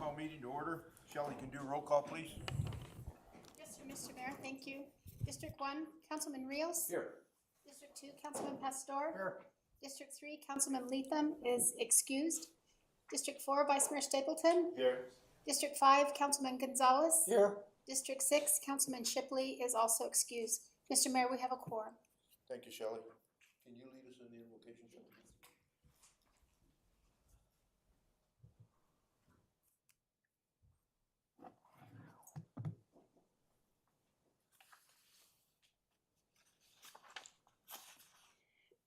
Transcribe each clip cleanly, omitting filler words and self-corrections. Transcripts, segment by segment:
call meeting to order. Shelley can do roll call, please. Yes, sir, Mr. Mayor, thank you. District 1, Councilman Rios. Here. District 2, Councilman Pastor. Here. District 3, Councilman Leatham is excused. District 4, Vice Mayor Stapleton. Here. District 5, Councilman Gonzalez. Here. District 6, Councilman Shipley is also excused. Mr. Mayor, we have a quorum. Thank you, Shelley. Can you lead us in the invocation, Shelley?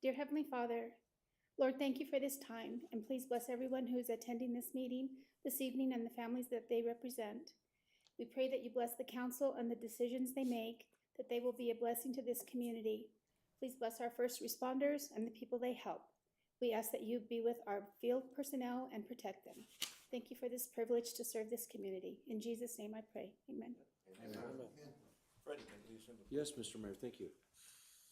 Dear Heavenly Father, Lord, thank you for this time, and please bless everyone who is attending this meeting this evening and the families that they represent. We pray that you bless the council and the decisions they make, that they will be a blessing to this community. Please bless our first responders and the people they help. We ask that you be with our field personnel and protect them. Thank you for this privilege to serve this community. In Jesus' name I pray. Amen. Amen. Freddie, can you lead us in the Yes, Mr. Mayor, thank you.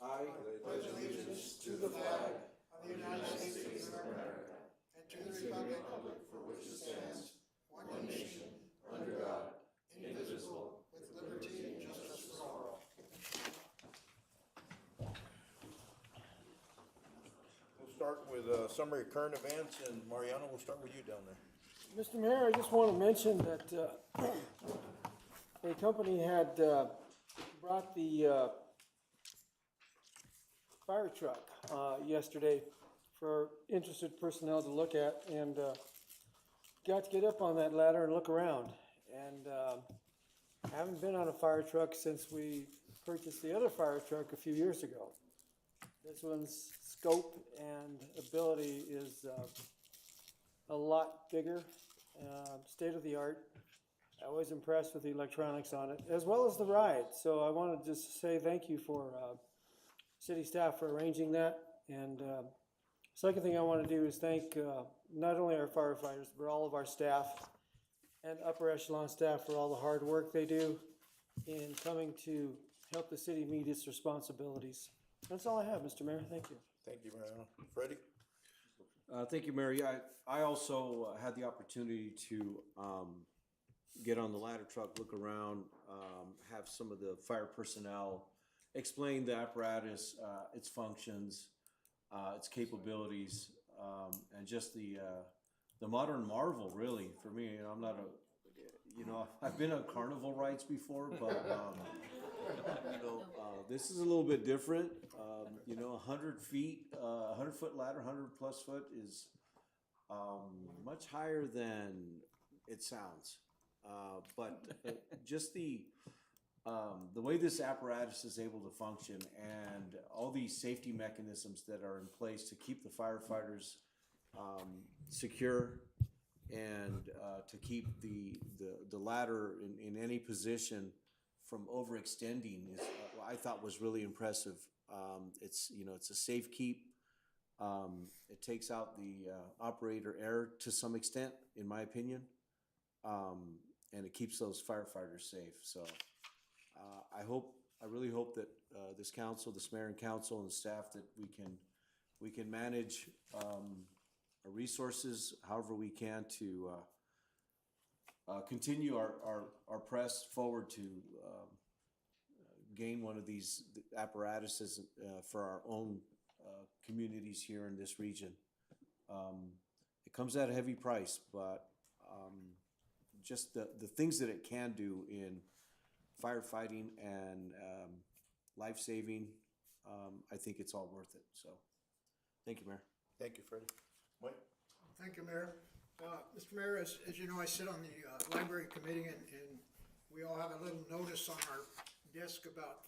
I pledge allegiance to the flag of the United States of America and to the republic for which it stands, one nation, under God, indivisible, with liberty and justice for all. We'll start with a summary of current events, and Mariano, we'll start with you down there. Mr. Mayor, I just want to mention that a company had brought the fire truck yesterday for interested personnel to look at, and got to get up on that ladder and look around. And haven't been on a fire truck since we purchased the other fire truck a few years ago. This one's scope and ability is a lot bigger, state of the art. I was impressed with the electronics on it, as well as the ride. So I want to just say thank you for city staff for arranging that. And second thing I want to do is thank not only our firefighters, but all of our staff and upper echelon staff for all the hard work they do in coming to help the city meet its responsibilities. That's all I have, Mr. Mayor. Thank you. Thank you, Mariano. Freddie? Thank you, Mayor. Yeah, I also had the opportunity to get on the ladder truck, look around, have some of the fire personnel explain the apparatus, its functions, its capabilities, and just the modern marvel, really, for me. You know, I'm not I've been on carnival rides before, but this is a little bit different. 100 feet, 100-foot ladder, 100+ foot is much higher than it sounds. But just the way this apparatus is able to function and all these safety mechanisms that are in place to keep the firefighters secure and to keep the ladder in any position from overextending is I thought was really impressive. It's a safe keep. It takes out the operator error to some extent, in my opinion, and it keeps those firefighters safe. So I really hope that this council, this mayor and council and staff, that we can manage our resources however we can to continue our press forward to gain one of these apparatuses for our own communities here in this region. It comes at a heavy price, but just the things that it can do in firefighting and life-saving, I think it's all worth it. So, thank you, Mayor. Thank you, Freddie. Mike? Thank you, Mayor. Mr. Mayor, as you know, I sit on the library committee, and we all have a little notice on our desk about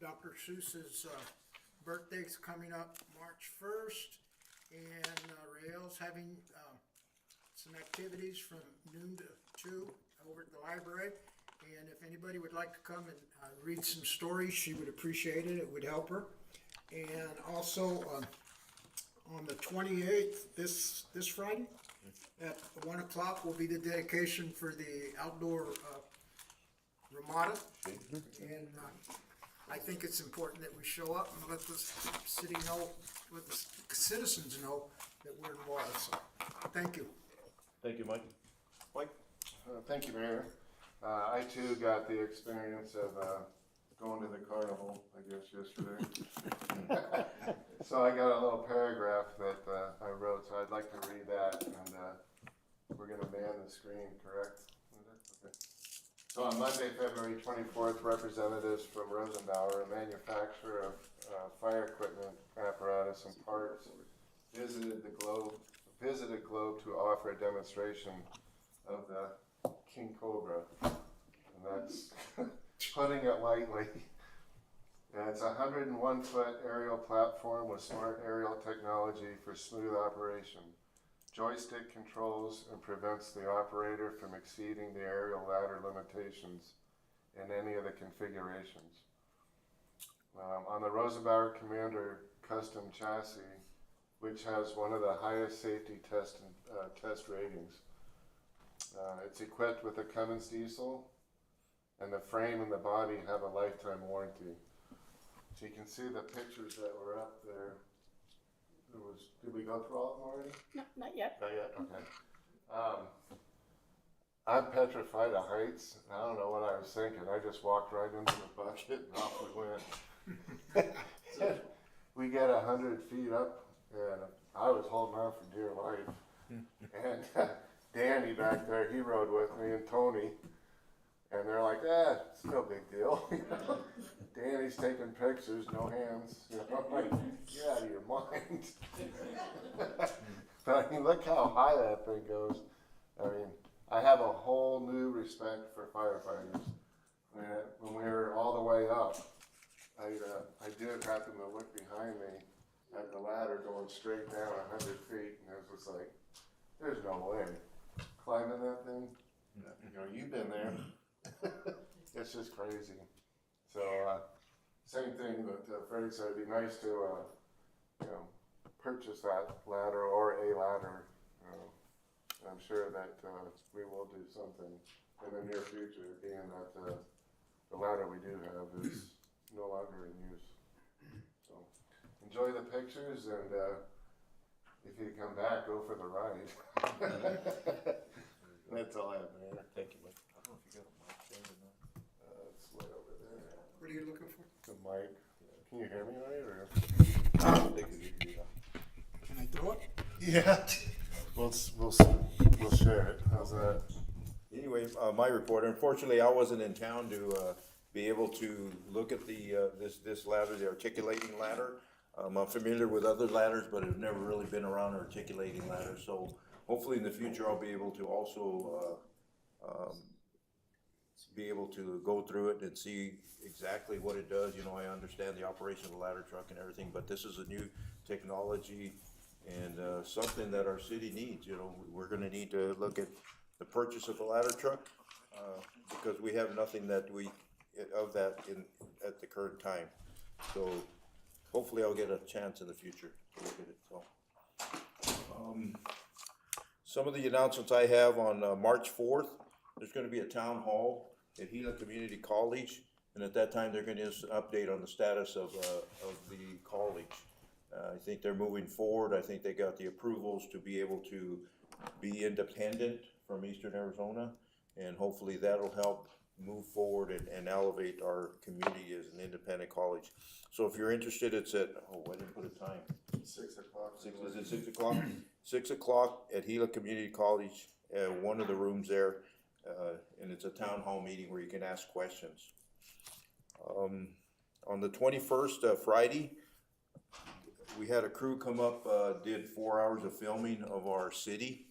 Dr. Seuss's birthday's coming up March 1st, and Rael's having some activities from noon to 2 over at the library. And if anybody would like to come and read some stories, she would appreciate it. It would help her. And also on the 28th, this Friday, at 1 o'clock will be the dedication for the outdoor Ramada. And I think it's important that we show up and let the city know, let the citizens know that we're involved. So, thank you. Thank you, Mike. Mike? Thank you, Mayor. I too got the experience of going to the carnival, I guess, yesterday. So I got a little paragraph that I wrote, so I'd like to read that, and we're gonna man the screen, correct? Okay. So on Monday, February 24th, representatives from Rosenbauer, a manufacturer of fire equipment, apparatus, and parts, visited Globe to offer a demonstration of the King Cobra, and that's putting it lightly. And it's a 101-foot aerial platform with smart aerial technology for smooth operation. Joystick controls and prevents the operator from exceeding the aerial ladder limitations in any of the configurations. On the Rosenbauer Commander custom chassis, which has one of the highest safety test ratings, it's equipped with a Cummins diesel, and the frame and the body have a lifetime warranty. So you can see the pictures that were up there. Did we go through all of them already? No, not yet. Not yet, okay. I'm petrified of heights. I don't know what I was thinking. I just walked right into the bucket and off we went. We get 100 feet up, and I was holding on for dear life. And Danny back there, he rode with me, and Tony, and they're like, it's no big deal. Danny's taking pictures, no hands. I'm like, you're out of your mind. But I mean, look how high that thing goes. I mean, I have a whole new respect for firefighters. I mean, when we were all the way up, I did happen to look behind me at the ladder going straight down 100 feet, and it was like, there's no way. Climbing that thing, you've been there. It's just crazy. So, same thing that Freddie said, it'd be nice to, purchase that ladder or a ladder. I'm sure that we will do something in the near future, being that the ladder we do have is no longer in use. So, enjoy the pictures, and if you come back, go for the ride. That's all I have, Mayor. Thank you, Mike. I don't know if you got a mic stand or not. It's way over there. What are you looking for? The mic. Can you hear me right, or? Can I throw it? Yeah. We'll share it. How's that? Anyway, my report, unfortunately, I wasn't in town to be able to look at the this ladder, the articulating ladder. I'm familiar with other ladders, but I've never really been around an articulating ladder, so hopefully in the future I'll be able to also be able to go through it and see exactly what it does. I understand the operation of the ladder truck and everything, but this is a new technology and something that our city needs. We're gonna need to look at the purchase of the ladder truck because we have nothing that of that at the current time. So hopefully I'll get a chance in the future to look at it. So some of the announcements I have on March 4th, there's gonna be a town hall at Gila Community College, and at that time they're gonna give us an update on the status of the college. I think they're moving forward. I think they got the approvals to be able to be independent from Eastern Arizona, and hopefully that'll help move forward and elevate our community as an independent college. So if you're interested, it's at, I didn't put a time. 6 o'clock. Is it 6 o'clock? 6 o'clock at Gila Community College, one of the rooms there, and it's a town hall meeting where you can ask questions. On the 21st, Friday, we had a crew come up, did 4 hours of filming of our city.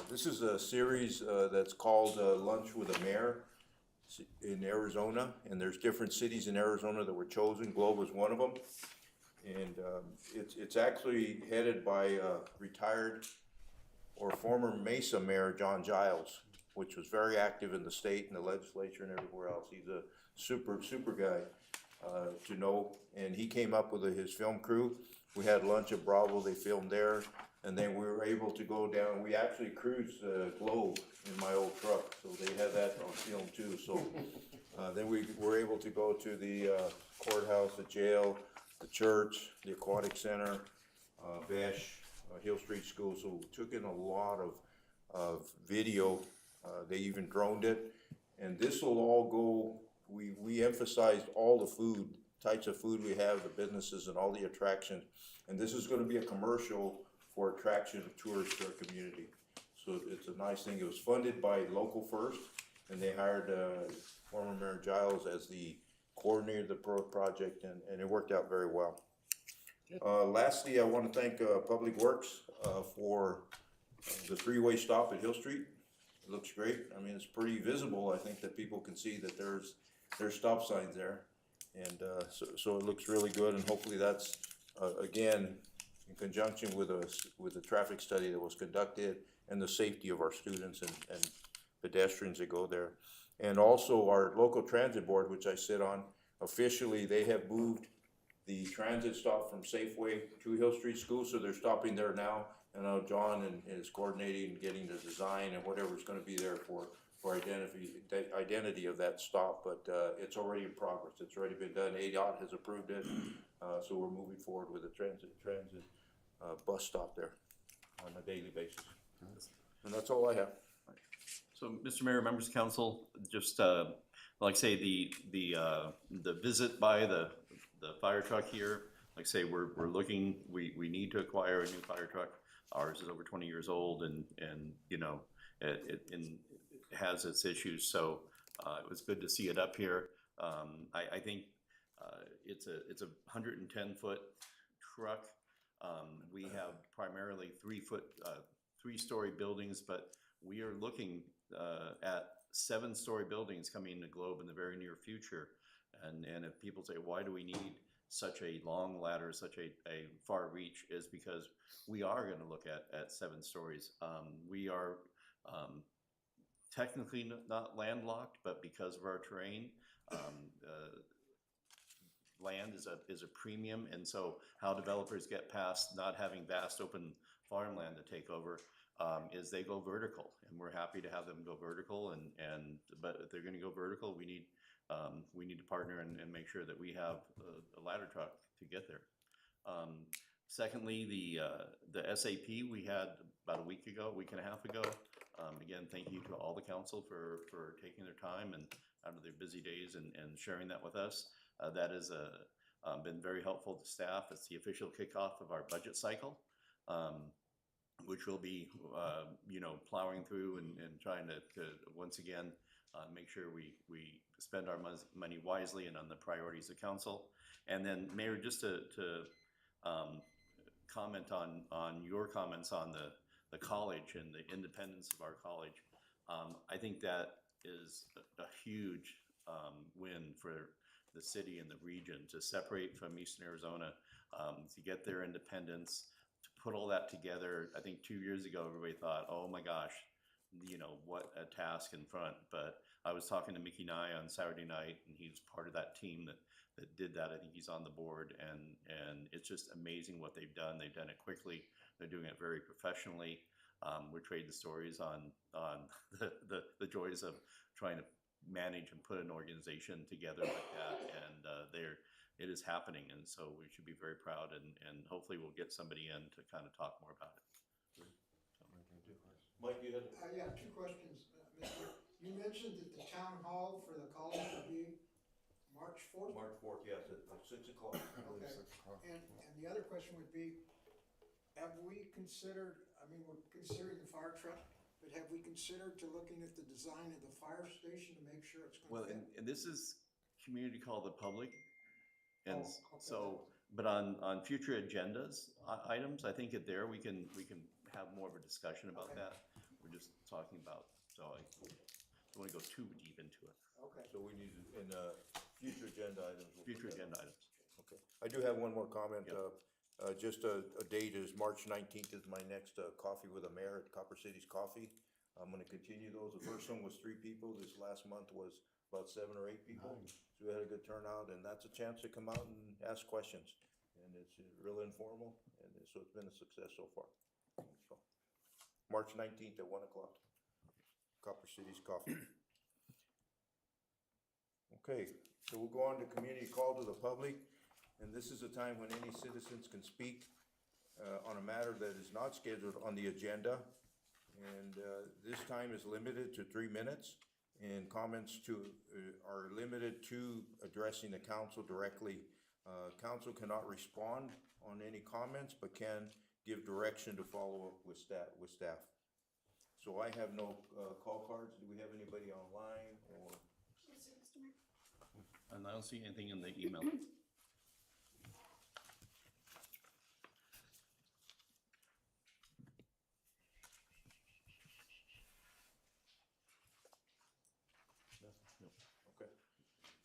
This is a series that's called Lunch with the Mayor in Arizona, and there's different cities in Arizona that were chosen. Globe was one of them, and it's actually headed by retired or former Mesa Mayor John Giles, which was very active in the state and the legislature and everywhere else. He's a super guy to know, and he came up with his film crew. We had lunch at Bravo, they filmed there, and then we were able to go down. We actually cruised Globe in my old truck, so they had that on film too. So then we were able to go to the courthouse, the jail, the church, the aquatic center, Besh, Hill Street School. So we took in a lot of video They even droned it. And this will all go, we emphasized all the food, types of food we have, the businesses and all the attractions. And this is gonna be a commercial for attraction of tourists to our community. So it's a nice thing. It was funded by Local First, and they hired, former Mayor Giles as the coordinator of the project, and it worked out very well. Lastly, I wanna thank, Public Works, for the three-way stop at Hill Street. It looks great. I mean, it's pretty visible. I think that people can see that there's stop signs there. And, so it looks really good, and hopefully that's, again, in conjunction with a traffic study that was conducted and the safety of our students and pedestrians that go there. And also our local transit board, which I sit on, officially, they have moved the transit stop from Safeway to Hill Street School, so they're stopping there now. And now John is coordinating and getting the design and whatever's gonna be there for identity of that stop, but, it's already in progress. It's already been done. ADOT has approved it, so we're moving forward with the transit, bus stop there on a daily basis. And that's all I have. So, Mr. Mayor, members of council, just, like I say, the visit by the fire truck here, like I say, we're looking, we need to acquire a new fire truck. Ours is over 20 years old and, you know, it has its issues, so, it was good to see it up here. I think, it's a 110-foot truck. We have primarily 3-story buildings, but we are looking at 7-story buildings coming to Globe in the very near future. And if people say, why do we need such a long ladder, such a far reach, is because we are going to look at 7 stories. We are technically not landlocked, but because of our terrain, land is a premium, and so how developers get past not having vast open farmland to take over is they go vertical, and we're happy to have them go vertical. But if they're going to go vertical, we need to partner and make sure that we have a ladder truck to get there. Secondly, the SAP we had about a week and a half ago. Again, thank you to all the council for taking their time and out of their busy days and sharing that with us. That has been very helpful to staff. It's the official kickoff of our budget cycle, which will be, you know, plowing through and trying to once again make sure we spend our money wisely and on the priorities of council. And then, Mayor, just to comment on your comments on the college and the independence of our college. I think that is a huge win for the city and the region to separate from Eastern Arizona, to get their independence, to put all that together. I think 2 years ago, everybody thought, oh my gosh, you know, what a task in front. But I was talking to Mickey Nye on Saturday night, and he's part of that team that did that. I think he's on the board, and it's just amazing what they've done. They've done it quickly. They're doing it very professionally. We're trading stories on the joys of trying to manage and put an organization together like that, and it is happening, and so we should be very proud, and hopefully we'll get somebody in to kind of talk more about it. Mike, you had? Yeah, 2 questions. Mr. You mentioned that the town hall for the college would be March 4th? March 4th, yes, at 6 o'clock. Okay. And the other question would be, have we considered, I mean, we're considering the fire truck, but have we considered to looking at the design of the fire station to make sure it's Well, going to fit? and this is community called the public, and Oh, okay. so, but on future agendas, items, I think there we can have more of a discussion about Okay. that. We're just talking about, so I don't want to go too deep into it. Okay. So we need, in, future agenda items. we'll Future put that. agenda items. Okay. I do have one more comment. Yep. Just a date is March 19th is my next coffee with the mayor at Copper City's Coffee. I'm gonna continue those. The first one was 3 people. This last month was about 7 or 8 people. So we had a good turnout, and that's a chance to come out and ask questions. And it's real informal, and so it's been a success so far. So, March 19th at 1 o'clock. Copper City's Coffee. Okay, so we'll go on to community call to the public. And this is a time when any citizens can speak on a matter that is not scheduled on the agenda. And this time is limited to 3 minutes, and comments are limited to addressing the council directly. Council cannot respond on any comments, but can give direction to follow up with staff. So I have no call cards. Do we have anybody online or? And I don't see anything in the email. Okay.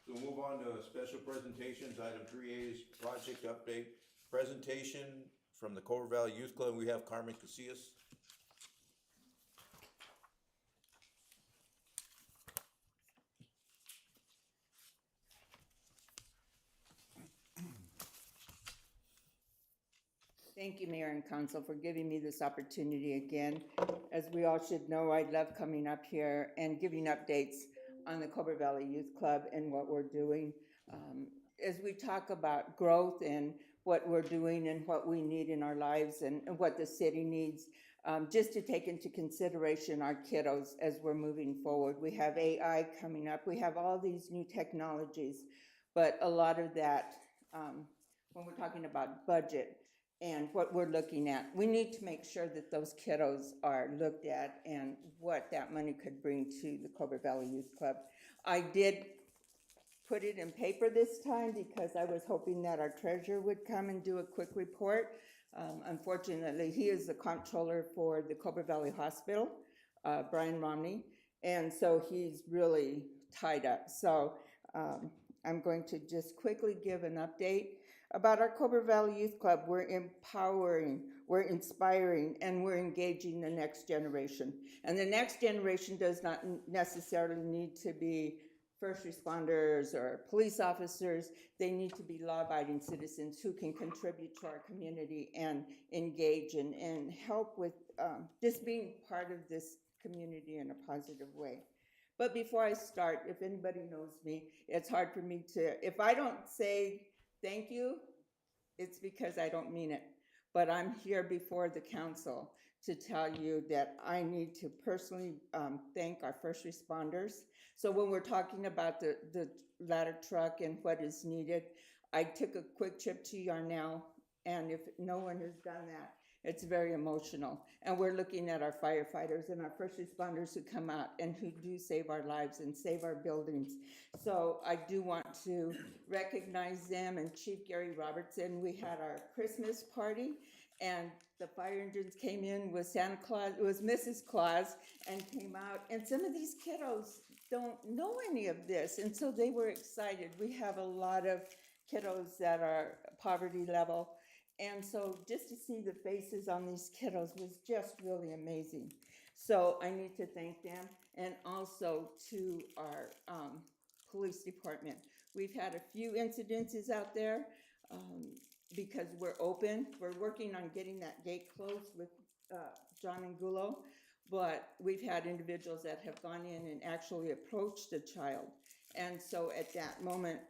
So we'll move on to special presentations. Item 3A is project update. Presentation from the Clover Valley Youth Club. We have Carmen Casillas. Thank you, Mayor and Council, for giving me this opportunity again. As we all should know, I love coming up here and giving updates on the Clover Valley Youth Club and what we're doing. As we talk about growth and what we're doing and what we need in our lives and what the city needs, just to take into consideration our kiddos as we're moving forward. We have AI coming up. We have all these new technologies, but a lot of that, when we're talking about budget, and what we're looking at, we need to make sure that those kiddos are looked at and what that money could bring to the Clover Valley Youth Club. I did put it in paper this time because I was hoping that our treasurer would come and do a quick report. Unfortunately, he is the comptroller for the Clover Valley Hospital, Brian Romney, and so he's really tied up. So I'm going to just quickly give an update about our Clover Valley Youth Club. We're empowering, we're inspiring, and we're engaging the next generation. And the next generation does not necessarily need to be first responders or police officers. They need to be law-abiding citizens who can contribute to our community and engage and help with just being part of this community in a positive way. But before I start, if anybody knows me, it's hard for me to, if I don't say thank you, it's because I don't mean it. But I'm here before the council to tell you that I need to personally thank our first responders. So when we're talking about the ladder truck and what is needed, I took a quick trip to Yarnell, and if no one has done that, it's very emotional. And we're looking at our firefighters and our first responders who come out and who do save our lives and save our buildings. So I do want to recognize them. And Chief Gary Robertson, we had our Christmas party, and the fire engines came in with Santa Claus, it was Mrs. Claus, and came out. And some of these kiddos don't know any of this, and so they were excited. We have a lot of kiddos that are poverty level. And so just to see the faces on these kiddos was just really amazing. So I need to thank them, and also to our police department. We've had a few incidences out there because we're open. We're working on getting that gate closed with John Angulo, but we've had individuals that have gone in and actually approached a child. And so at that moment,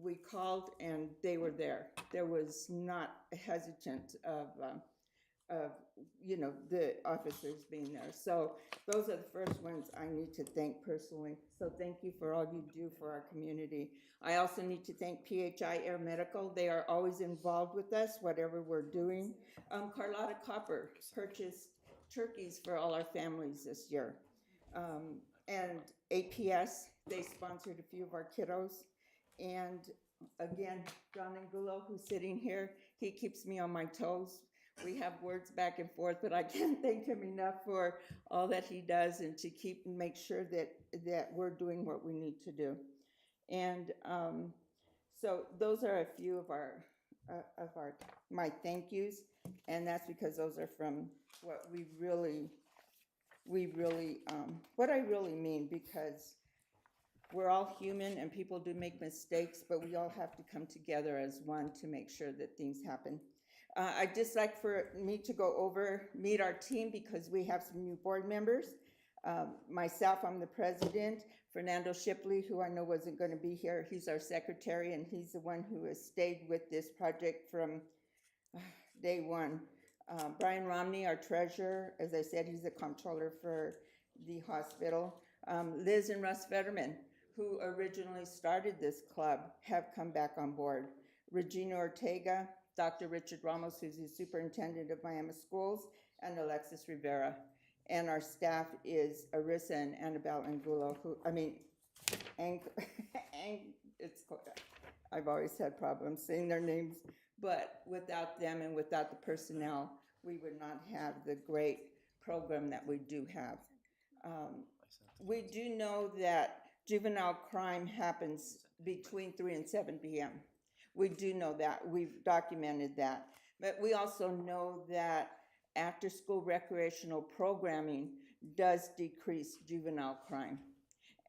we called and they were there. There was not a hesitant of the officers being there. So those are the first ones I need to thank personally. So thank you for all you do for our community. I also need to thank PHI Air Medical. They are always involved with us, whatever we're doing. Carlotta Copper purchased turkeys for all our families this year. And APS, they sponsored a few of our kiddos. And again, John Angulo, who's sitting here, he keeps me on my toes. We have words back and forth, but I can't thank him enough for all that he does and to make sure that we're doing what we need to do. And so those are a few of my thank yous, and that's because those are from what what I really mean, because we're all human and people do make mistakes, but we all have to come together as one to make sure that things happen. I'd just like for me to meet our team, because we have some new board members. Myself, I'm the president. Fernando Shipley, who I know wasn't going to be here, he's our secretary, and he's the one who has stayed with this project from day one. Brian Romney, our treasurer, as I said, he's the comptroller for the hospital. Liz and Russ Fetterman, who originally started this club, have come back on board. Regina Ortega, Dr. Richard Ramos, who's the superintendent of Miami Schools, and Alexis Rivera. And our staff is Arissa and Annabelle Angulo, I've always had problems saying their names, but without them and without the personnel, we would not have the great program that we do have. We do know that juvenile crime happens between 3 and 7 p.m. We do know that. We've documented that. But we also know that after-school recreational programming does decrease juvenile crime.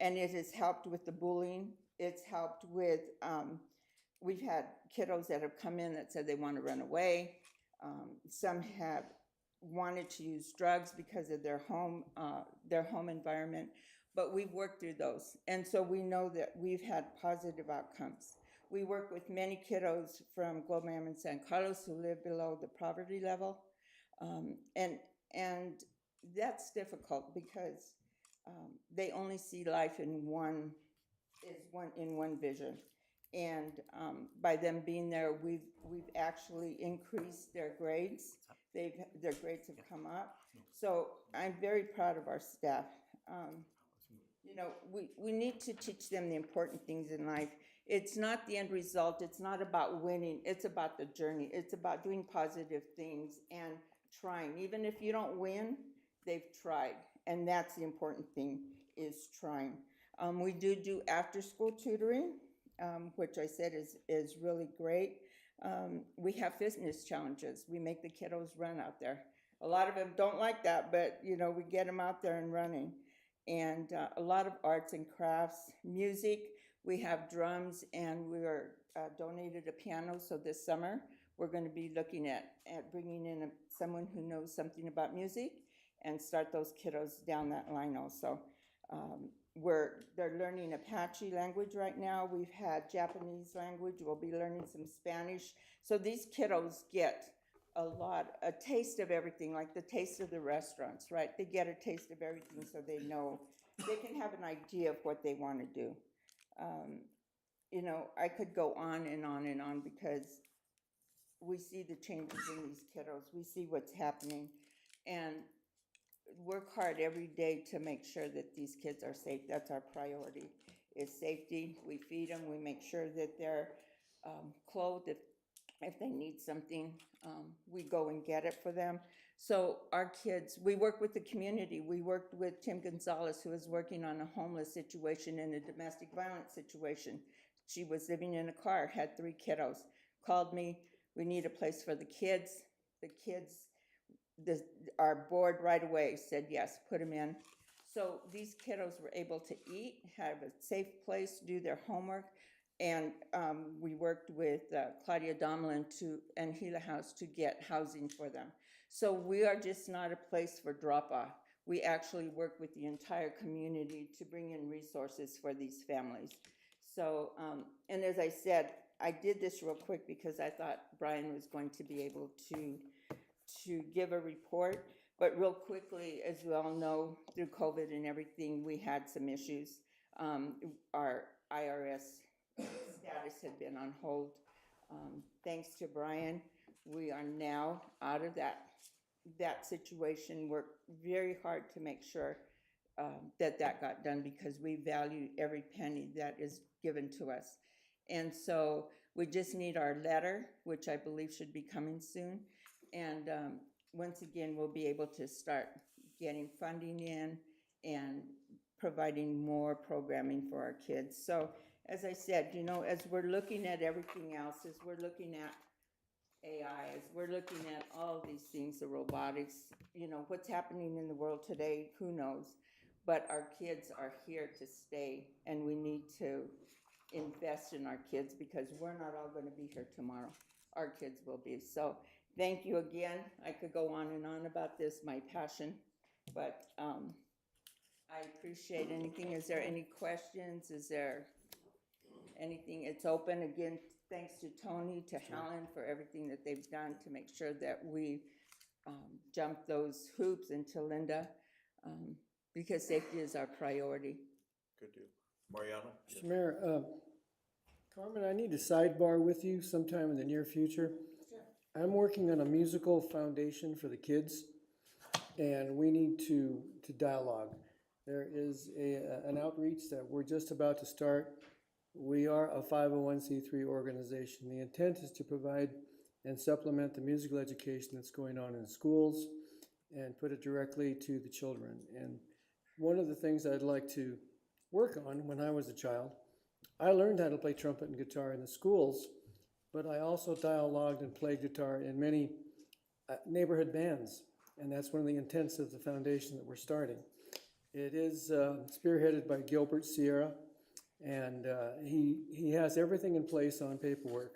And it has helped with the bullying. It's helped with, we've had kiddos that have come in that said they want to run away. Some have wanted to use drugs because of their home environment. But we've worked through those. And so we know that we've had positive outcomes. We work with many kiddos from Globam and San Carlos who live below the poverty level. And that's difficult because they only see life in one vision. And by them being there, we've actually increased their grades. Their grades have come up. So I'm very proud of our staff. You know, we need to teach them the important things in life. It's not the end result. It's not about winning. It's about the journey. It's about doing positive things and trying. Even if you don't win, they've tried. And that's the important thing, is trying. We do after-school tutoring, which I said is really great. We have fitness challenges. We make the kiddos run out there. A lot of them don't like that, but, you know, we get them out there and running. And a lot of arts and crafts, music. We have drums, and we are donated a piano. So this summer, we're going to be looking at bringing in someone who knows something about music and start those kiddos down that line also. They're learning Apache language right now. We've had Japanese language. We'll be learning some Spanish. So these kiddos get a taste of everything, like the taste of the restaurants, right? They get a taste of everything so they know, they can have an idea of what they want to do. You know, I could go on and on and on because we see the changes in these kiddos. We see what's happening and work hard every day to make sure that these kids are safe. That's our priority, is safety. We feed them. We make sure that they're clothed. If they need something, we go and get it for them. So our kids, we work with the community. We worked with Tim Gonzalez, who was working on a homeless situation and a domestic violence situation. She was living in a car, had 3 kiddos, called me, we need a place for the kids. The kids, our board right away said, yes, put them in. So these kiddos were able to eat, have a safe place, do their homework. And we worked with Claudia Domlin and Gila House to get housing for them. So we are just not a place for drop-off. We actually work with the entire community to bring in resources for these families. So, and as I said, I did this real quick because I thought Brian was going to be able to give a report. But real quickly, as we all know, through COVID and everything, we had some issues. Our IRS status had been on hold. Thanks to Brian, we are now out of that situation. Worked very hard to make sure that got done because we value every penny that is given to us. And so we just need our letter, which I believe should be coming soon. And once again, we'll be able to start getting funding in and providing more programming for our kids. So as I said, you know, as we're looking at everything else, as we're looking at AI, as we're looking at all these things, the robotics, you know, what's happening in the world today, who knows? But our kids are here to stay, and we need to invest in our kids because we're not all going to be here tomorrow. Our kids will be. So thank you again. I could go on and on about this, my passion, but I appreciate anything. Is there any questions? Is there anything? It's open. Again, thanks to Tony, to Helen for everything that they've done to make sure that we jump those hoops into Linda, because safety is our priority. Good deal. Mariano? Mr. Mayor, Carmen, I need to sidebar with you sometime in the near future. I'm working on a musical foundation for the kids, and we need to dialogue. There is an outreach that we're just about to start. We are a 501c3 organization. The intent is to provide and supplement the musical education that's going on in schools and put it directly to the children. And one of the things I'd like to work on when I was a child, I learned how to play trumpet and guitar in the schools, but I also dialogued and played guitar in many neighborhood bands. And that's one of the intents of the foundation that we're starting. It is spearheaded by Gilbert Sierra, and he has everything in place on paperwork.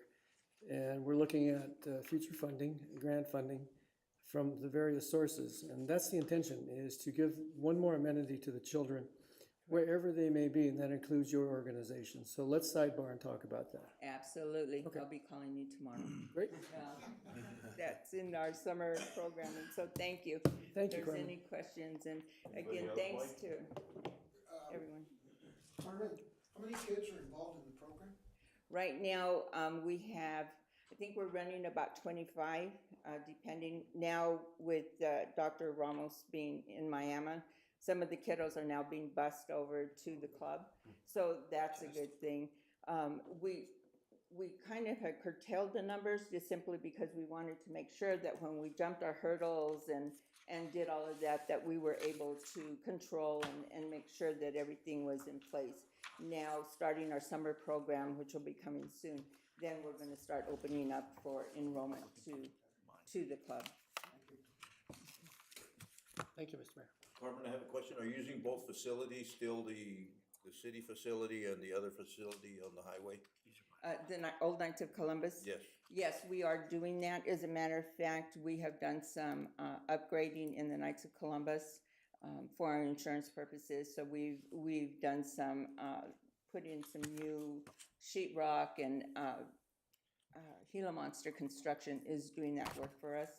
And we're looking at future funding, grant funding from the various sources. And that's the intention, is to give one more amenity to the children wherever they may be, and that includes your organization. So let's sidebar and talk about that. Absolutely. Okay. I'll be calling you tomorrow. Great. That's in our summer programming, so thank you. Thank you, If there's Carmen. any questions, and Anybody again, else, thanks Mike? to everyone. Carmen, how many kids are involved in the program? Right now, we have, I think we're running about 25, depending, now with Dr. Ramos being in Miami. Some of the kiddos are now being bused over to the club, so that's a good thing. We kind of had curtailed the numbers just simply because we wanted to make sure that when we jumped our hurdles and did all of that, that we were able to control and make sure that everything was in place. Now, starting our summer program, which will be coming soon, then we're gonna start opening up for enrollment to the club. Thank you, Mr. Mayor. Carmen, I have a question. Are you using both facilities, still the city facility and the other facility on the highway? Old Knights of Columbus? Yes. Yes, we are doing that. As a matter of fact, we have done some upgrading in the Knights of Columbus for our insurance purposes. So we've done some, put in some new sheetrock, and Gila Monster Construction is doing that work for us.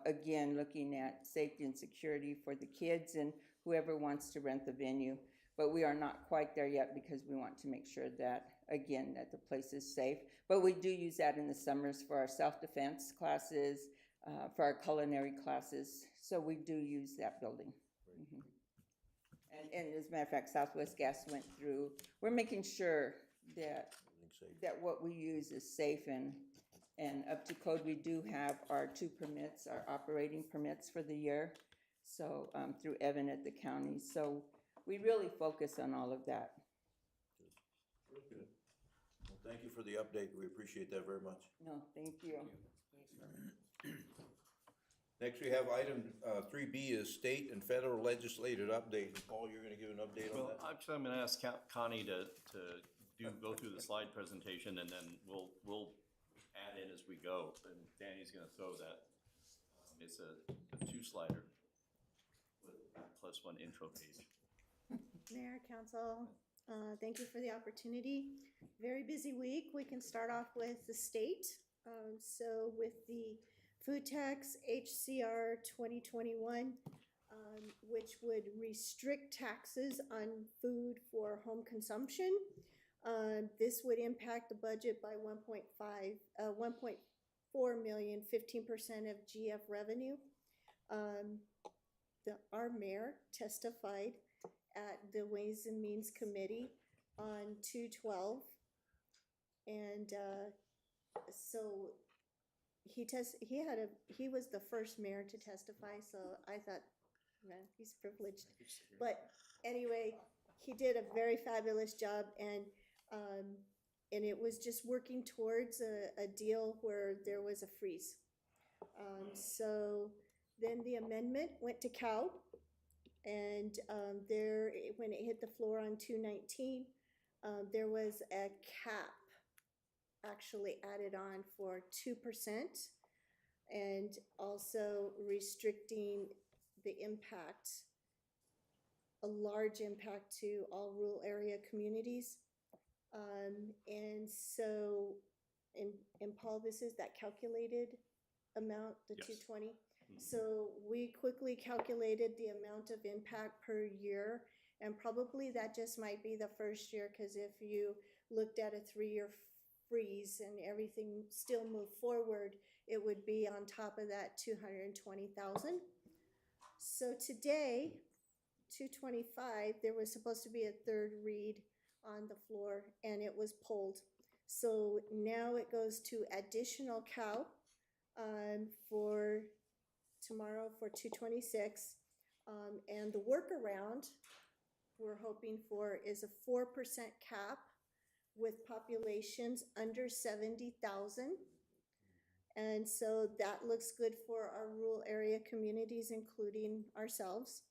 Again, looking at safety and security for the kids and whoever wants to rent the venue. But we are not quite there yet because we want to make sure that, again, that the place is safe. But we do use that in the summers for our self-defense classes, for our culinary classes. So we do use that building. Mhm. And as a matter of fact, Southwest Gas went through, we're making sure that what we use is safe and up to code. We do have our 2 permits, our operating permits for the year. So through Evan at the county. So we really focus on all of that. Good. Well, thank you for the update. We appreciate that very much. No, thank you. Next, we have item 3B is state and federal legislative update. Paul, you're gonna give an update on Well, that? actually, I'm gonna ask Connie to go through the slide presentation, and then we'll add in as we go. And Danny's gonna throw that, it's a 2-slider with +1 intro page. Mayor, Council, thank you for the opportunity. Very busy week. We can start off with the state. So with the food tax HCR 2021, which would restrict taxes on food for home consumption. This would impact the budget by 1.4 million, 15% of GF revenue. Our mayor testified at the Ways and Means Committee on 2/12. And so he was the first mayor to testify, so I thought, man, he's privileged. But anyway, he did a very fabulous job, and it was just working towards a deal where there was a freeze. So then the amendment went to Cal. And when it hit the floor on 2/19, there was a cap actually added on for 2%, and also restricting the impact, a large impact to all rural area communities. And so, and Paul, this is that calculated amount, the Yes. 220? So we quickly calculated the amount of impact per year, and probably that just might be the first year, because if you looked at a 3-year freeze and everything still moved forward, it would be on top of that 220,000. So today, 225, there was supposed to be a third read on the floor, and it was pulled. So now it goes to additional cow for tomorrow for 226. And the workaround we're hoping for is a 4% cap with populations under 70,000. And so that looks good for our rural area communities, including ourselves.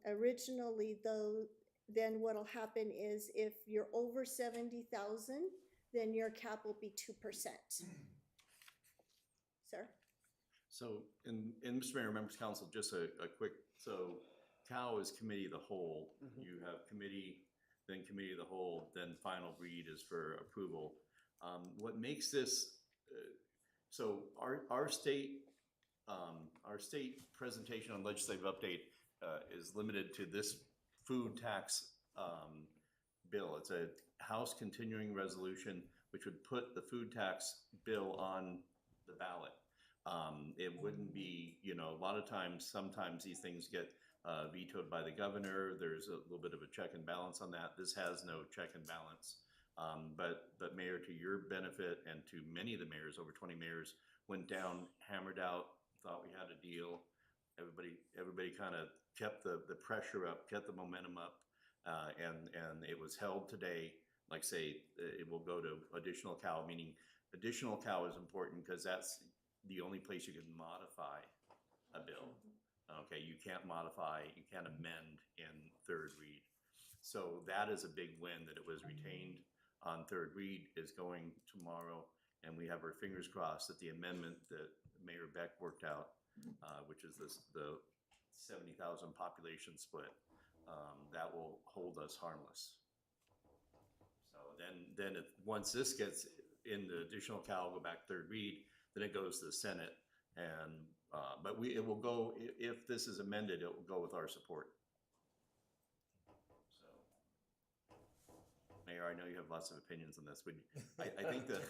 Originally, though, then what'll happen is if you're over 70,000, then your cap will be 2%. Sir? So, Mr. Mayor, members of council, just a quick, so COW is committee of the whole. You have committee, then committee of the whole, then final read is for approval. What makes this, so our state presentation on legislative update is limited to this food tax bill. It's a House continuing resolution, which would put the food tax bill on the ballot. It wouldn't be, you know, a lot of times, sometimes these things get vetoed by the governor. There's a little bit of a check and balance on that. This has no check and balance. But Mayor, to your benefit and to many of the mayors, over 20 mayors, went down, hammered out, thought we had a deal. Everybody kind of kept the pressure up, kept the momentum up, and it was held today. Like say, it will go to additional cow, meaning additional cow is important because that's the only place you can modify a bill. Okay, you can't modify, you can't amend in third read. So that is a big win that it was retained on third read, is going tomorrow, and we have our fingers crossed that the amendment that Mayor Beck worked out, which is the 70,000 population split, that will hold us harmless. So then once this gets in the additional cow, go back third read, then it goes to the Senate, and but it will go, if this is amended, it will go with our support. So, Mayor, I know you have lots of opinions on this, but I think that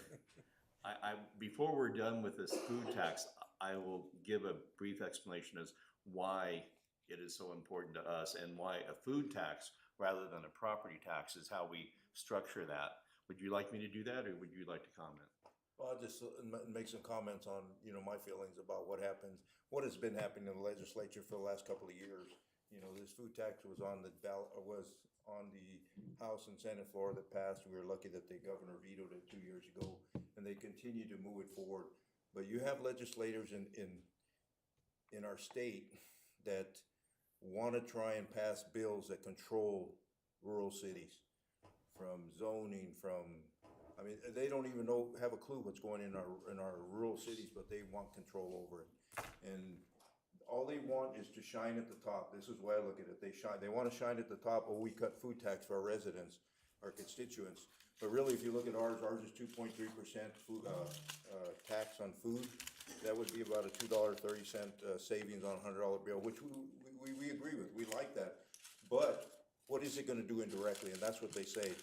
before we're done with this food tax, I will give a brief explanation as why it is so important to us and why a food tax rather than a property tax is how we structure that. Would you like me to do that, or would you like to comment? Well, I'll just make some comments on, you know, my feelings about what has been happening in the legislature for the last couple of years. You know, this food tax was on the ballot, was on the House and Senate floor that passed. We were lucky that the governor vetoed it 2 years ago, and they continue to move it forward. But you have legislators in our state that want to try and pass bills that control rural cities, from zoning, I mean, they don't even have a clue what's going in our rural cities, but they want control over it. And all they want is to shine at the top. This is the way I look at it. They want to shine at the top. Oh, we cut food tax for our residents, our constituents. But really, if you look at ours is 2.3% tax on food. That would be about a $2.30 savings on a $100 bill, which we agree with. We like that. But what is it going to do indirectly? And that's what they say.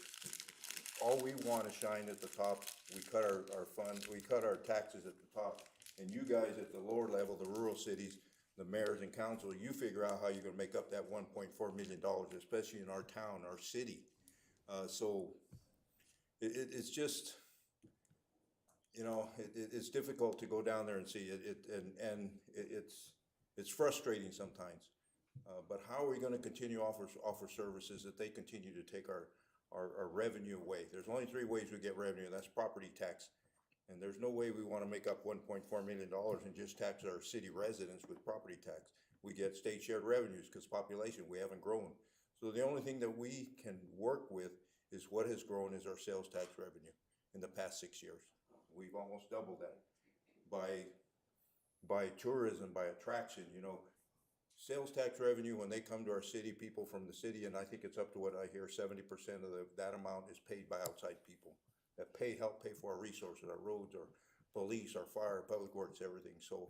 All we want is shine at the top. We cut our funds, we cut our taxes at the top. And you guys at the lower level, the rural cities, the mayors and council, you figure out how you're gonna make up that $1.4 million, especially in our town, our city. So it's just, you know, it's difficult to go down there and see it, and it's frustrating sometimes. But how are we gonna continue offer services if they continue to take our revenue away? There's only 3 ways we get revenue, and that's property tax. And there's no way we want to make up $1.4 million and just tax our city residents with property tax. We get state shared revenues because population, we haven't grown. So the only thing that we can work with is what has grown is our sales tax revenue in the past 6 years. We've almost doubled that by tourism, by attraction, you know. Sales tax revenue, when they come to our city, people from the city, and I think it's up to what I hear, 70% of that amount is paid by outside people that help pay for our resources, our roads, our police, our fire, public works, everything. So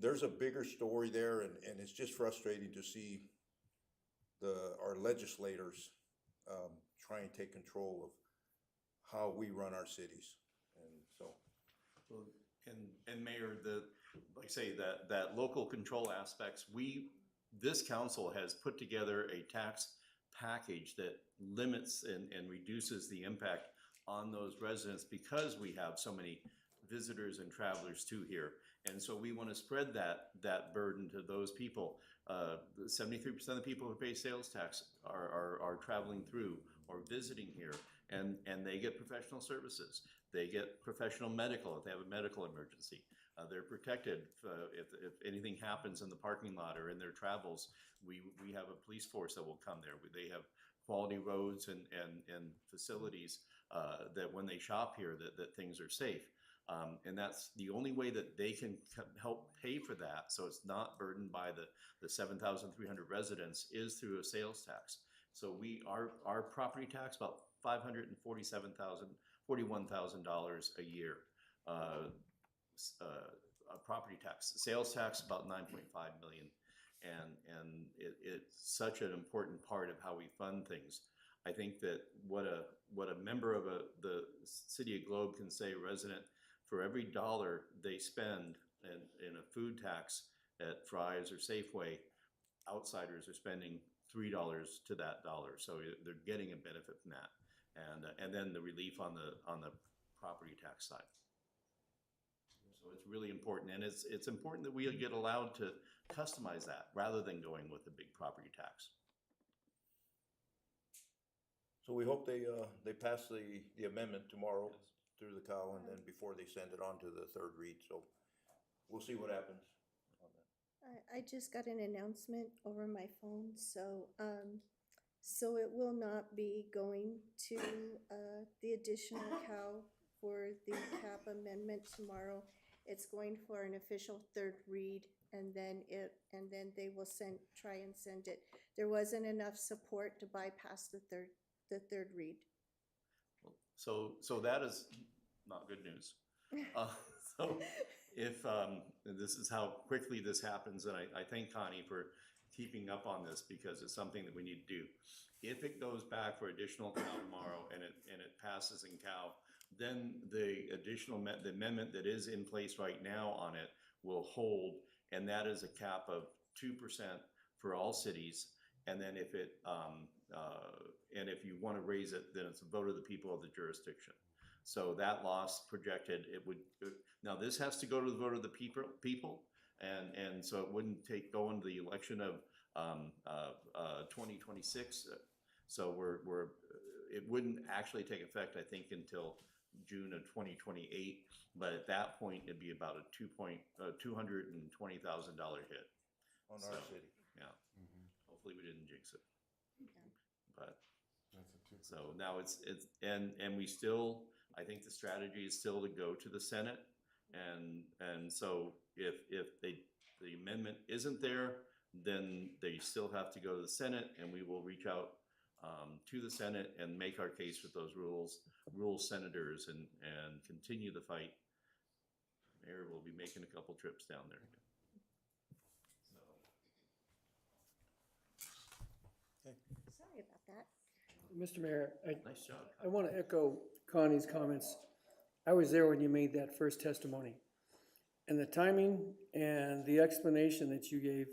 there's a bigger story there, and it's just frustrating to see our legislators, try and take control of how we run our cities, and so. Well, and Mayor, like I say, that local control aspects, this council has put together a tax package that limits and reduces the impact on those residents because we have so many visitors and travelers to here. And so we want to spread that burden to those people. 73% of the people who pay sales tax are traveling through or visiting here, and they get professional services. They get professional medical if they have a medical emergency. They're protected if anything happens in the parking lot or in their travels. We have a police force that will come there. They have quality roads and facilities that when they shop here that things are safe. And that's the only way that they can help pay for that, so it's not burdened by the 7,300 residents, is through a sales tax. So our property tax, about $41,000 a year. Property tax, sales tax about 9.5 million, and it's such an important part of how we fund things. I think that what a member of the City of Globe can say, resident, for every dollar they spend in a food tax at Fry's or Safeway, outsiders are spending $3 to that dollar, so they're getting a benefit from that, and then the relief on the property tax side. So it's really important, and it's important that we get allowed to customize that rather than going with the big property tax. So we hope they pass the amendment tomorrow through the cow, and then before they send it on to the third read, so we'll see what happens on that. I just got an announcement over my phone, so it will not be going to the additional cow for the cap amendment tomorrow. It's going for an official third read, and then they will try and send it. There wasn't enough support to bypass the third read. So that is not good news. So if this is how quickly this happens, and I thank Connie for keeping up on this because it's something that we need to do. If it goes back for additional cow tomorrow and it passes in cow, then the amendment that is in place right now on it will hold, and that is a cap of 2% for all cities. And then if you want to raise it, then it's a vote of the people of the jurisdiction. So that loss projected, now this has to go to the vote of the people, and so it wouldn't go into the election of 2026. So it wouldn't actually take effect, I think, until June of 2028. But at that point, it'd be about a $220,000 hit On our city. Yeah. Hopefully we didn't jinx it. Yeah. But so now and we still, I think the strategy is still to go to the Senate, and so if the amendment isn't there, then they still have to go to the Senate, and we will reach out to the Senate and make our case with those rule senators and continue the fight. Mayor will be making a couple trips down there. Sorry about that. Mr. Mayor, Nice job. I want to echo Connie's comments. I was there when you made that first testimony, and the timing and the explanation that you gave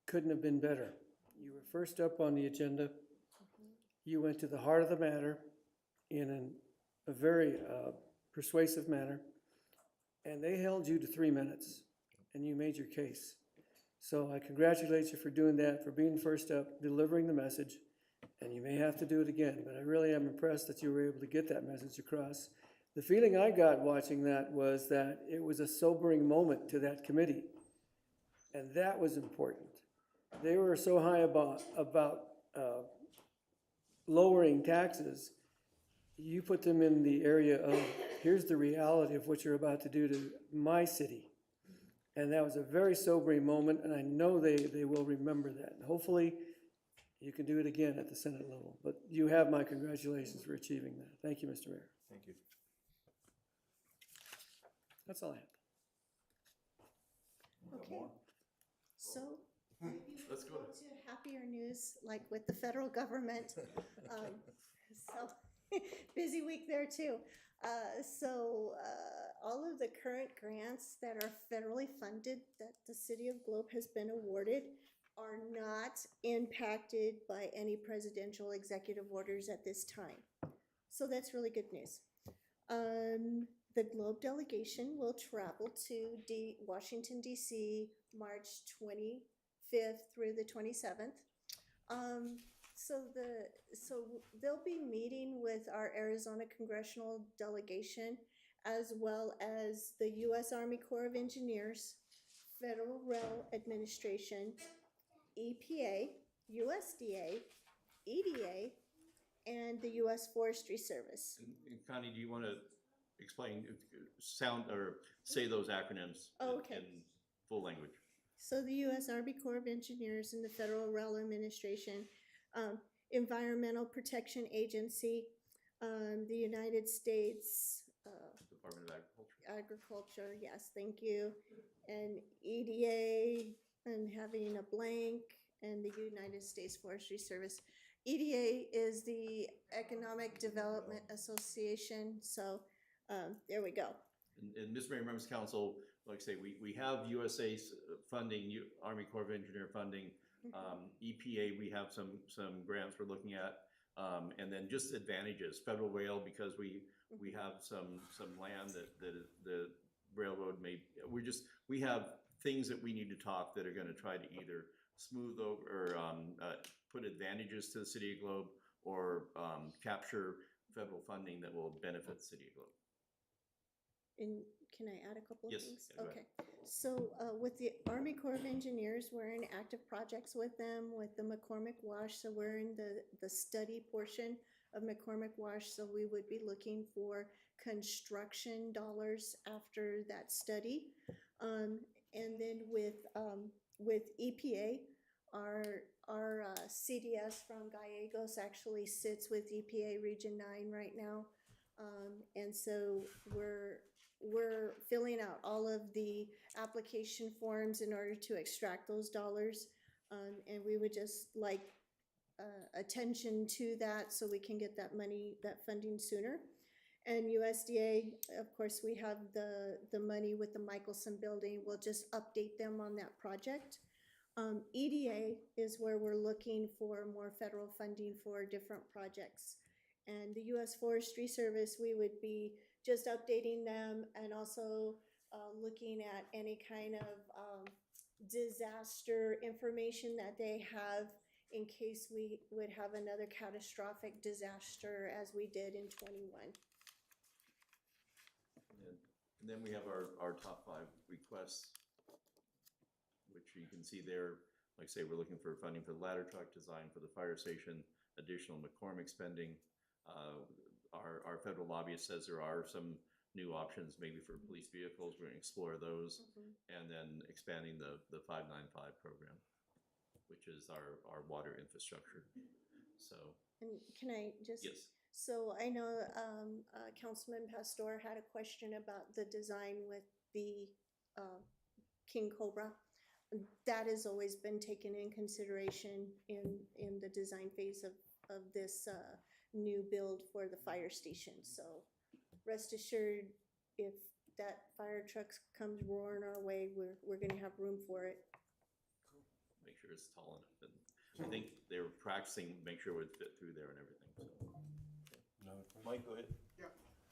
couldn't have been better. You were first up on the agenda. You went to the heart of the matter in a very persuasive manner, and they held you to 3 minutes, and you made your case. So I congratulate you for doing that, for being first up, delivering the message, and you may have to do it again, but I really am impressed that you were able to get that message across. The feeling I got watching that was that it was a sobering moment to that committee, and that was important. They were so high about lowering taxes. You put them in the area of, here's the reality of what you're about to do to my city. And that was a very sobering moment, and I know they will remember that. And hopefully, you can do it again at the Senate level. But you have my congratulations for achieving that. Thank you, Mr. Mayor. Thank you. That's all I have. Okay. So maybe we Let's can go. go to happier news, like with the federal government. So busy week there too. All of the current grants that are federally funded that the city of Globe has been awarded are not impacted by any presidential executive orders at this time. So that's really good news. The Globe delegation will travel to Washington DC, March 25th through the 27th. So they'll be meeting with our Arizona congressional delegation, as well as the U.S. Army Corps of Engineers, Federal Rail Administration, EPA, USDA, EDA, and the U.S. Forestry Service. And Connie, do you want to explain, sound, or say those acronyms Oh, okay. in full language? So the U.S. Army Corps of Engineers and the Federal Rail Administration, Environmental Protection Agency, the United States Department of Agriculture. Agriculture, yes, thank you, and EDA, and having a blank, and the United States Forestry Service. EDA is the Economic Development Association, so there we go. And Mr. Mayor, members of council, like I say, we have USA's funding, Army Corps of Engineer funding, EPA, we have some grants we're looking at, and then just advantages, Federal Rail, because we have some land that the railroad we have things that we need to talk that are gonna try to either smooth over, or put advantages to the city of Globe, or capture federal funding that will benefit the city of Globe. And can I add a couple of Yes, things? yeah, go ahead. Okay, so with the Army Corps of Engineers, we're in active projects with them, with the McCormick Wash, so we're in the study portion of McCormick Wash, so we would be looking for construction dollars after that study. And then with EPA, our CDS from Gallegos actually sits with EPA Region 9 right now. And so we're filling out all of the application forms in order to extract those dollars. And we would just like attention to that so we can get that funding sooner. And USDA, of course, we have the money with the Michelson building. We'll just update them on that project. EDA is where we're looking for more federal funding for different projects. And the U.S. Forestry Service, we would be just updating them and also looking at any kind of disaster information that they have in case we would have another catastrophic disaster as we did in 21. And then we have our top 5 requests, which you can see there. Like I say, we're looking for funding for the ladder truck design for the fire station, additional McCormick spending. Our federal lobbyist says there are some new options maybe for police vehicles. We're gonna explore those. And then expanding the 595 program, which is our water infrastructure. So, And can I just? yes. So I know Councilman Pastor had a question about the design with the King Cobra. That has always been taken in consideration in the design phase of this new build for the fire station. So rest assured, if that fire truck comes roaring our way, we're gonna have room for it. Make sure it's tall enough. And I think they were practicing, make sure it would fit through there and everything, so. Mike, go ahead. Yeah,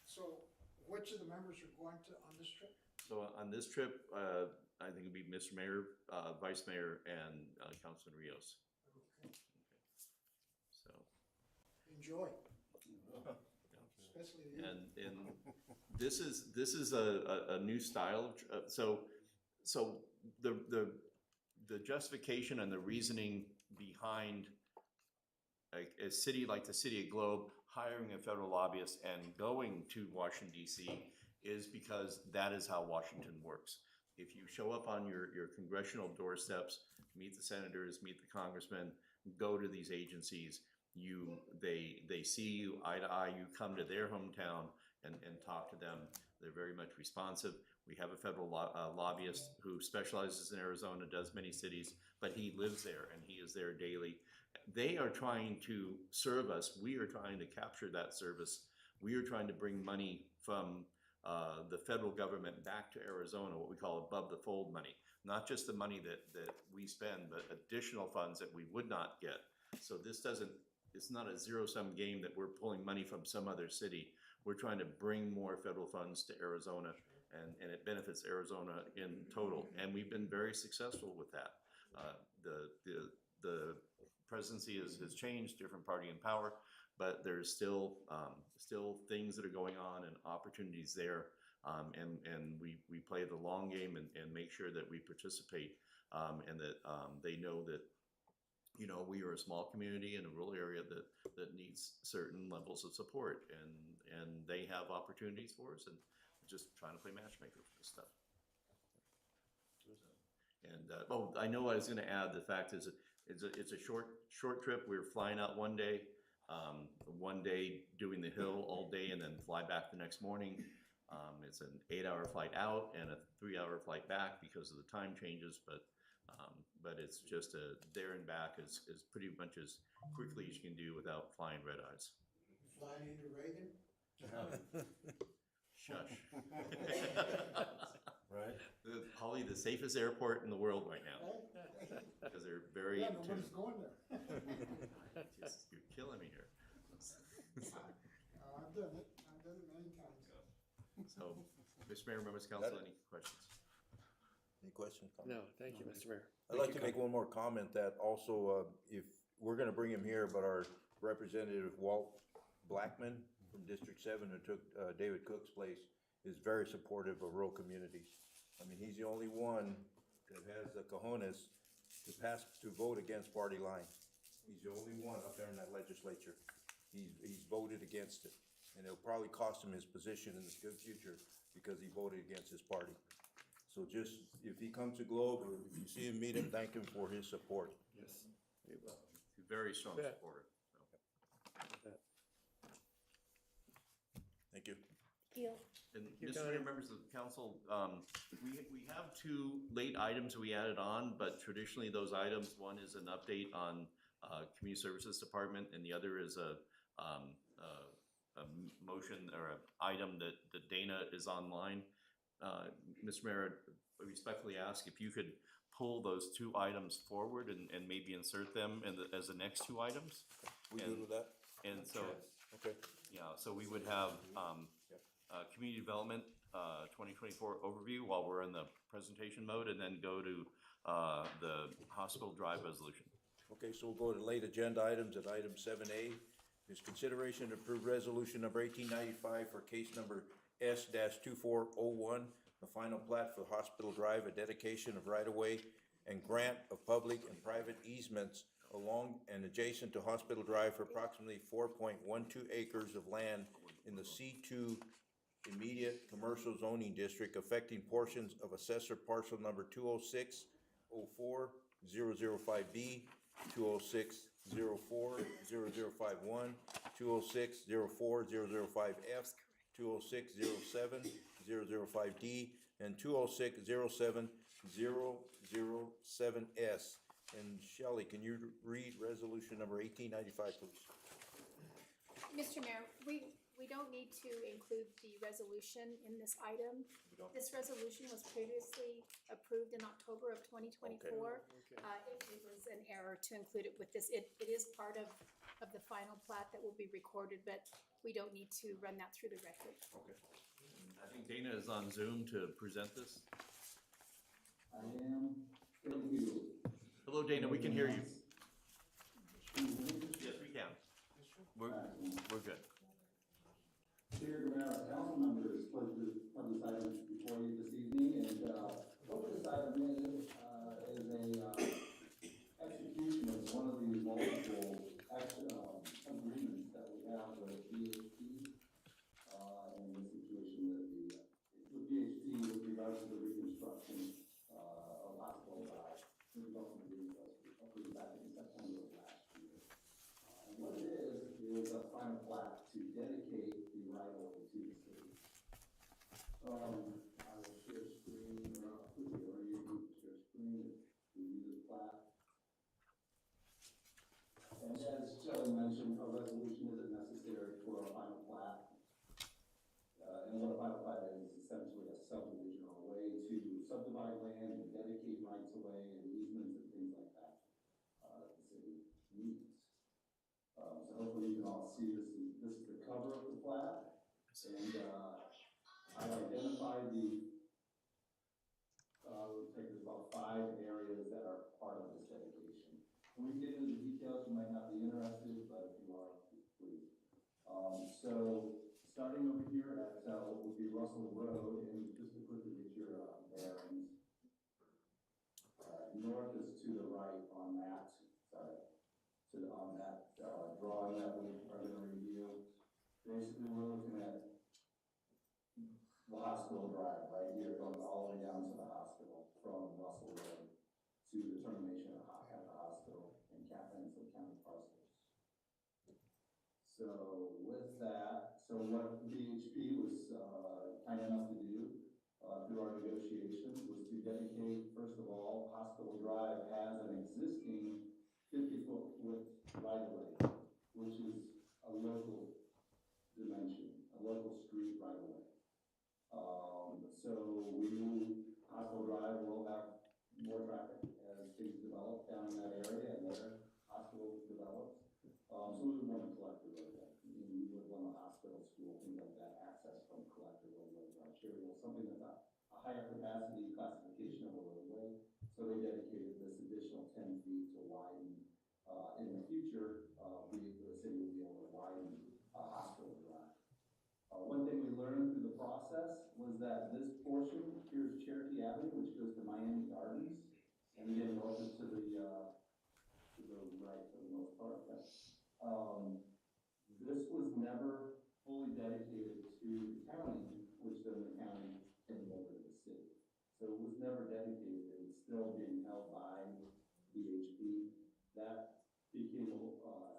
so which of the members are going to, on this trip? So on this trip, I think it'd be Mr. Mayor, Vice Mayor, and Councilman Rios. Okay. So, Enjoy. Especially you. and this is a new style. So the justification and the reasoning behind a city like the city of Globe hiring a federal lobbyist and going to Washington DC is because that is how Washington works. If you show up on your congressional doorsteps, meet the senators, meet the congressmen, go to these agencies, they see you eye to eye, you come to their hometown and talk to them. They're very much responsive. We have a federal lobbyist who specializes in Arizona, does many cities, but he lives there and he is there daily. They are trying to serve us. We are trying to capture that service. We are trying to bring money from the federal government back to Arizona, what we call above the fold money. Not just the money that we spend, but additional funds that we would not get. So it's not a zero-sum game that we're pulling money from some other city. We're trying to bring more federal funds to Arizona, and it benefits Arizona in total. And we've been very successful with that. The presidency has changed, different party in power, but there's still things that are going on and opportunities there. And we play the long game and make sure that we participate, and that they know that, you know, we are a small community in a rural area that needs certain levels of support, and they have opportunities for us, and just trying to play matchmaker for this stuff. And I know I was going to add, the fact is it's a short trip. We're flying out one day doing the hill all day, and then fly back the next morning. It's an 8-hour flight out and a 3-hour flight back because of the time changes, but it's just there and back is pretty much as quickly as you can do without flying red eyes. Flying into Reagan? Shush. Right? Probably the safest airport in the world right now, because they're very Yeah, in tune. nobody's going there. You're killing me here. I've done it. I've done it many times. So, Mr. Mayor, members of council, any questions? Any questions? No, thank you, Mr. Mayor. I'd like to make one more comment that also, if, we're gonna bring him here, but our representative Walt Blackman from District 7, who took David Cook's place, is very supportive of rural communities. I mean, he's the only one that has the cojones to vote against party line. He's the only one up there in that legislature. He's voted against it, and it'll probably cost him his position in the good future because he voted against his party. So just, if he comes to Globe, or if you see him, meet him, thank him for his support. Yes. He's a very strong Bet. supporter. So. Thank you. Deal. And you, Mr. Mayor, Tony. members of the council, we have 2 late items we added on, but traditionally those items, one is an update on Community Services Department, and the other is a motion or an item that Dana is online. Mr. Mayor, I respectfully ask if you could pull those 2 items forward and maybe insert them as the next 2 items. We good with that? And so, Okay. yeah, so we would have community development 2024 overview while we're in the presentation mode, and then go to the hospital drive resolution. Okay, so we'll go to late agenda items at item 7A. Is consideration to approve resolution number 1895 for case number S-2401, the final plat for Hospital Drive, a dedication of right-of-way and grant of public and private easements along and adjacent to Hospital Drive for approximately 4.12 acres of land in the C2 immediate commercial zoning district, affecting portions of assessor parcel number 206-04-005B, 206-04-0051, 206-04-005F, 206-07-005D, and 206-07-007S. And Shelley, can you read resolution number 1895, please? Mr. Mayor, we don't need to include the resolution in this item. don't? This resolution was previously approved in October of 2024. It was an error to include it with this. It is part of the final plat that will be recorded, but we don't need to run that through the record. Okay. I think Dana is on Zoom to present this. I am. Thank you. Hello, Dana, we can hear you. Yes, we can. We're good. Chair Guevara, council members, pleasure to have this item before you this evening, and what this item is a execution of one of the multiple agreements that we have with DHT, and the situation with DHT with regards to the reconstruction of Hospital Drive. We've also approved back in September of last year. And what it And, I've identified looks like there's about 5 areas that are part of this dedication. When we get into the details, you might not be interested, but if you are, please. So, starting over here at, what would be Russell Road, and just to quickly get your, bearings. North is to the right on that, on that, drawing that we are gonna review. Basically, we're looking at the hospital drive right here, going all the way down to the hospital from Russell Road to the termination at the hospital and some county parcels. So with that, so what BHP was kind enough to do through our negotiations was to dedicate, first of all, Hospital Drive has an existing 50-foot width right-of-way, which is a local dimension, a local street right-of-way. So we knew Hospital Drive will have more traffic as things develop down in that area and their hospital develops. So we would want to Collector Roadway. We would want a hospital, school, things like that, access from Collector Roadway, arterial, something that's a higher capacity classification of a roadway. So they dedicated this additional 10 feet to widen, in the future, the city will be able to widen Hospital Drive. One thing we learned through the process was that this portion, here's Cherokee Avenue, which goes to Miami Gardens, and again, north is to the right for the most part. This was never fully dedicated to the county, which then the county turned over to the city. So it was never dedicated, it was still being held by BHP. That became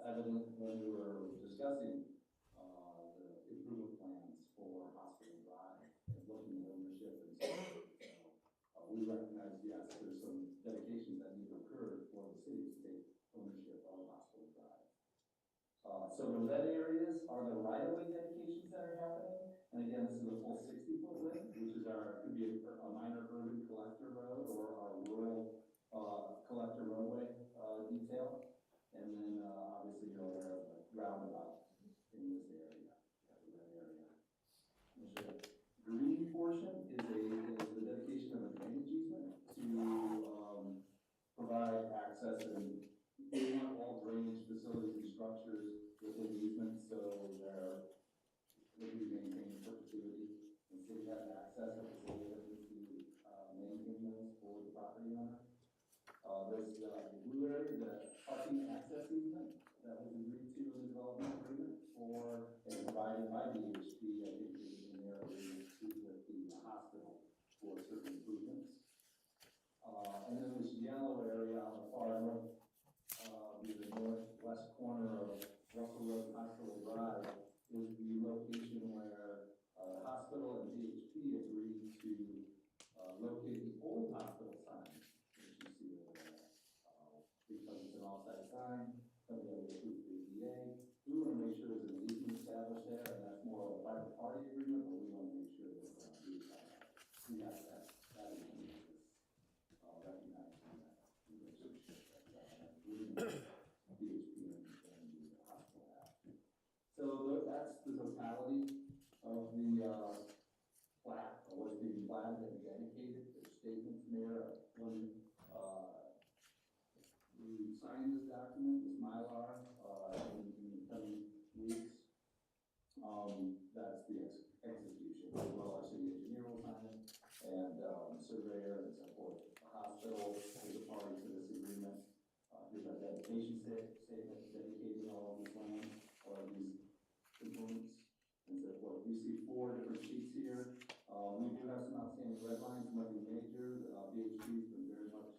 evident when we were discussing the improvement plans for Hospital Drive and looking at ownership and so on. We recognize, yes, there's some dedications that need to occur for the city to take ownership of Hospital Drive. So the red areas are the right-of-way dedications that are happening. And again, this is a full 60-foot width, which is could be a minor urban collector road or our rural collector roadway detail. And then obviously you're aware of the roundabout in this area, the red area. The green portion is the dedication of a drainage easement to provide access, and we want all drainage facilities and structures within the easement, so they're looking to maintain perpetuity. And city has access, and the city has to maintain those for the property owner. This blue area, the parking access easement that was agreed to in the development agreement for and provided by BHP, I think is in their agreement to the hospital for certain improvements. And then this yellow area on the far north, the northwest corner of Russell Road Hospital Drive is the location where the hospital and BHP agreed to locate the old hospital sign, which you see over there. Because it's an off-site sign, something that we approved through the EA. We want to make sure there's an easement established there, and that's more of a private party agreement, but we want to make sure that we have that easement is recognized in that relationship that BHP and the hospital have. So that's the totality of the plat, or what's being platted and dedicated. There's statements in there. When we sign this document, this Mylar, in the coming weeks, that's the execution. As well, our city engineer will sign it, and the surveyor and so forth. The hospital is a party to this agreement. Here's our dedication statement dedicating all of this land, all of these components, and so forth. You see 4 different sheets here. We do have some outstanding red lines, nothing major. BHP's been very much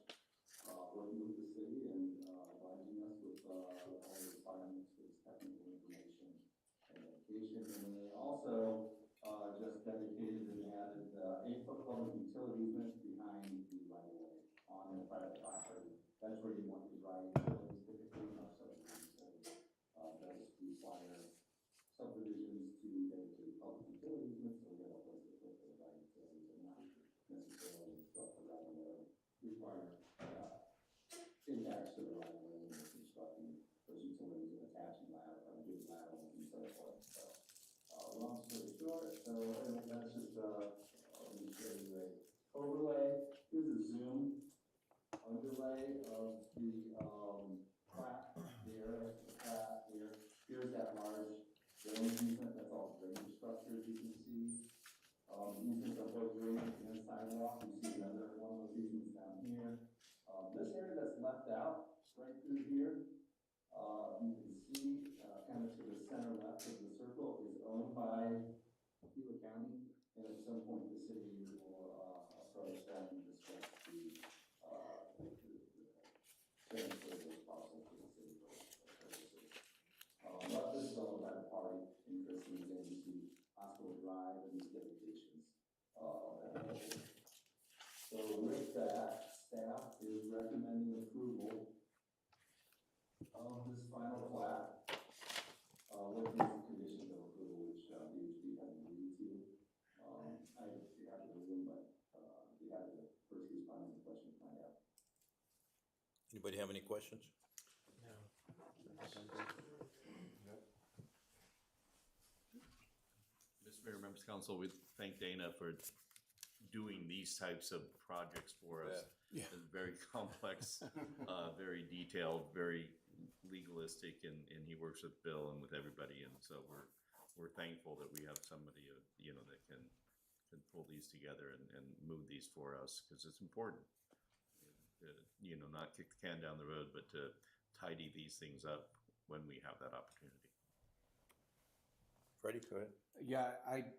working with the city and obliging us with all the requirements for this technical information and dedication. And then they also just dedicated and added 8-foot public utility easement behind the right-of-way on their private property. That's where you want to drive utilities typically in our subdivisions. Does require subdivisions to dedicate public utility easements, so we have a place to put the right utilities and not necessarily construct the right-of-way. Require impacts to the right-of-way when we're constructing those utilities and attaching laterals and so forth. So, long story underlay of the, plat here, the plat here. Here's that large drainage easement, that's all drainage structure, as you can see. Easements are both drainage and sidewalk, you see another one of those easements down here. This area that's left out, right through here, you can see, kind of to the center left of the circle is owned by Gila County. And at some point, the city will, approach them and discuss the transfer of those parcels to the city for purposes. But this is all about the party interest in the NBC Hospital Drive and these dedications. So with that, staff is recommending approval of this final plat, with these conditions of approval, which, VHB has agreed to. I would be happy to room, but, be happy to first respond to any questions you might have. Anybody have any questions? Mr. Mayor, members of council, we thank Dana for doing these types of projects for us. Yeah. It's very complex, very detailed, very legalistic, and he works with Bill and with everybody, and so we're thankful that we have somebody, you know, that can pull these together and move these for us, because it's important. You know, not kick the can down the road, but to tidy these things up when we have that opportunity. Freddie, go ahead. Yeah,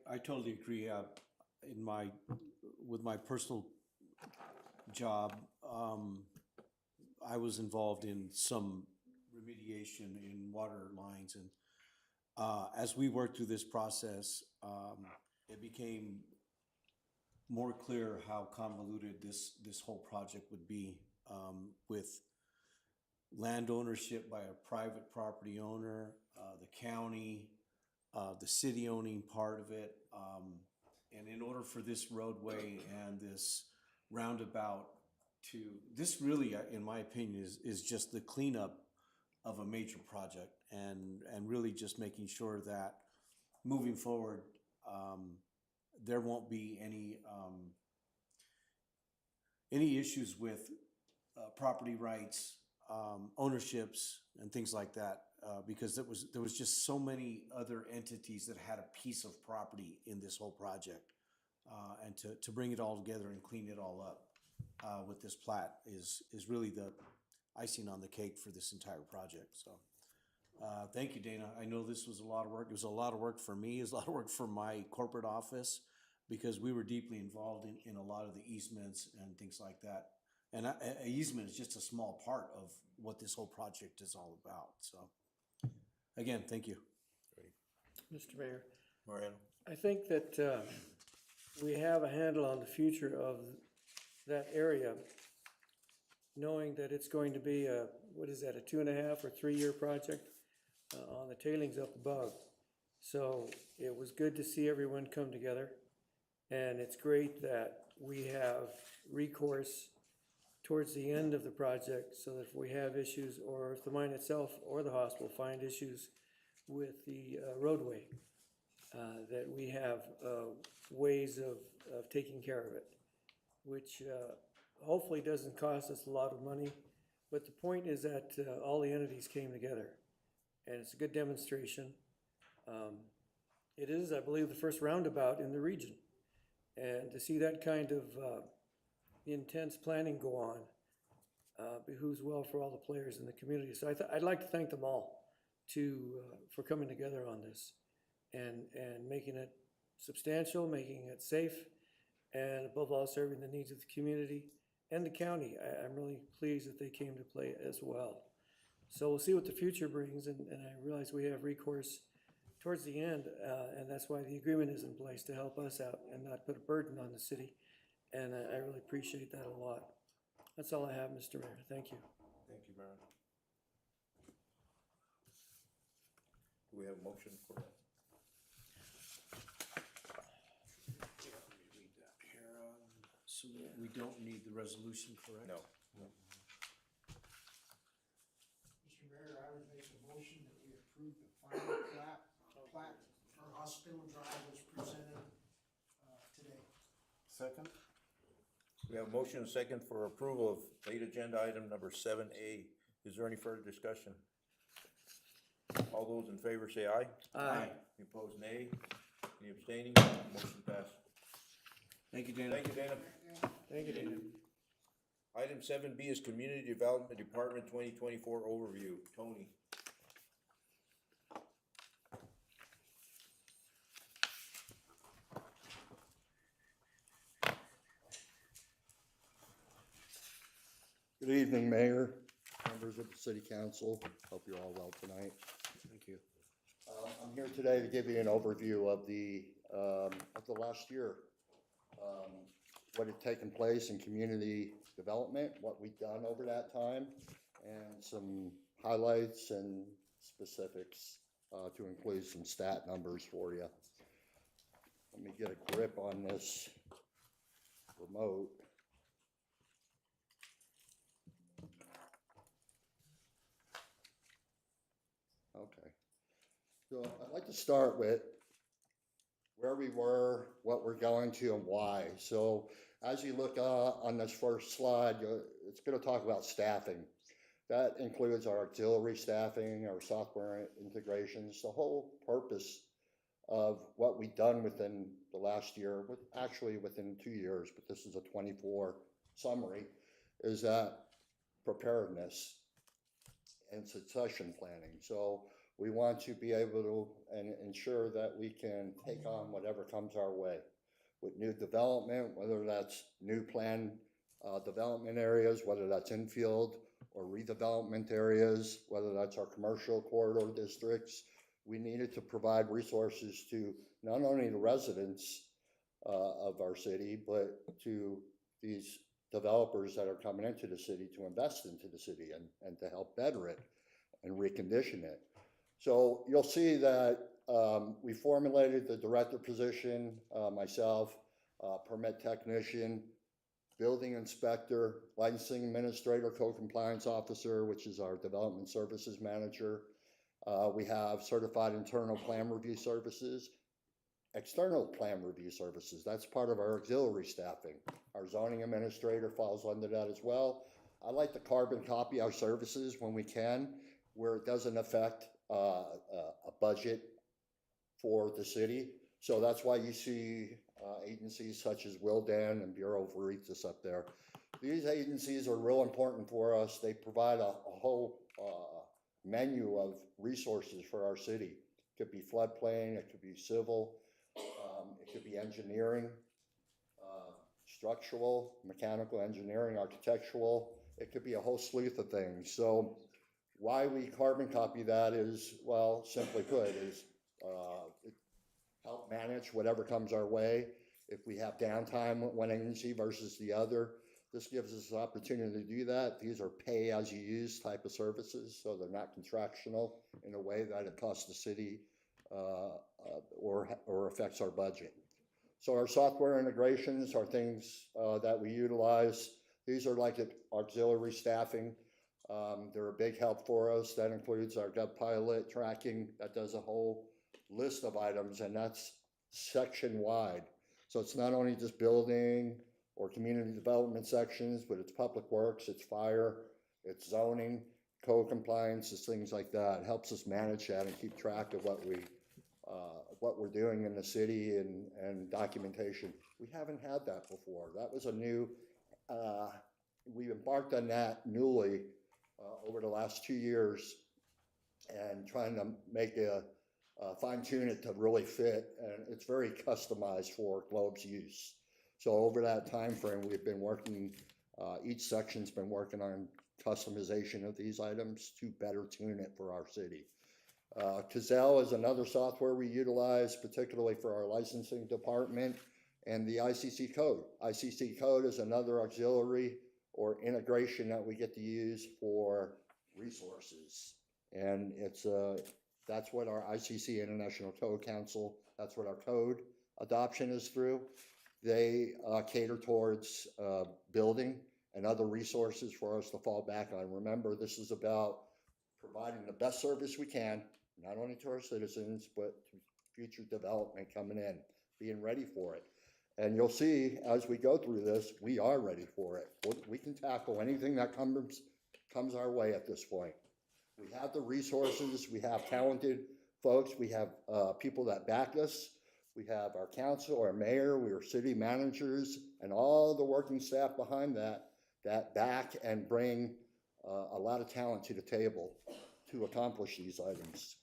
I totally agree. With my personal job, I was involved in some remediation in water lines, and as we worked through this process, it became more clear how convoluted this whole project would be, with land ownership by a private property owner, the county, the city owning part of it. And in order for this roadway and this roundabout this really, in my opinion, is just the cleanup of a major project, and really just making sure that moving forward, there won't be any issues with property rights, ownerships, and things like that, because there was just so many other entities that had a piece of property in this whole project, and to bring it all together and clean it all up with this plat is really the icing on the cake for this entire project. So thank you, Dana. I know this was a lot of work. It was a lot of work for me. It was a lot of work for my corporate office, because we were deeply involved in a lot of the easements and things like that. And an easement is just a small part of what this whole project is all about. So again, thank you. Mr. Mayor, Mariano? I think that we have a handle on the future of that area, knowing that it's going to be a 2.5 or 3 year project on the tailings up above. So it was good to see everyone come together, and it's great that we have recourse towards the end of the project, so that if we have issues, or if the mine itself or the hospital find issues with the roadway, that we have ways of taking care of it, which hopefully doesn't cost us a lot of money. But the point is that all the entities came together, and it's a good demonstration. It is, I believe, the first roundabout in the region, and to see that kind of intense planning go on behooves well for all the players in the community. So I'd like to thank them all for coming together on this and making it substantial, making it safe, and above all, serving the needs of the community and the county. I'm really pleased that they came to play as well. So we'll see what the future brings, and I realize we have recourse towards the end, and that's why the agreement is in place, to help us out and not put a burden on the city. And I really appreciate that a lot. That's all I have, Mr. Mayor. Thank you. Thank you, Mariano. Do we have a motion for that? Read that here. So we don't need the resolution, correct? No. Mr. Mayor, I would make a motion that we approve the final plat for Hospital Drive as presented today. Second? We have a motion and a second for approval of late agenda item number 7A. Is there any further discussion? All those in favor say aye. Aye. Any opposed, nay. Any abstaining? Motion passed. Thank you, Dana. Thank you, Dana. Thank you, Dana. Item 7B is Community Development Department 2024 overview. Tony. Good evening, Mayor, members of the City Council. Hope you're all well tonight. Thank you. I'm here today to give you an overview of the last year. What had taken place in community development, what we've done over that time, and some highlights and specifics to include some stat numbers for you. Let me get a grip on this remote. Okay, so I'd like to start with where we were, what we're going to, and why. So as you look on this first slide, it's going to talk about staffing. That includes our auxiliary staffing, our software integrations, the whole purpose of what we've done within the last year, actually within 2 years, but this is a 24 summary, is that preparedness and succession planning. So we want to be able to ensure that we can take on whatever comes our way with new development, whether that's new planned development areas, whether that's infield or redevelopment areas, whether that's our commercial corridor districts. We needed to provide resources to not only the residents of our city, but to these developers that are coming into the city to invest into the city and to help better it and recondition it. So you'll see that we formulated the director position, myself, permit technician, building inspector, licensing administrator, co-compliance officer, which is our development services manager. We have certified internal plan review services, external plan review services. That's part of our auxiliary staffing. Our zoning administrator falls under that as well. I like to carbon copy our services when we can, where it doesn't affect a budget for the city. So that's why you see agencies such as Wildan and Bureau of Veritas up there. These agencies are real important for us. They provide a whole menu of resources for our city. It could be floodplain, it could be civil, it could be engineering, structural, mechanical engineering, architectural. It could be a whole slew of things. So why we carbon copy that is, well, simply put, is help manage whatever comes our way. If we have downtime with one agency versus the other, this gives us an opportunity to do that. These are pay-as-you-use type of services, so they're not contractual in a way that it costs the city or affects our budget. So our software integrations are things that we utilize. These are like auxiliary staffing. They're a big help for us. That includes our GovPilot tracking. That does a whole list of items, and that's section-wide. So it's not only just building or community development sections, but it's public works, it's fire, it's zoning, code compliance, it's things like that. It helps us manage that and keep track of what we're doing in the city and documentation. We haven't had that before. That was a new, we embarked on that newly over the last 2 years and trying to make fine tune it to really fit, and it's very customized for Globe's use. So over that time frame, we've been working, each section's been working on customization of these items to better tune it for our city. Cazelle is another software we utilize, particularly for our licensing department, and the ICC code. ICC code is another auxiliary or integration that we get to use for resources. And it's that's what our ICC International Code Council, that's what our code adoption is through. They cater towards building and other resources for us to fall back on. Remember, this is about providing the best service we can, not only to our citizens, but to future development coming in, being ready for it. And you'll see as we go through this, we are ready for it. We can tackle anything that comes our way at this point. We have the resources, we have talented folks, we have people that back us. We have our council, our mayor, we are city managers, and all the working staff behind that back and bring a lot of talent to the table to accomplish these items.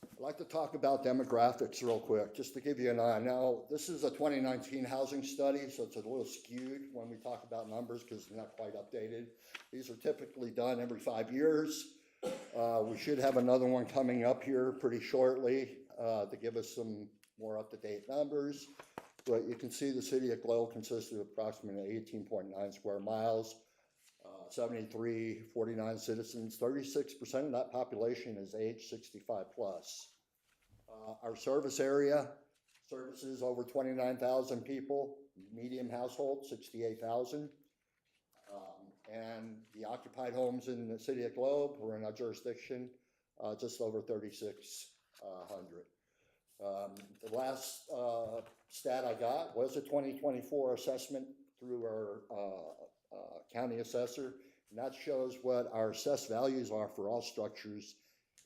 I'd like to talk about demographics real quick, just to give you an eye. Now, this is a 2019 housing study, so it's a little skewed when we talk about numbers because they're not quite updated. These are typically done every 5 years. We should have another one coming up here pretty shortly to give us some more up-to-date numbers. But you can see the city of Globe consists of approximately 18.9 square miles, 49 citizens. 36% of that population is age 65 plus. Our service area services over 29,000 people, medium household 68,000. And the occupied homes in the city of Globe, we're in our jurisdiction, just over 3,600. The last stat I got was a 2024 assessment through our county assessor, and that shows what our assessed values are for all structures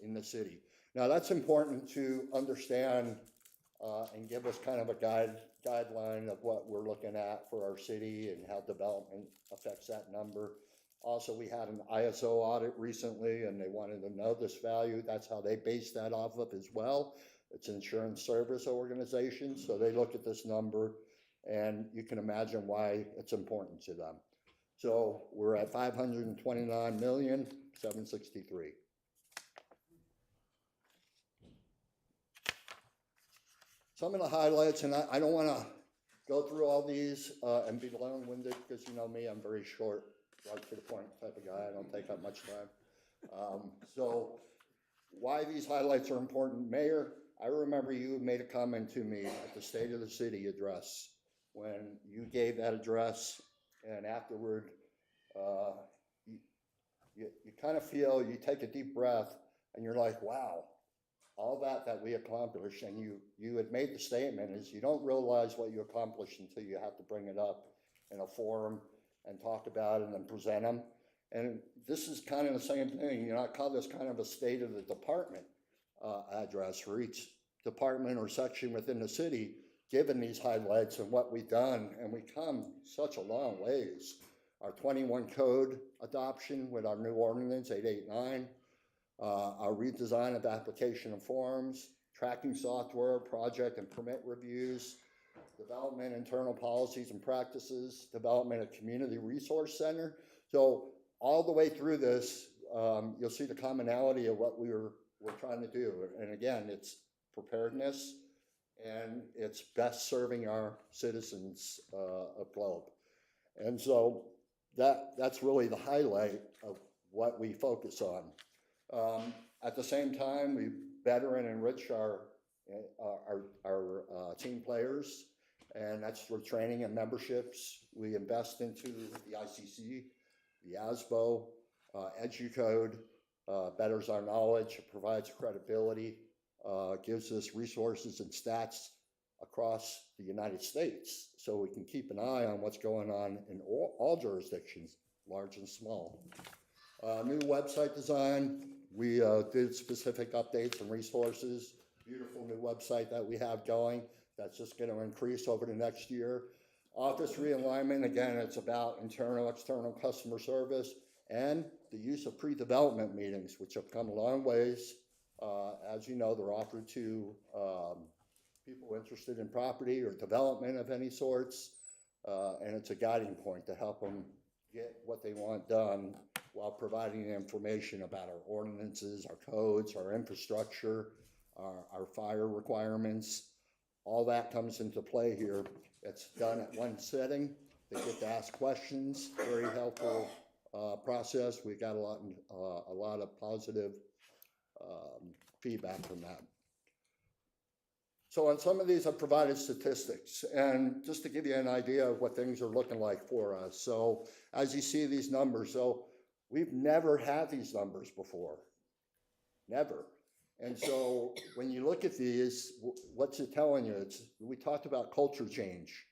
in the city. Now, that's important to understand and give us kind of a guideline of what we're looking at for our city and how development affects that number. Also, we had an ISO audit recently, and they wanted to know this value. That's how they base that off of as well. It's an insurance service organization, so they look at this number, and you can imagine why it's important to them. So we're at 529,763,000. Some of the highlights, and I don't want to go through all these and be long-winded because you know me, I'm very short, right to the point type of guy. I don't take up much time. So why these highlights are important, Mayor, I remember you made a comment to me at the State of the City address when you gave that address, and afterward, you kind of feel, you take a deep breath, and you're like, wow, all that we accomplished, and you had made the statement is you don't realize what you accomplished until you have to bring it up in a forum and talk about it and then present them. And this is kind of the same thing, you know, I call this kind of a state of the department address for each department or section within the city, given these highlights and what we've done, and we come such a long ways. Our 21 code adoption with our new ordinance 889, our redesign of application and forms, tracking software, project and permit reviews, development internal policies and practices, development of community resource center. So all the way through this, you'll see the commonality of what we're trying to do. And again, it's preparedness and it's best serving our citizens of Globe. And so that's really the highlight of what we focus on. At the same time, we better and enrich our team players, and that's for training and memberships. We invest into the ICC, the ASBO, EduCode, betters our knowledge, provides credibility, gives us resources and stats across the United States, so we can keep an eye on what's going on in all jurisdictions, large and small. New website design, we did specific updates and resources, beautiful new website that we have going, that's just going to increase over the next year. Office realignment, again, it's about internal, external customer service, and the use of pre-development meetings, which have come a long ways. As you know, they're offered to people interested in property or development of any sorts, and it's a guiding point to help them get what they want done while providing information about our ordinances, our codes, our infrastructure, our fire requirements. All that comes into play here. It's done at one setting. They get to ask questions, very helpful process. We got a lot of positive feedback from that. So on some of these, I've provided statistics, and just to give you an idea of what things are looking like for us. So as you see these numbers, so we've never had these numbers before, never. And so when you look at these, what's it telling you? We talked about culture change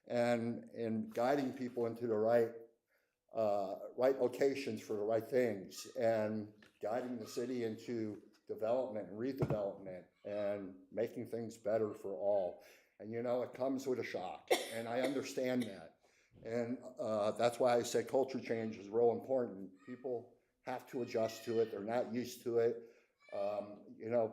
and guiding people into the right locations for the right things, and guiding the city into development and redevelopment and making things better for all. And it comes with a shock, and I understand that. And that's why I say culture change is real important. People have to adjust to it. They're not used to it.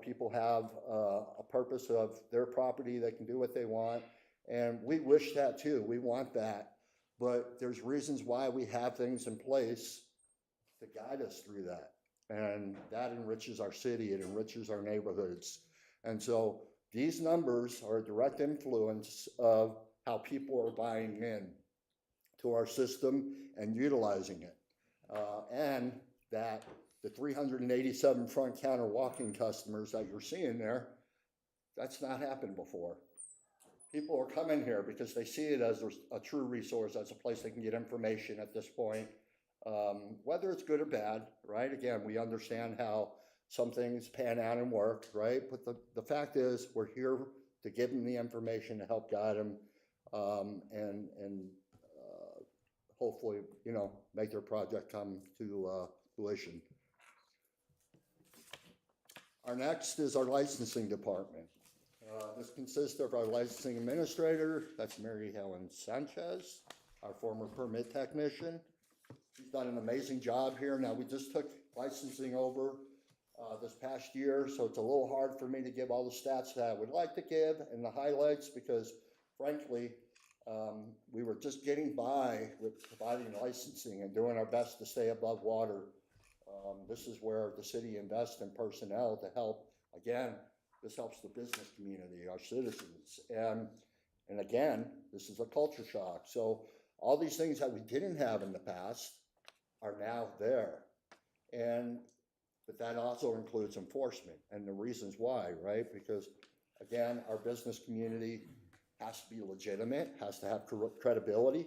People have a purpose of their property. They can do what they want. And we wish that too. We want that. But there's reasons why we have things in place to guide us through that. And that enriches our city. It enriches our neighborhoods. And so these numbers are a direct influence of how people are buying in to our system and utilizing it. And that the 387 front counter walk-in customers that you're seeing there, that's not happened before. People are coming here because they see it as a true resource, as a place they can get information at this point, whether it's good or bad, right? Again, we understand how some things pan out and work, right? But the fact is, we're here to give them the information to help guide them, and hopefully, make their project come to fruition. Our next is our licensing department. This consists of our licensing administrator, that's Mary Helen Sanchez, our former permit technician. She's done an amazing job here. Now, we just took licensing over this past year, so it's a little hard for me to give all the stats that I would like to give and the highlights, because frankly, we were just getting by with providing licensing and doing our best to stay above water. This is where the city invests in personnel to help. Again, this helps the business community, our citizens. And again, this is a culture shock. So all these things that we didn't have in the past are now there. But that also includes enforcement and the reasons why, right? Because again, our business community has to be legitimate, has to have credibility.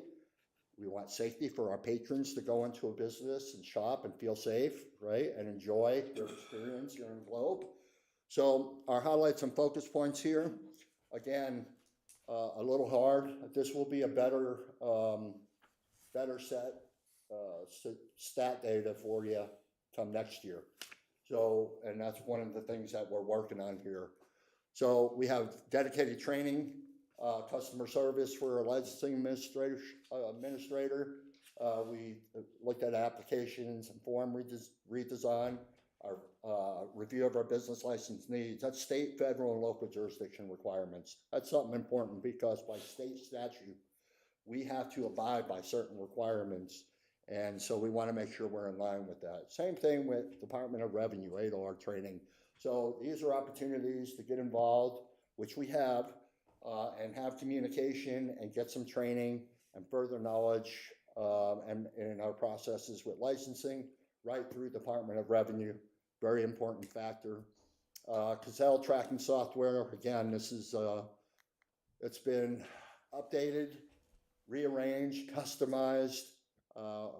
We want safety for our patrons to go into a business and shop and feel safe, right? And enjoy their experience here in Globe. So our highlights and focus points here, again, a little hard. This will be a better set stat data for you come next year. So, and that's one of the things that we're working on here. So we have dedicated training, customer service for our licensing administrator. We looked at applications and form redesign, our review of our business license needs. That's state, federal, and local jurisdiction requirements. That's something important because by state statute, we have to abide by certain requirements. And so we want to make sure we're in line with that. Same thing with Department of Revenue, ADOR training. So these are opportunities to get involved, which we have, and have communication and get some training and further knowledge and in our processes with licensing right through Department of Revenue. Very important factor. Gazelle tracking software, again, this is, it's been updated, rearranged, customized.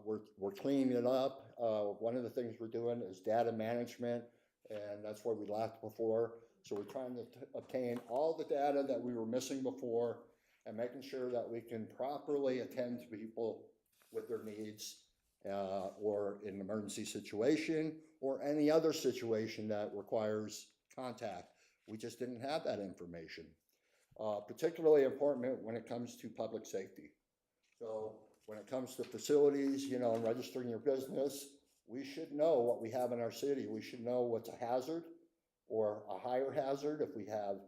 We're cleaning it up. One of the things we're doing is data management, and that's where we lacked before. So we're trying to obtain all the data that we were missing before and making sure that we can properly attend to people with their needs or in an emergency situation or any other situation that requires contact. We just didn't have that information. Particularly important when it comes to public safety. So when it comes to facilities, and registering your business, we should know what we have in our city. We should know what's a hazard or a higher hazard if we have,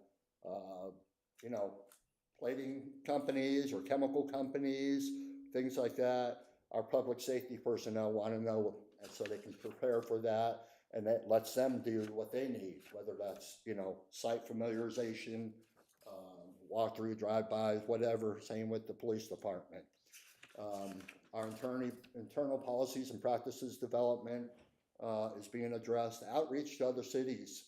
plating companies or chemical companies, things like that. Our public safety personnel want to know, and so they can prepare for that, and that lets them do what they need, whether that's, site familiarization, walk-through, drive-bys, whatever, same with the police department. Our internal policies and practices development is being addressed. Outreach to other cities,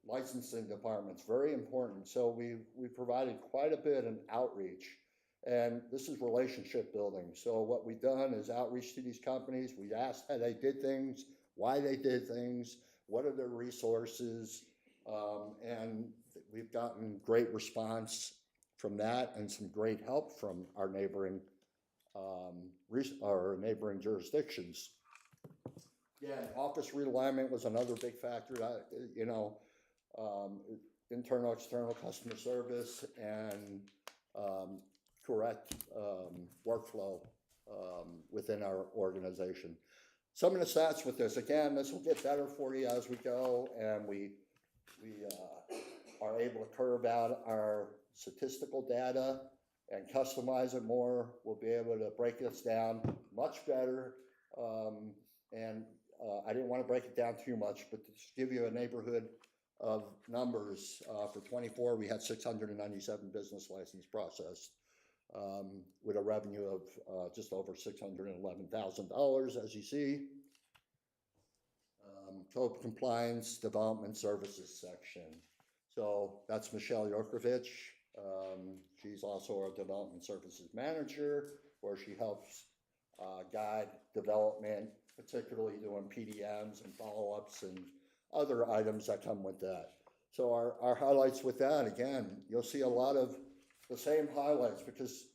licensing departments, very important. So we provided quite a bit in outreach, and this is relationship building. So what we've done is outreach to these companies. We asked how they did things, why they did things, what are their resources, And we've gotten great response from that and some great help from our neighboring jurisdictions. Yeah, office realignment was another big factor. Internal, external customer service and correct workflow within our organization. Some of the stats with this, again, this will get better for you as we go, and we are able to curve out our statistical data and customize it more. We'll be able to break this down much better. I didn't want to break it down too much, but to just give you a neighborhood of numbers, for 24, we had 697 business license processed, with a revenue of just over $611,000, as you see. Code compliance development services section. So that's Michelle Yokovich. She's also our development services manager, where she helps guide development, particularly doing PDMs and follow-ups and other items that come with that. So our highlights with that, again, you'll see a lot of the same highlights because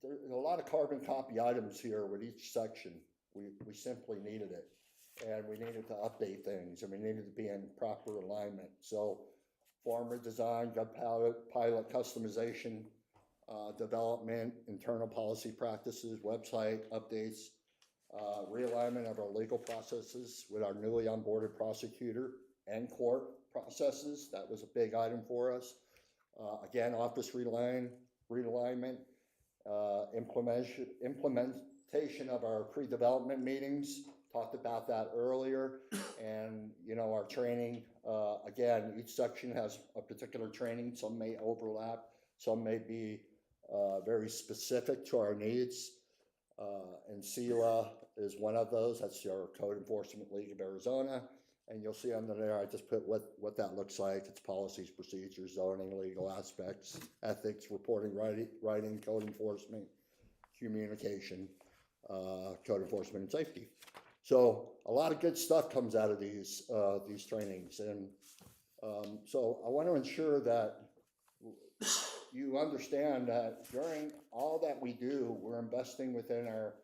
there's a lot of carbon copy items here with each section. We simply needed it, and we needed to update things, and we needed to be in proper alignment. So former design, gut pilot customization, development, internal policy practices, website updates, realignment of our legal processes with our newly onboarded prosecutor and court processes. That was a big item for us. Again, office realignment, implementation of our pre-development meetings. Talked about that earlier. And, our training, again, each section has a particular training. Some may overlap. Some may be very specific to our needs. And CELA is one of those. That's our Code Enforcement League of Arizona. And you'll see under there, I just put what that looks like. It's policies, procedures, zoning, legal aspects, ethics, reporting, writing, code enforcement, communication, code enforcement and safety. So a lot of good stuff comes out of these trainings. And so I want to ensure that you understand that during all that we do, we're investing within our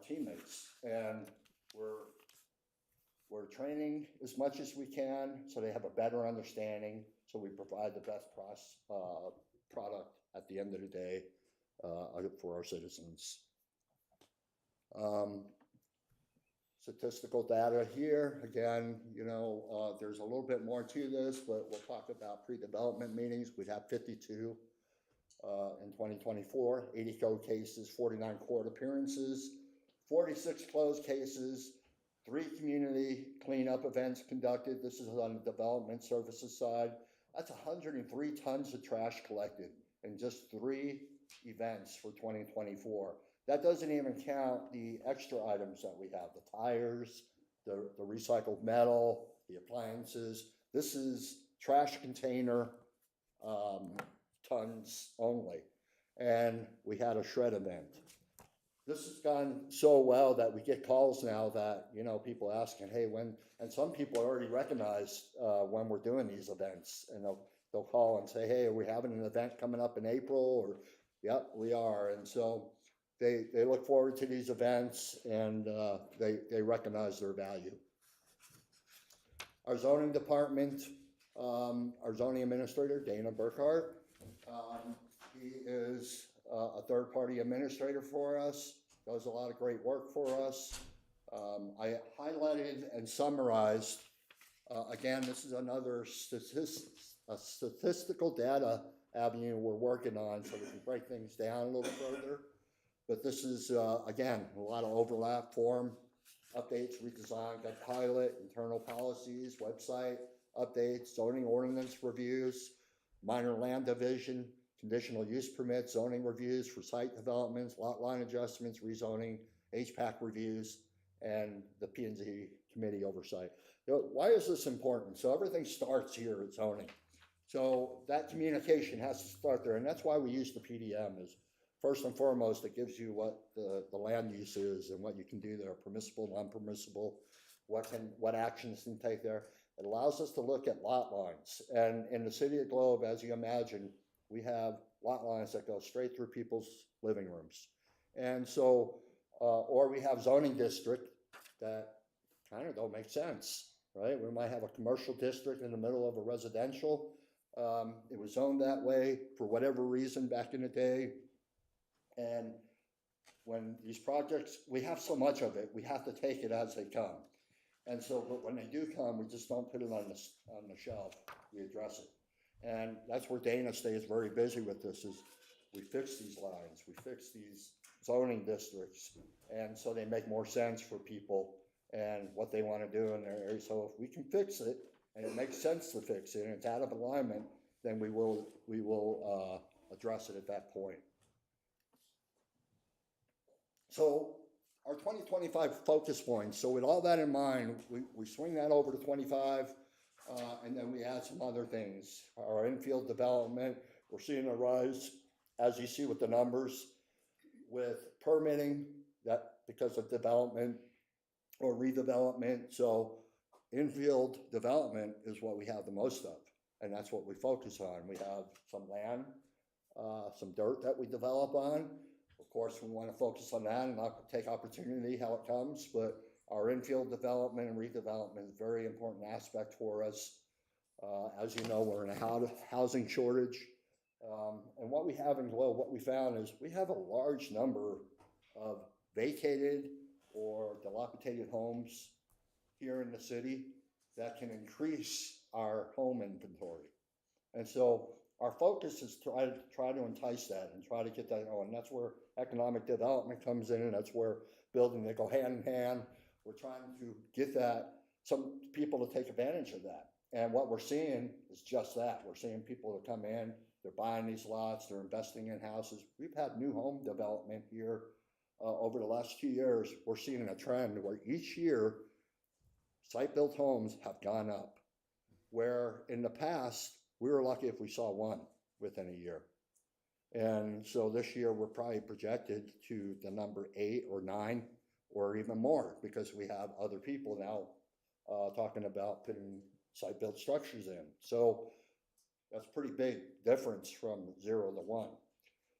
teammates, and we're training as much as we can so they have a better understanding, so we provide the best product at the end of the day for our citizens. Statistical data here, again, there's a little bit more to this, but we'll talk about pre-development meetings. We'd have 52 in 2024, 80 code cases, 49 court appearances, 46 closed cases, 3 community cleanup events conducted. This is on the development services side. That's 103 tons of trash collected in just 3 events for 2024. That doesn't even count the extra items that we have, the tires, the recycled metal, the appliances. This is trash container tons only. And we had a shred event. This has gone so well that we get calls now that, people asking, hey, when, and some people already recognize when we're doing these events, and they'll call and say, hey, are we having an event coming up in April? Or, yep, we are. And so they look forward to these events, and they recognize their value. Our zoning department, our zoning administrator, Dana Burkhart, he is a third-party administrator for us, does a lot of great work for us. I highlighted and summarized, again, this is another statistical data avenue we're working on, so we can break things down a little further. But this is, again, a lot of overlap, form updates, redesign, got pilot, internal policies, website updates, zoning ordinance reviews, minor land division, conditional use permits, zoning reviews for site developments, lot line adjustments, rezoning, HPAC reviews, and the P&Z committee oversight. Why is this important? So everything starts here at zoning. So that communication has to start there, and that's why we use the PDM. Is first and foremost, it gives you what the land use is and what you can do there, permissible, non-permissible, what actions can take there. It allows us to look at lot lines. And in the city of Globe, as you imagine, we have lot lines that go straight through people's living rooms. And so, or we have zoning district that kind of don't make sense, right? We might have a commercial district in the middle of a residential. It was zoned that way for whatever reason back in the day. And when these projects, we have so much of it, we have to take it as they come. And so, but when they do come, we just don't put it on the shelf, we address it. And that's where Dana stays very busy with this, is we fix these lines, we fix these zoning districts, and so they make more sense for people and what they want to do in their area. So if we can fix it, and it makes sense to fix it, and it's out of alignment, then we will address it at that point. So our 2025 focus points, so with all that in mind, we swing that over to 25, and then we add some other things. Our infield development, we're seeing a rise, as you see with the numbers, with permitting, that because of development or redevelopment. So infield development is what we have the most of, and that's what we focus on. We have some land, some dirt that we develop on. Of course, we want to focus on that and not take opportunity how it comes, but our infield development and redevelopment is a very important aspect for us. As you know, we're in a housing shortage. And what we have in Globe, what we found is we have a large number of vacated or dilapidated homes here in the city that can increase our home inventory. And so our focus is try to entice that and try to get that going. That's where economic development comes in, and that's where building, they go hand in hand. We're trying to get some people to take advantage of that. And what we're seeing is just that. We're seeing people that come in, they're buying these lots, they're investing in houses. We've had new home development here over the last 2 years. We're seeing a trend where each year site-built homes have gone up, where in the past, we were lucky if we saw one within a year. And so this year, we're probably projected to the number 8 or 9 or even more, because we have other people now talking about putting site-built structures in. So that's a pretty big difference from 0 to 1.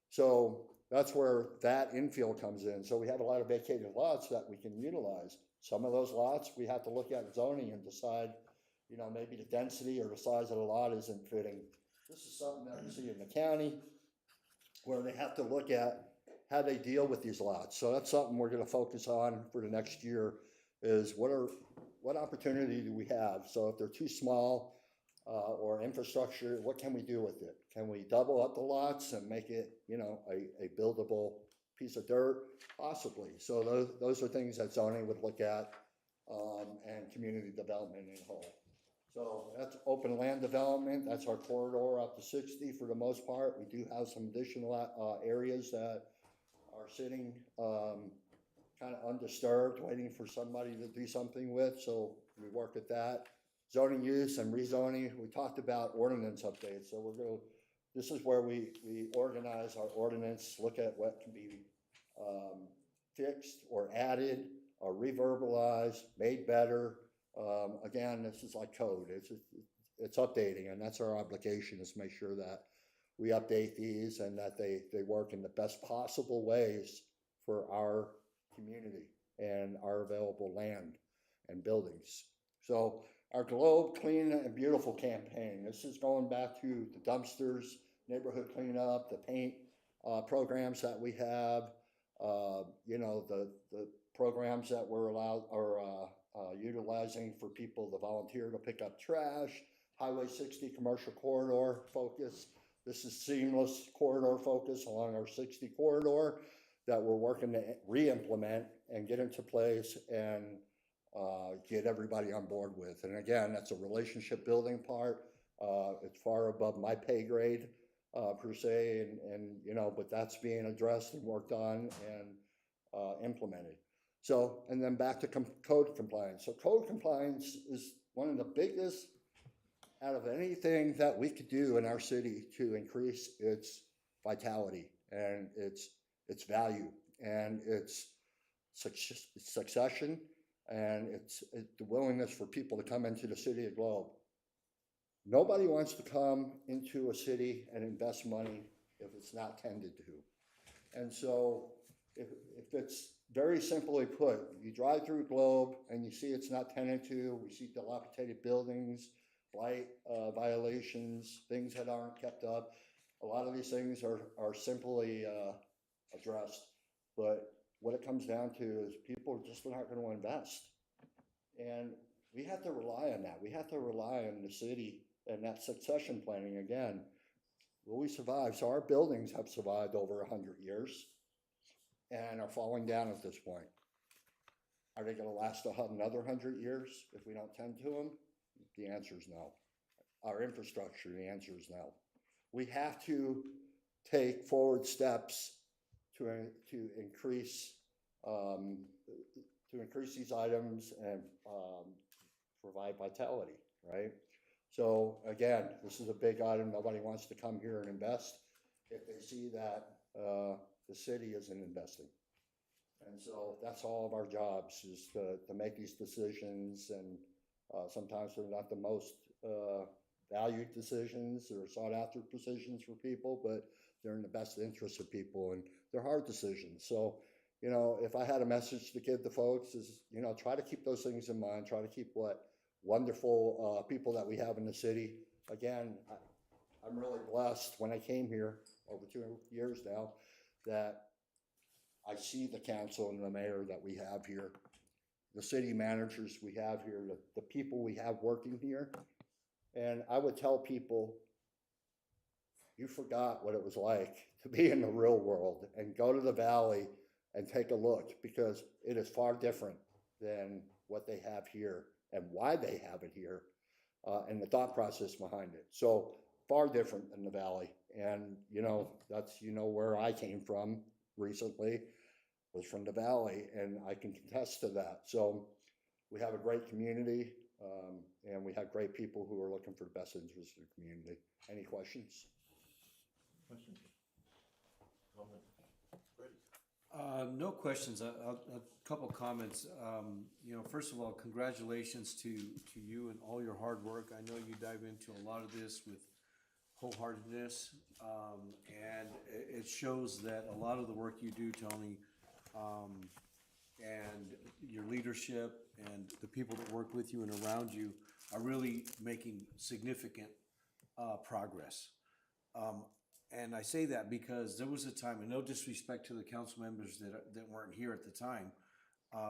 So that's where that infield comes in. So we have a lot of vacated lots that we can utilize. Some of those lots, we have to look at zoning and decide, you know, maybe the density or the size of the lot isn't fitting. This is something that we see in the county where they have to look at how they deal with these lots. So that's something we're going to focus on for the next year, is what opportunity do we have? So if they're too small or infrastructure, what can we do with it? Can we double up the lots and make it, you know, a buildable piece of dirt? Possibly. So those are things that zoning would look at, and community development in whole. So that's open land development. That's our corridor up to 60 for the most part. We do have some additional areas that are sitting kind of undisturbed, waiting for somebody to do something with. So we work at that. Zoning use and rezoning. We talked about ordinance updates. So this is where we organize our ordinance, look at what can be fixed or added or reverbalized, made better. Again, this is like code. It's updating, and that's our obligation, is make sure that we update these and that they work in the best possible ways for our community and our available land and buildings. So our Globe Clean and Beautiful campaign, this is going back to the dumpsters, neighborhood cleanup, the paint programs that we have, you know, the programs that we're utilizing for people to volunteer to pick up trash, Highway 60 commercial corridor focus. This is seamless corridor focus along our 60 corridor that we're working to re-implement and get into place and get everybody on board with. And again, that's a relationship building part. It's far above my pay grade per se, and you know, but that's being addressed and worked on and implemented. So, and then back to code compliance. So code compliance is one of the biggest out of anything that we could do in our city to increase its vitality and its value and its succession and it's the willingness for people to come into the city of Globe. Nobody wants to come into a city and invest money if it's not tended to. And so if it's very simply put, you drive through Globe and you see it's not tended to, we see dilapidated buildings, blight violations, things that aren't kept up. A lot of these things are simply addressed. But what it comes down to is people just not going to invest. And we have to rely on that. We have to rely on the city and that succession planning again. Will we survive? So our buildings have survived over 100 years and are falling down at this point. Are they going to last another 100 years if we don't tend to them? The answer is no. Our infrastructure, the answer is no. We have to take forward steps to increase these items and provide vitality, right? So again, this is a big item. Nobody wants to come here and invest if they see that the city isn't investing. And so that's all of our jobs, is to make these decisions. And sometimes they're not the most valued decisions or sought after decisions for people, but they're in the best interest of people, and they're hard decisions. So, you know, if I had a message to give to folks is, you know, try to keep those things in mind, try to keep what wonderful people that we have in the city. Again, I'm really blessed when I came here over 2 years now that I see the council and the mayor that we have here, the city managers we have here, the people we have working here. And I would tell people, you forgot what it was like to be in the real world, and go to the valley and take a look, because it is far different than what they have here and why they have it here, and the thought process behind it. So far different than the valley. And, you know, that's, you know, where I came from recently was from the valley, and I can contest to that. So we have a great community, and we have great people who are looking for the best interest of the community. Any questions? Questions? Comment? No questions. A couple comments. You know, first of all, congratulations to you and all your hard work. I know you dive into a lot of this with wholeheartedness, and it shows that a lot of the work you do, Tony, and your leadership and the people that work with you and around you are really making significant progress. And I say that because there was a time, and no disrespect to the council members that weren't here at the time,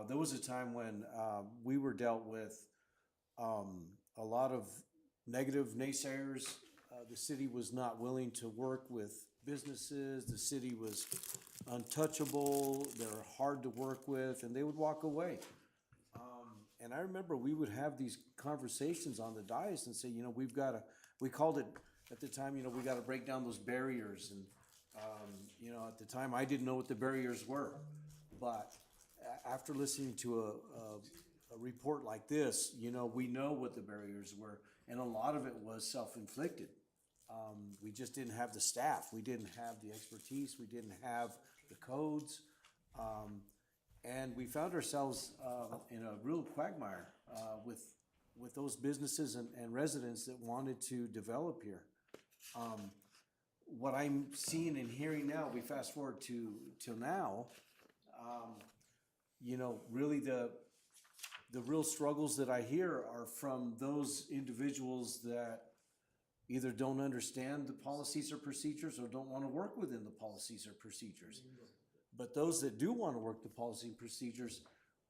there was a time when we were dealt with a lot of negative naysayers. The city was not willing to work with businesses. The city was untouchable. They were hard to work with, and they would walk away. And I remember we would have these conversations on the dais and say, you know, we called it at the time, you know, we got to break down those barriers. And, you know, at the time I didn't know what the barriers were. But after listening to a report like this, you know, we know what the barriers were. And a lot of it was self-inflicted. We just didn't have the staff. We didn't have the expertise. We didn't have the codes. And we found ourselves in a real quagmire with those businesses and residents that wanted to develop here. What I'm seeing and hearing now, we fast forward till now, you know, really the real struggles that I hear are from those individuals that either don't understand the policies or procedures or don't want to work within the policies or procedures. But those that do want to work the policy and procedures,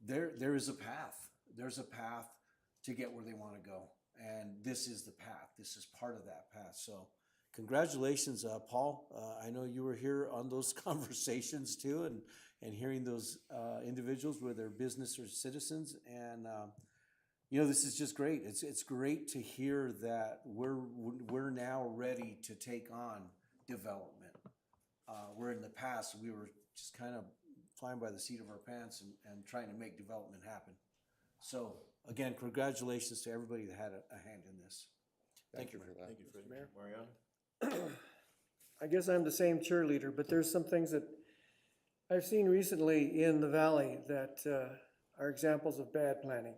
there is a path. There's a path to get where they want to go. And this is the path. This is part of that path. So congratulations, Paul. I know you were here on those conversations too, and hearing those individuals, whether they're business or citizens. And, you know, this is just great. It's great to hear that we're now ready to take on development. Where in the past, we were just kind of flying by the seat of our pants and trying to make development happen. So again, congratulations to everybody that had a hand in this. Thank you for that. Thank you, Freddie. Mayor? Mariano? I guess I'm the same cheerleader, but there's some things that I've seen recently in the valley that are examples of bad planning.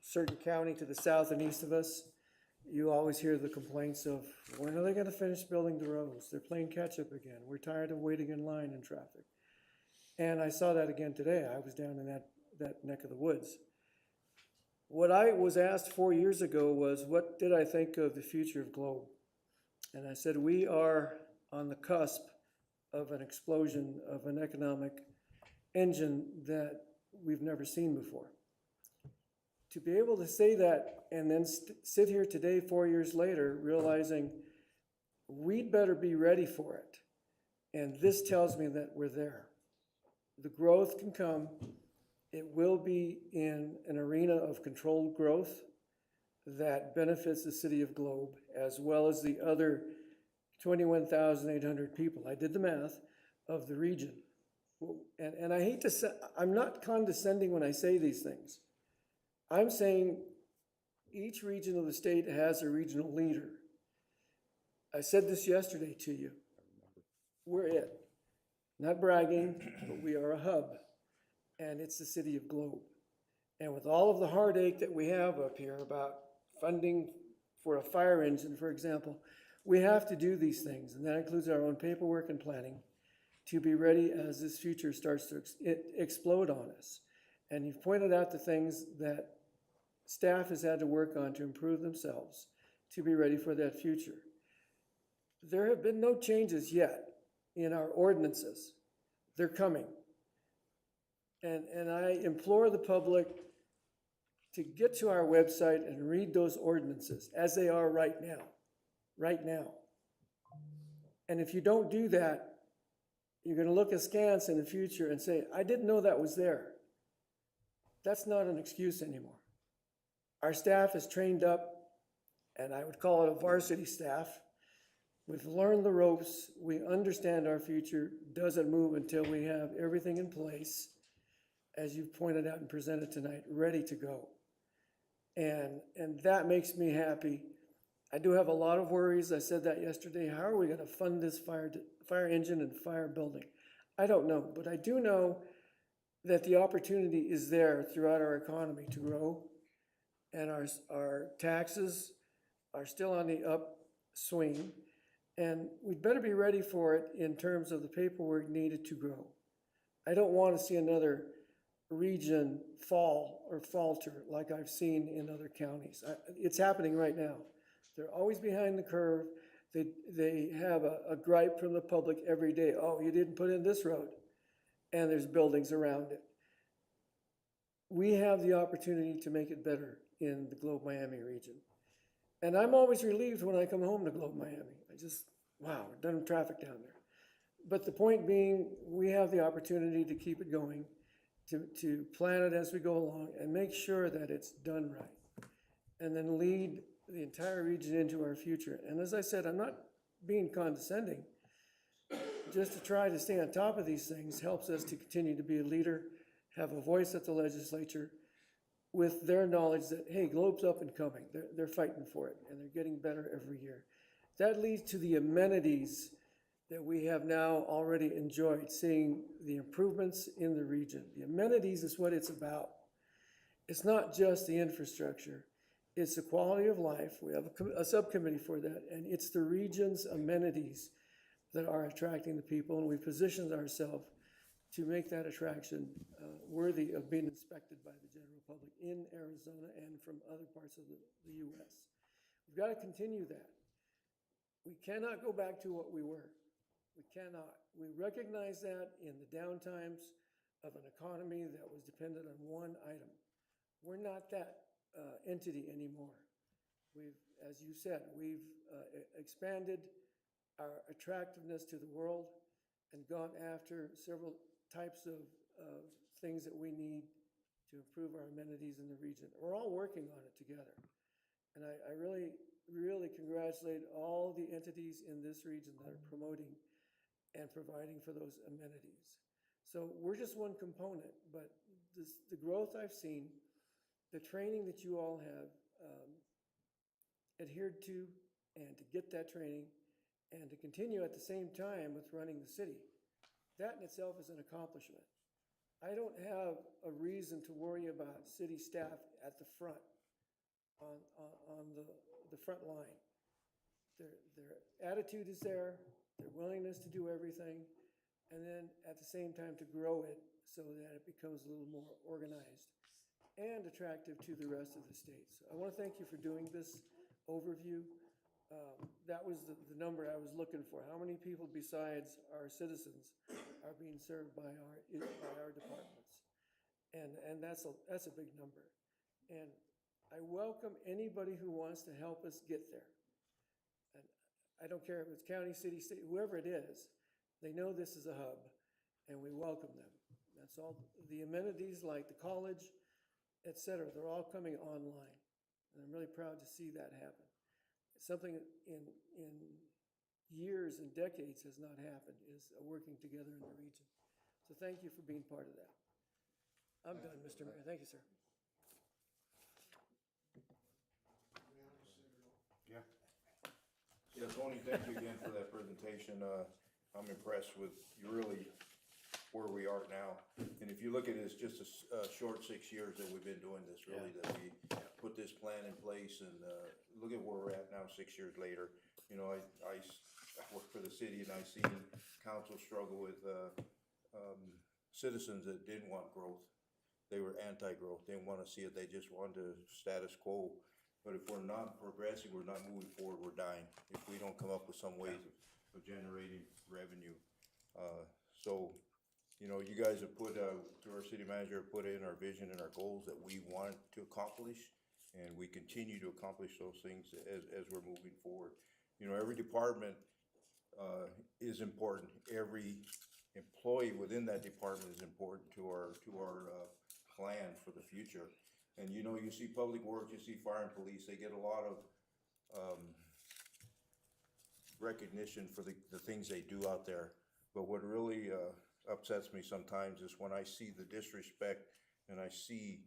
Certain county to the south and east of us, you always hear the complaints of, when are they gonna finish building the roads? They're playing catch-up again. We're tired of waiting in line in traffic. And I saw that again today. I was down in that neck of the woods. What I was asked 4 years ago was, what did I think of the future of Globe? And I said, we are on the cusp of an explosion of an economic engine that we've never seen before. To be able to say that and then sit here today, 4 years later, realizing we'd better be ready for it. And this tells me that we're there. The growth can come. It will be in an arena of controlled growth that benefits the city of Globe, as well as the other 21,800 people. I did the math of the region. And I hate to say, I'm not condescending when I say these things. I'm saying each region of the state has a regional leader. I said this yesterday to you. We're it. Not bragging, but we are a hub. And it's the city of Globe. And with all of the heartache that we have up here about funding for a fire engine, for example, we have to do these things. And that includes our own paperwork and planning to be ready as this future starts to explode on us. And you've pointed out the things that staff has had to work on to improve themselves to be ready for that future. There have been no changes yet in our ordinances. They're coming. And I implore the public to get to our website and read those ordinances as they are right now. Right now. And if you don't do that, you're going to look askance in the future and say, I didn't know that was there. That's not an excuse anymore. Our staff is trained up, and I would call it a varsity staff. We've learned the ropes. We understand our future doesn't move until we have everything in place, as you've pointed out and presented tonight, ready to go. And that makes me happy. I do have a lot of worries. I said that yesterday. How are we going to fund this fire engine and fire building? I don't know, but I do know that the opportunity is there throughout our economy to grow, and our taxes are still on the upswing, and we'd better be ready for it in terms of the paperwork needed to grow. I don't want to see another region fall or falter like I've seen in other counties. It's happening right now. They're always behind the curve. They have a gripe from the public every day. Oh, you didn't put in this road. And there's buildings around it. We have the opportunity to make it better in the Globe Miami region. And I'm always relieved when I come home to Globe Miami. Wow, we're done with traffic down there. But the point being, we have the opportunity to keep it going, to plan it as we go along and make sure that it's done right. And then lead the entire region into our future. And as I said, I'm not being condescending. Just to try to stay on top of these things helps us to continue to be a leader, have a voice at the legislature with their knowledge that, hey, Globe's up and coming. They're fighting for it, and they're getting better every year. That leads to the amenities that we have now already enjoyed, seeing the improvements in the region. The amenities is what it's about. It's not just the infrastructure. It's the quality of life. We have a subcommittee for that, and it's the region's amenities that are attracting the people, and we positioned ourselves to make that attraction worthy of being inspected by the general public in Arizona and from other parts of the U.S. We've got to continue that. We cannot go back to what we were. We cannot. We recognize that in the downtimes of an economy that was dependent on one item. We're not that entity anymore. As you said, we've expanded our attractiveness to the world and gone after several types of things that we need to improve our amenities in the region. We're all working on it together. And I really, really congratulate all the entities in this region that are promoting and providing for those amenities. So we're just one component, but the growth I've seen, the training that you all have adhered to, and to get that training, and to continue at the same time with running the city, that in itself is an accomplishment. I don't have a reason to worry about city staff at the front, on the front line. Their attitude is there, their willingness to do everything, and then at the same time to grow it so that it becomes a little more organized and attractive to the rest of the state. So I want to thank you for doing this overview. That was the number I was looking for. How many people besides our citizens are being served by our departments? And that's a big number. And I welcome anybody who wants to help us get there. And I don't care if it's county, city, state, whoever it is, they know this is a hub, and we welcome them. That's all. The amenities like the college, et cetera, they're all coming online. And I'm really proud to see that happen. It's something in years and decades has not happened, is working together in the region. So thank you for being part of that. I'm done, Mr. Mayor. Thank you, sir. Yeah, Tony, thank you again for that presentation. I'm impressed with really where we are now. And if you look at it, it's just a short 6 years that we've been doing this, really, that we put this plan in place, and look at where we're at now 6 years later. You know, I work for the city, and I seen council struggle with citizens that didn't want growth. They were anti-growth, didn't want to see it, they just wanted status quo. But if we're not progressing, we're not moving forward, we're dying, if we don't come up with some ways of generating revenue. So, you know, you guys have put, through our city manager, put in our vision and our goals that we want to accomplish, and we continue to accomplish those things as we're moving forward. You know, every department is important. Every employee within that department is important to our plan for the future. And you know, you see public works, you see fire and police, they get a lot of recognition for the things they do out there. But what really upsets me sometimes is when I see the disrespect, and I see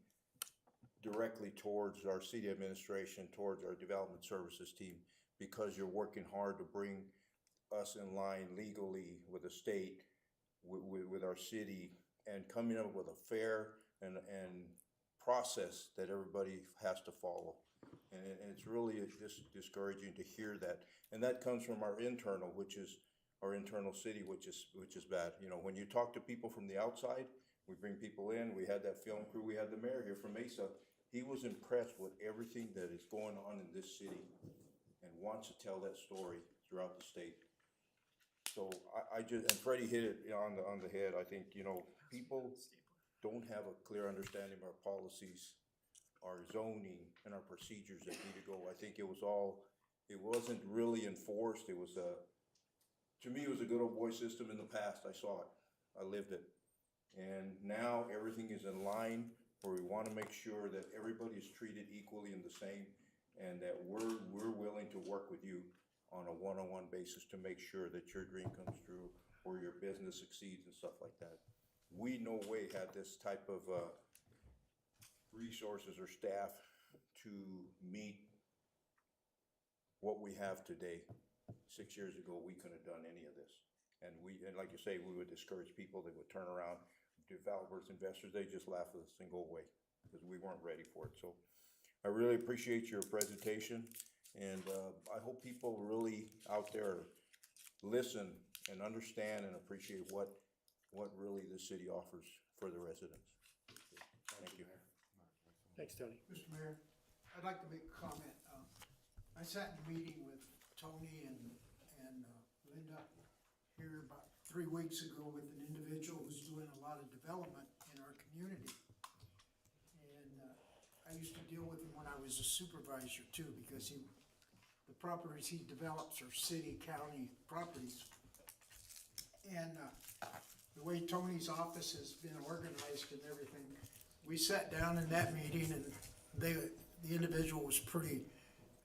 directly towards our city administration, towards our development services team, because you're working hard to bring us in line legally with the state, with our city, and coming up with a fair and process that everybody has to follow. And it's really just discouraging to hear that. And that comes from our internal, which is our internal city, which is bad. You know, when you talk to people from the outside, we bring people in, we had that film crew, we had the mayor here from Mesa. He was impressed with everything that is going on in this city and wants to tell that story throughout the state. So I just, and Freddie hit it on the head. I think, you know, people don't have a clear understanding of our policies, our zoning, and our procedures that need to go. I think it wasn't really enforced. It was to me, it was a good old boy system in the past. I saw it, I lived it. And now everything is in line, where we want to make sure that everybody is treated equally and the same, and that we're willing to work with you on a one-on-one basis to make sure that your dream comes true or your business succeeds and stuff like that. We no way had this type of resources or staff to meet what we have today. 6 years ago, we couldn't have done any of this. And like you say, we would discourage people. They would turn around, developers, investors, they just laugh at us and go away because we weren't ready for it. So I really appreciate your presentation, and I hope people really out there listen and understand and appreciate what really the city offers for the residents. Thank you. Thanks, Tony. Mr. Mayor, I'd like to make a comment. I sat in a meeting with Tony and Linda here about 3 weeks ago with an individual who's doing a lot of development in our community. And I used to deal with him when I was a supervisor too, because the properties he develops are city, county properties. And the way Tony's office has been organized and everything, we sat down in that meeting, and the individual was pretty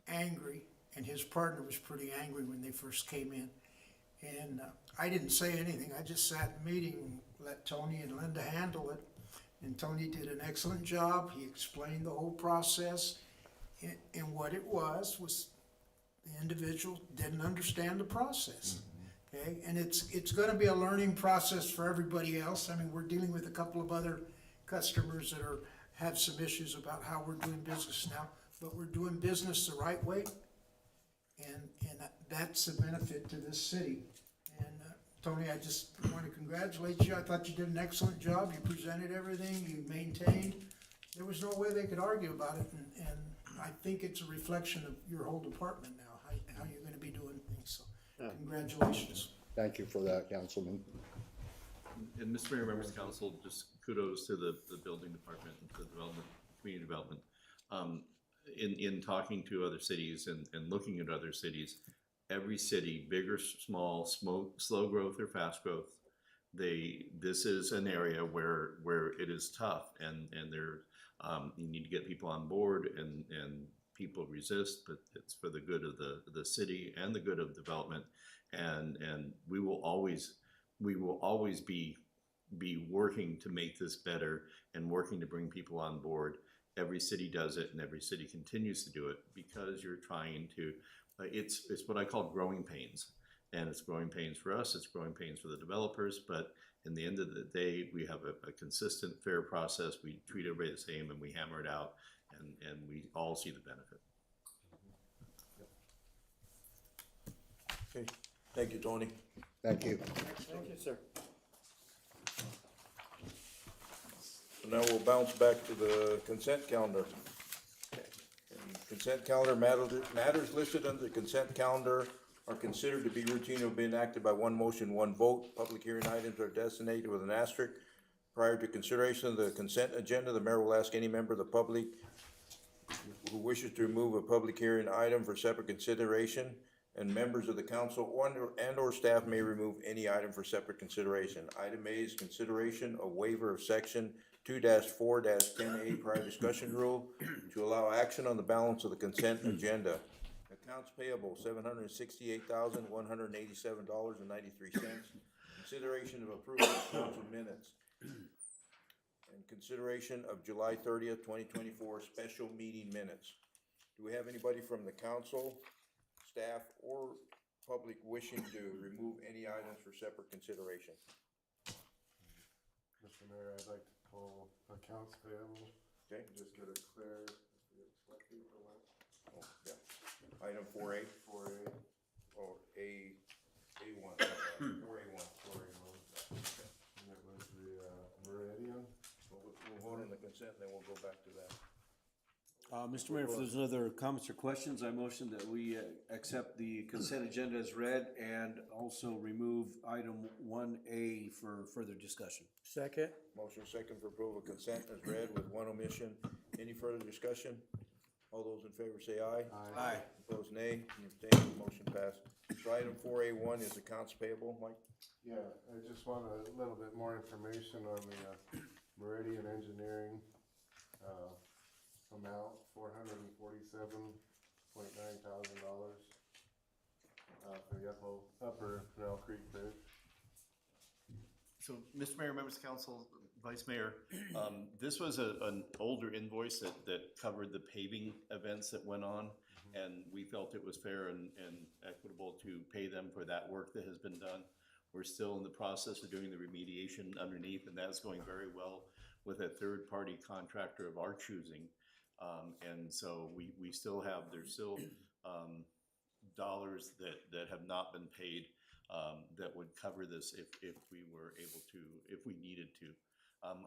angry, and his partner was pretty angry when they first came in. And I didn't say anything. I just sat in the meeting and let Tony and Linda handle it. And Tony did an excellent job. He explained the whole process. And what it was the individual didn't understand the process. Okay, and it's gonna be a learning process for everybody else. I mean, we're dealing with a couple of other customers that have some issues about how we're doing business now, but we're doing business the right way. And that's a benefit to this city. And Tony, I just want to congratulate you. I thought you did an excellent job. You presented everything, you maintained. There was no way they could argue about it, and I think it's a reflection of your whole department now, how you're gonna be doing things, so congratulations. Thank you for that, Councilman. And Mr. Mayor, members of council, just kudos to the building department and to development, community development. In talking to other cities and looking at other cities, every city, big or small, slow growth or fast growth, this is an area where it is tough and you need to get people on board and people resist, but it's for the good of the city and the good of development. And we will always be working to make this better and working to bring people on board. Every city does it and every city continues to do it because you're trying to, it's what I call growing pains. And it's growing pains for us, it's growing pains for the developers, but in the end of the day, we have a consistent, fair process. We treat everybody the same and we hammer it out and we all see the benefit. Okay, thank you, Tony. Thank you. Thank you, sir. Now we'll bounce back to the consent calendar. And consent calendar matters listed under the consent calendar are considered to be routine and have been enacted by one motion, one vote. Public hearing items are designated with an asterisk. Prior to consideration of the consent agenda, the mayor will ask any member of the public who wishes to remove a public hearing item for separate consideration, and members of the council and/or staff may remove any item for separate consideration. Item A is consideration of waiver of section 2-4-10A prior discussion rule to allow action on the balance of the consent agenda. Accounts payable, $768,187.93. Consideration of approval of council minutes. And consideration of July 30th, 2024 special meeting minutes. Do we have anybody from the council, staff, or public wishing to remove any items for separate consideration? Mr. Mayor, I'd like to pull accounts payable. Okay. Just get it clear. What paper went? Oh, yeah. Item 4A, 4A. or A1, 4A1. 4A1. And it was the Meridian. We'll vote on the consent, then we'll go back to that. Mr. Mayor, if there's no other comments or questions, I motion that we accept the consent agenda as read and also remove item 1A for further discussion. Second. Motion second for approval of consent is read with one omission. Any further discussion? All those in favor say aye. Aye. Opposed, nay. Abstained, motion passed. So item 4A1 is accounts payable, Mike? Yeah, I just want a little bit more information on the Meridian Engineering amount, $447,900 for the upper Canal Creek Bridge. So, Mr. Mayor, members of council, Vice Mayor, this was an older invoice that covered the paving events that went on, and we felt it was fair and equitable to pay them for that work that has been done. We're still in the process of doing the remediation underneath, and that's going very well with a third-party contractor of our choosing. And so we still have, there's still dollars that have not been paid that would cover this if we were able to, if we needed to.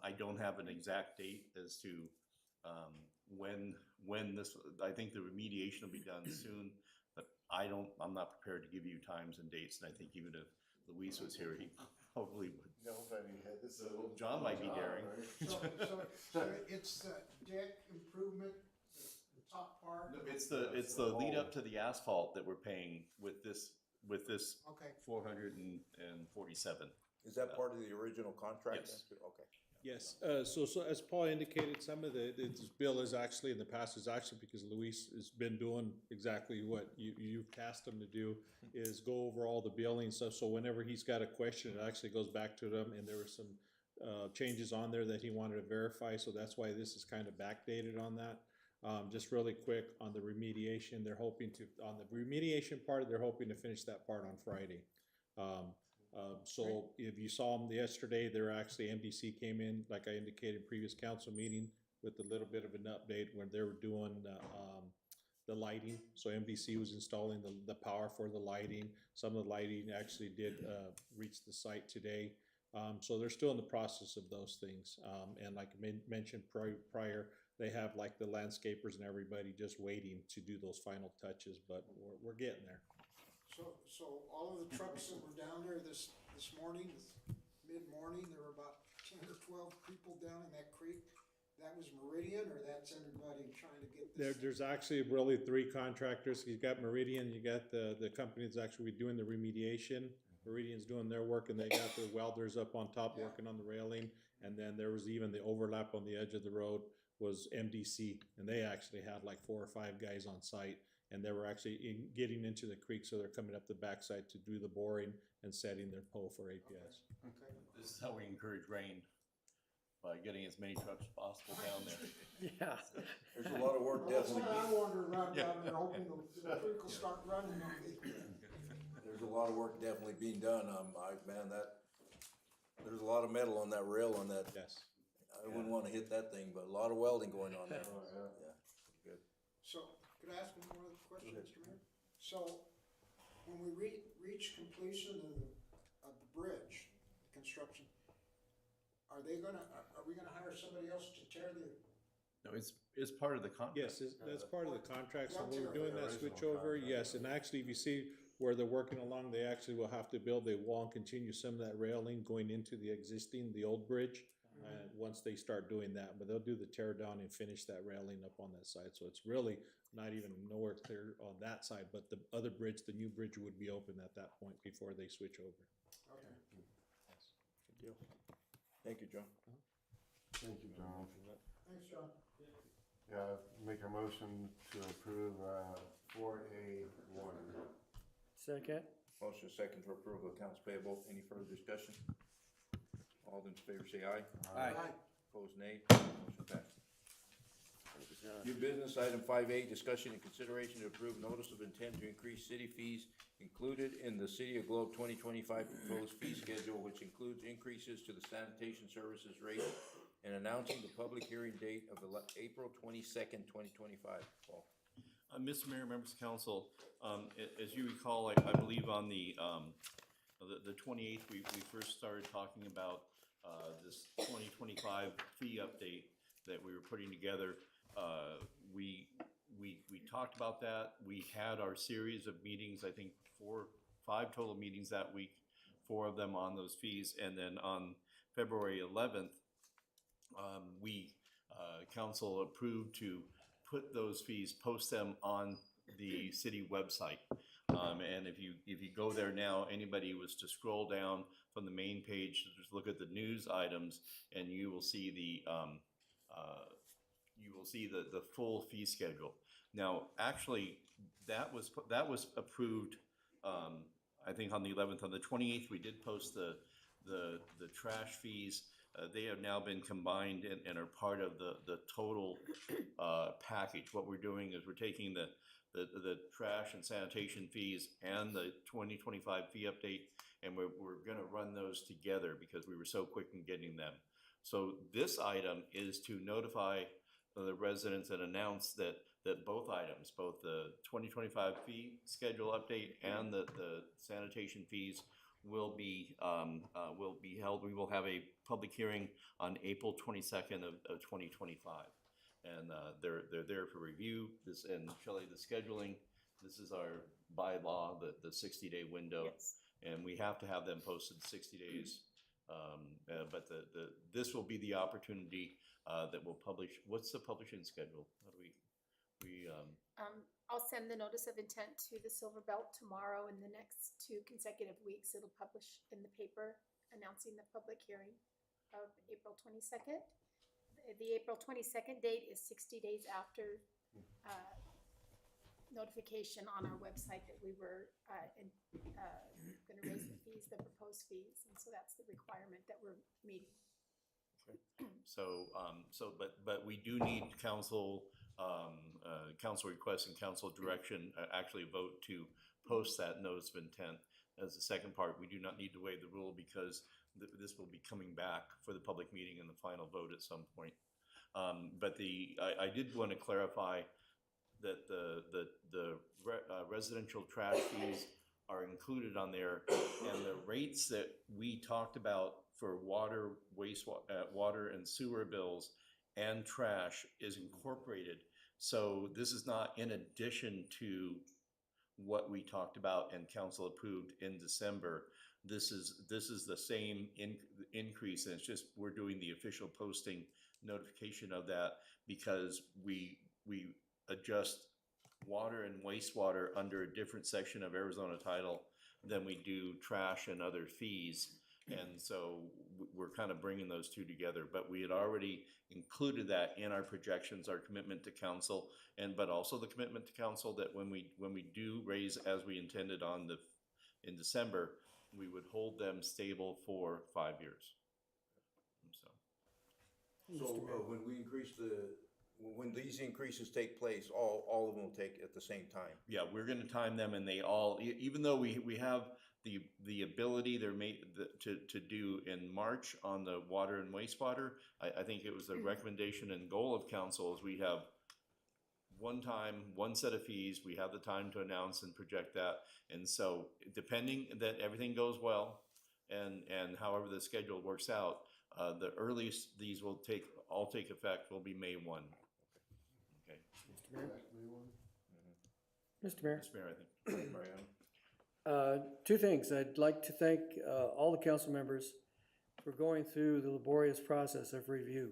I don't have an exact date as to when this, I think the remediation will be done soon, but I'm not prepared to give you times and dates, and I think even if Luis was here, he probably would. Nobody has. So John might be daring. So it's the deck improvement, the top part? It's the lead up to the asphalt that we're paying with this Okay. 447. Is that part of the original contract? Yes. Okay. Yes, so as Paul indicated, some of this bill is actually, in the past, is actually because Luis has been doing exactly what you've tasked him to do, is go over all the billing stuff, so whenever he's got a question, it actually goes back to them, and there were some changes on there that he wanted to verify, so that's why this is kind of backdated on that. Just really quick, on the remediation, they're hoping to, on the remediation part, they're hoping to finish that part on Friday. So if you saw them yesterday, they're actually, MDC came in, like I indicated in previous council meeting, with a little bit of an update when they were doing the lighting. So MDC was installing the power for the lighting. Some of the lighting actually did reach the site today. So they're still in the process of those things. And like I mentioned prior, they have like the landscapers and everybody just waiting to do those final touches, but we're getting there. So all of the trucks that were down there this morning, mid-morning, there were about 10 or 12 people down in that creek. That was Meridian, or that's everybody trying to get this? There's actually really three contractors. You got Meridian, you got the company that's actually doing the remediation. Meridian's doing their work, and they got their welders up on top working on the railing. And then there was even the overlap on the edge of the road was MDC, and they actually had like 4 or 5 guys on site, and they were actually getting into the creek, so they're coming up the backside to do the boring and setting their pole for APS. Okay. This is how we encourage rain, by getting as many trucks as possible down there. Yeah. There's a lot of work Well, that's definitely. why I wandered around down there hoping the creek will start running on me. There's a lot of work definitely being done. There's a lot of metal on that rail on that. Yes. I wouldn't wanna hit that thing, but a lot of welding going on there. Oh, yeah. Yeah, good. So, could I ask one more question, Mr. Mayor? So, when we reach completion of the bridge, construction, are we gonna hire somebody else to tear the? No, it's part of the contract. Yes, that's part of the contract, so Yeah, we're doing that switch over, yes, and actually, if you see where they're working along, they actually will have to build a wall and continue some of that railing going into the old bridge, once they start doing that, but they'll do the tear down and finish that railing up on that side, so it's really not even nowhere clear on that side, but the other bridge, the new bridge would be open at that point before they switch over. Okay. Good deal. Thank you, John. Thank you, John. Thanks, John. Yeah, make a motion to approve, 4A1. Second. Motion second for approval of accounts payable. Any further discussion? All in favor say aye. Aye. Opposed, nay. Motion passed. New business, item 5A, discussion and consideration to approve notice of intent to increase city fees included in the City of Globe 2025 proposed fee schedule, which includes increases to the sanitation services rate and announcing the public hearing date of April 22nd, 2025. Paul. Mr. Mayor, members of council, as you recall, I believe on the 28th, we first started talking about this 2025 fee update that we were putting together. We talked about that. We had our series of meetings, I think 4, 5 total meetings that week, 4 of them on those fees. And then on February 11th, council approved to put those fees, post them on the city website. And if you go there now, anybody was to scroll down from the main page, just look at the news items, and you will see the full fee schedule. Now, actually, that was approved, I think on the 11th. On the 28th, we did post the trash fees. They have now been combined and are part of the total package. What we're doing is we're taking the trash and sanitation fees and the 2025 fee update, and we're going to run those together because we were so quick in getting them. So this item is to notify the residents and announce that both items, both the 2025 fee schedule update and the sanitation fees will be held. We will have a public hearing on April 22nd of 2025. And they're there for review. This, and Shelley, the scheduling, this is our bylaw, the 60-day window. Yes. And we have to have them posted 60 days. But this will be the opportunity that we'll publish. What's the publishing schedule? How do we I'll send the notice of intent to the Silver Belt tomorrow. In the next 2 consecutive weeks, it'll publish in the paper announcing the public hearing of April 22nd. The April 22nd date is 60 days after notification on our website that we were going to raise the fees, the proposed fees, and so that's the requirement that we're meeting. But we do need council requests and council direction, actually vote to post that notice of intent. as the second part, we do not need to waive the rule because this will be coming back for the public meeting and the final vote at some point. But I did want to clarify that the residential trash fees are included on there, and the rates that we talked about for water, water and sewer bills and trash is incorporated. So this is not in addition to what we talked about and council approved in December. This is the same increase, and it's just we're doing the official posting notification of that because we adjust water and wastewater under a different section of Arizona title than we do trash and other fees. And so we're kind of bringing those two together, but we had already included that in our projections, our commitment to council, but also the commitment to council that when we do raise as we intended in December, we would hold them stable for 5 years. So when we increase when these increases take place, all of them will take at the same time. yeah, we're going to time them, and they all, even though we have the ability they're made to do in March on the water and wastewater, I think it was the recommendation and goal of council is we have one time, one set of fees, we have the time to announce and project that. And so depending that everything goes well and however the schedule works out, the earliest these will all take effect will be May 1. Okay. Mr. Mayor, Mr. Mayor, I think. Mariano? two things. I'd like to thank all the council members for going through the laborious process of review.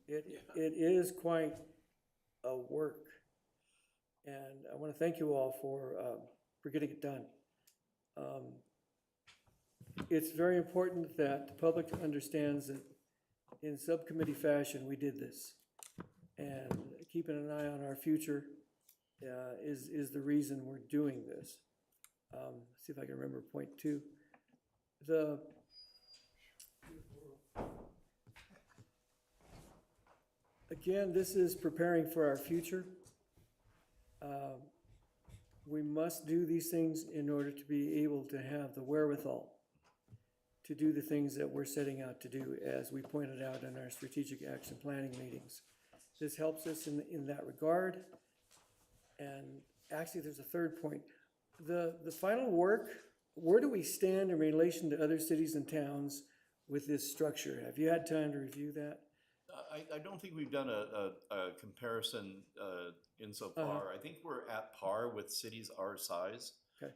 It is quite a work, and I want to thank you all for getting it done. It's very important that the public understands that in subcommittee fashion, we did this. And keeping an eye on our future is the reason we're doing this. See if I can remember point 2. Again, this is preparing for our future. We must do these things in order to be able to have the wherewithal to do the things that we're setting out to do, as we pointed out in our strategic action planning meetings. This helps us in that regard. And actually, there's a third point. The final work, where do we stand in relation to other cities and towns with this structure? Have you had time to review that? I don't think we've done a comparison insofar. I think we're at par with cities our size. Okay.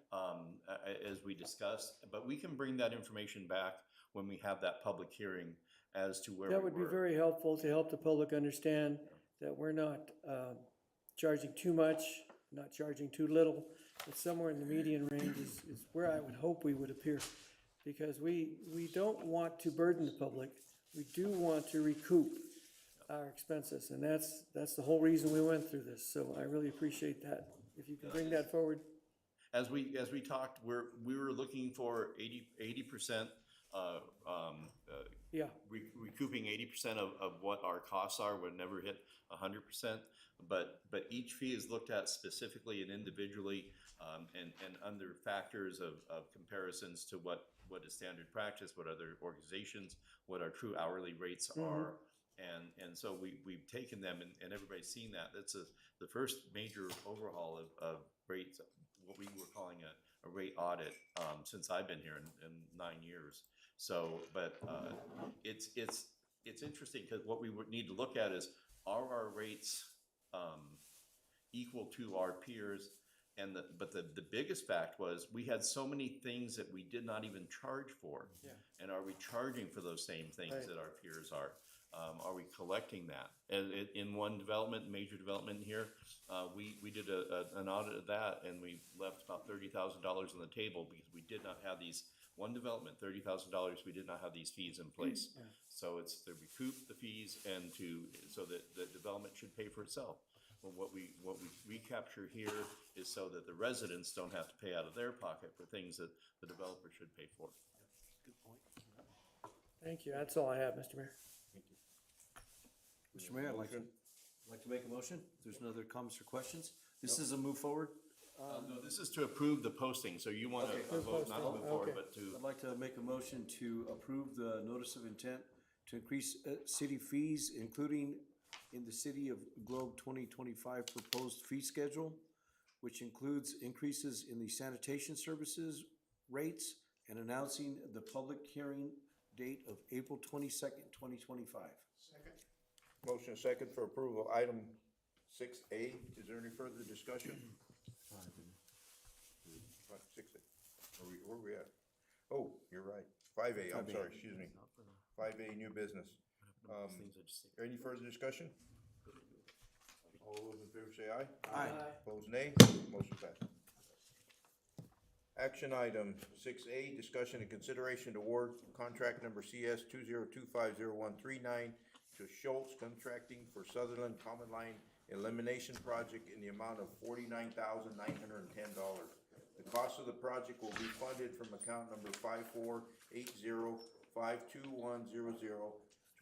As we discussed, but we can bring that information back when we have that public hearing as to where we were. That would be very helpful to help the public understand that we're not charging too much, not charging too little, but somewhere in the median range is where I would hope we would appear. Because we don't want to burden the public. We do want to recoup our expenses, and that's the whole reason we went through this. So I really appreciate that. If you can bring that forward. As we talked, we were looking for 80% recouping 80% of what our costs are. Would never hit 100%, but each fee is looked at specifically and individually, and under factors of comparisons to what is standard practice, what other organizations, what our true hourly rates are. And so we've taken them, and everybody's seen that. That's the first major overhaul of rates, what we were calling a rate audit, since I've been here in 9 years. So, but it's interesting because what we would need to look at is, are our rates equal to our peers? But the biggest fact was we had so many things that we did not even charge for. Yeah. And are we charging for those same things Right. that our peers are? Are we collecting that? And in one development, major development here, we did an audit of that, and we left about $30,000 on the table because we did not have these, one development, $30,000, we did not have these fees in place. Yeah. So it's to recoup the fees and so that the development should pay for itself. Well, what we recapture here is so that the residents don't have to pay out of their pocket for things that the developer should pay for. Good point. Thank you. That's all I have, Mr. Mayor. Mr. Mayor, I'd like to make a motion. If there's no other comments or questions, this is a move forward. No, this is to approve the posting, so you want Okay. to vote not to move forward, Okay. but to, I'd like to make a motion to approve the notice of intent to increase city fees, including in the City of Globe 2025 proposed fee schedule, which includes increases in the sanitation services rates and announcing the public hearing date of April 22nd, 2025. Second. Motion second for approval, item 6A. Is there any further discussion? 6A. Where are we at? Oh, you're right. 5A, I'm 5A. sorry, excuse me. 5A, new business. Any further discussion? All those in favor say aye. Aye. Opposed, nay. Motion passed. Action item 6A, discussion and consideration to award contract number CS 2025039 to Schultz Contracting for Sutherland Common Line Elimination Project in the amount of $49,910. The cost of the project will be funded from account number 548052100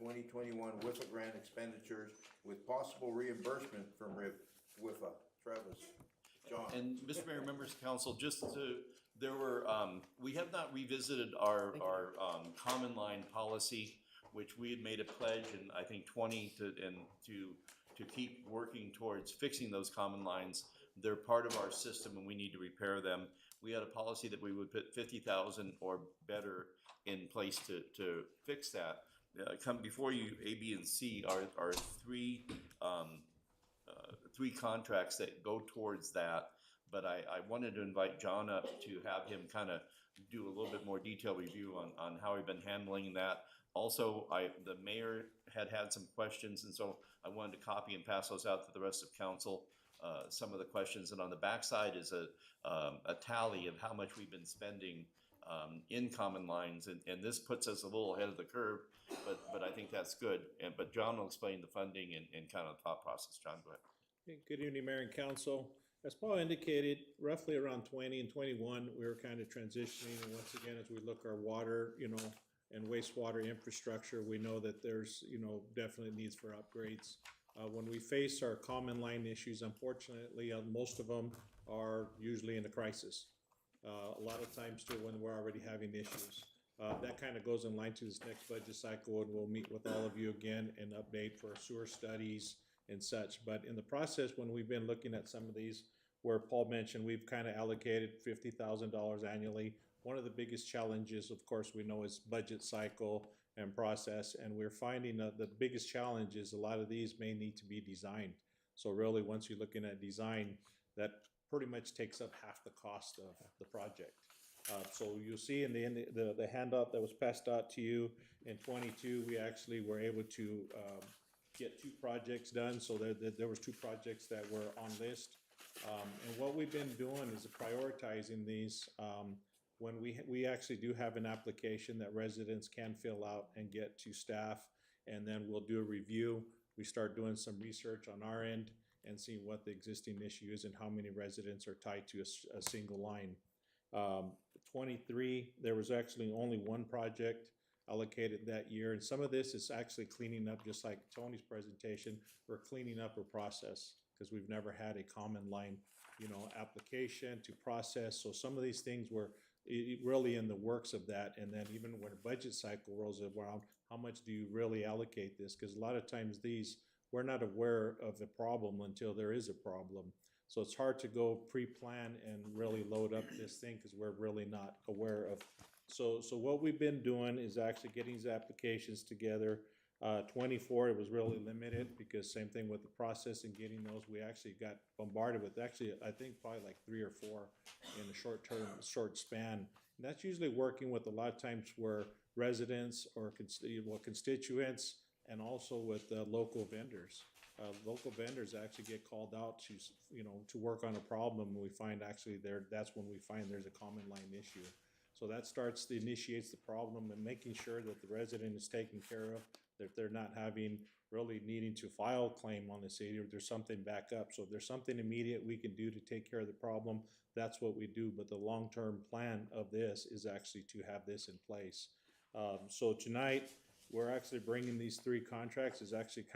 WIFA grant expenditures with possible reimbursement from WIFA. Travis, John. and Mr. Mayor, members of council, just to, there were, we have not revisited our common line policy, which we had made a pledge in, I think, to keep working towards fixing those common lines. They're part of our system and we need to repair them. We had a policy that we would put 50,000 or better in place to fix that. Come before you, A, B, and C are three contracts that go towards that. But I wanted to invite John up to have him kind of do a little bit more detailed review on how we've been handling that. Also, the mayor had some questions, and so I wanted to copy and pass those out to the rest of council. Some of the questions, and on the backside is a tally of how much we've been spending in common lines, and this puts us a little ahead of the curve, but I think that's good. But John will explain the funding and kind of the thought process. John, go ahead. Okay, good evening, Mayor and Council. As Paul indicated, roughly around 20 and 21, we were kind of transitioning, and once again, as we look our water, and wastewater infrastructure, we know that there's, definitely needs for upgrades. When we face our common line issues, unfortunately, most of them are usually in a crisis. A lot of times too, when we're already having issues. That kind of goes in line to this next budget cycle, and we'll meet with all of you again and update for sewer studies and such. But in the process, when we've been looking at some of these, where Paul mentioned, we've kind of allocated $50,000 annually. One of the biggest challenges, of course, we know is budget cycle and process, and we're finding that the biggest challenge is a lot of these may need to be designed. So really, once you're looking at design, that pretty much takes up half the cost of the project. So you'll see in the handout that was passed out to you in 22, we actually were able to get 2 projects done. So there was 2 projects that were on list. And what we've been doing is prioritizing these. When we actually do have an application that residents can fill out and get to staff, and then we'll do a review. We start doing some research on our end and seeing what the existing issue is and how many residents are tied to a single line. 23, there was actually only 1 project allocated that year, and some of this is actually cleaning up, just like Tony's presentation. We're cleaning up a process because we've never had a common line, application to process. So some of these things were really in the works of that. And then even when a budget cycle rolls around, how much do you really allocate this? Because a lot of times we're not aware of the problem until there is a problem. So it's hard to go pre-plan and really load up this thing because we're really not aware of. So what we've been doing is actually getting these applications together. 24, it was really limited because same thing with the process and getting those. We actually got bombarded with I think probably like 3 or 4 in a short span. And that's usually working with a lot of times where residents or constituents and also with local vendors. Local vendors actually get called out to work on a problem, and we find actually that's when we find there's a common line issue. So that initiates the problem and making sure that the resident is taken care of, that they're not really needing to file a claim on the city, or there's something back up. So if there's something immediate we can do to take care of the problem, that's what we do. But the long-term plan of this is actually to have this in place. So tonight, we're actually bringing these 3 contracts. Is actually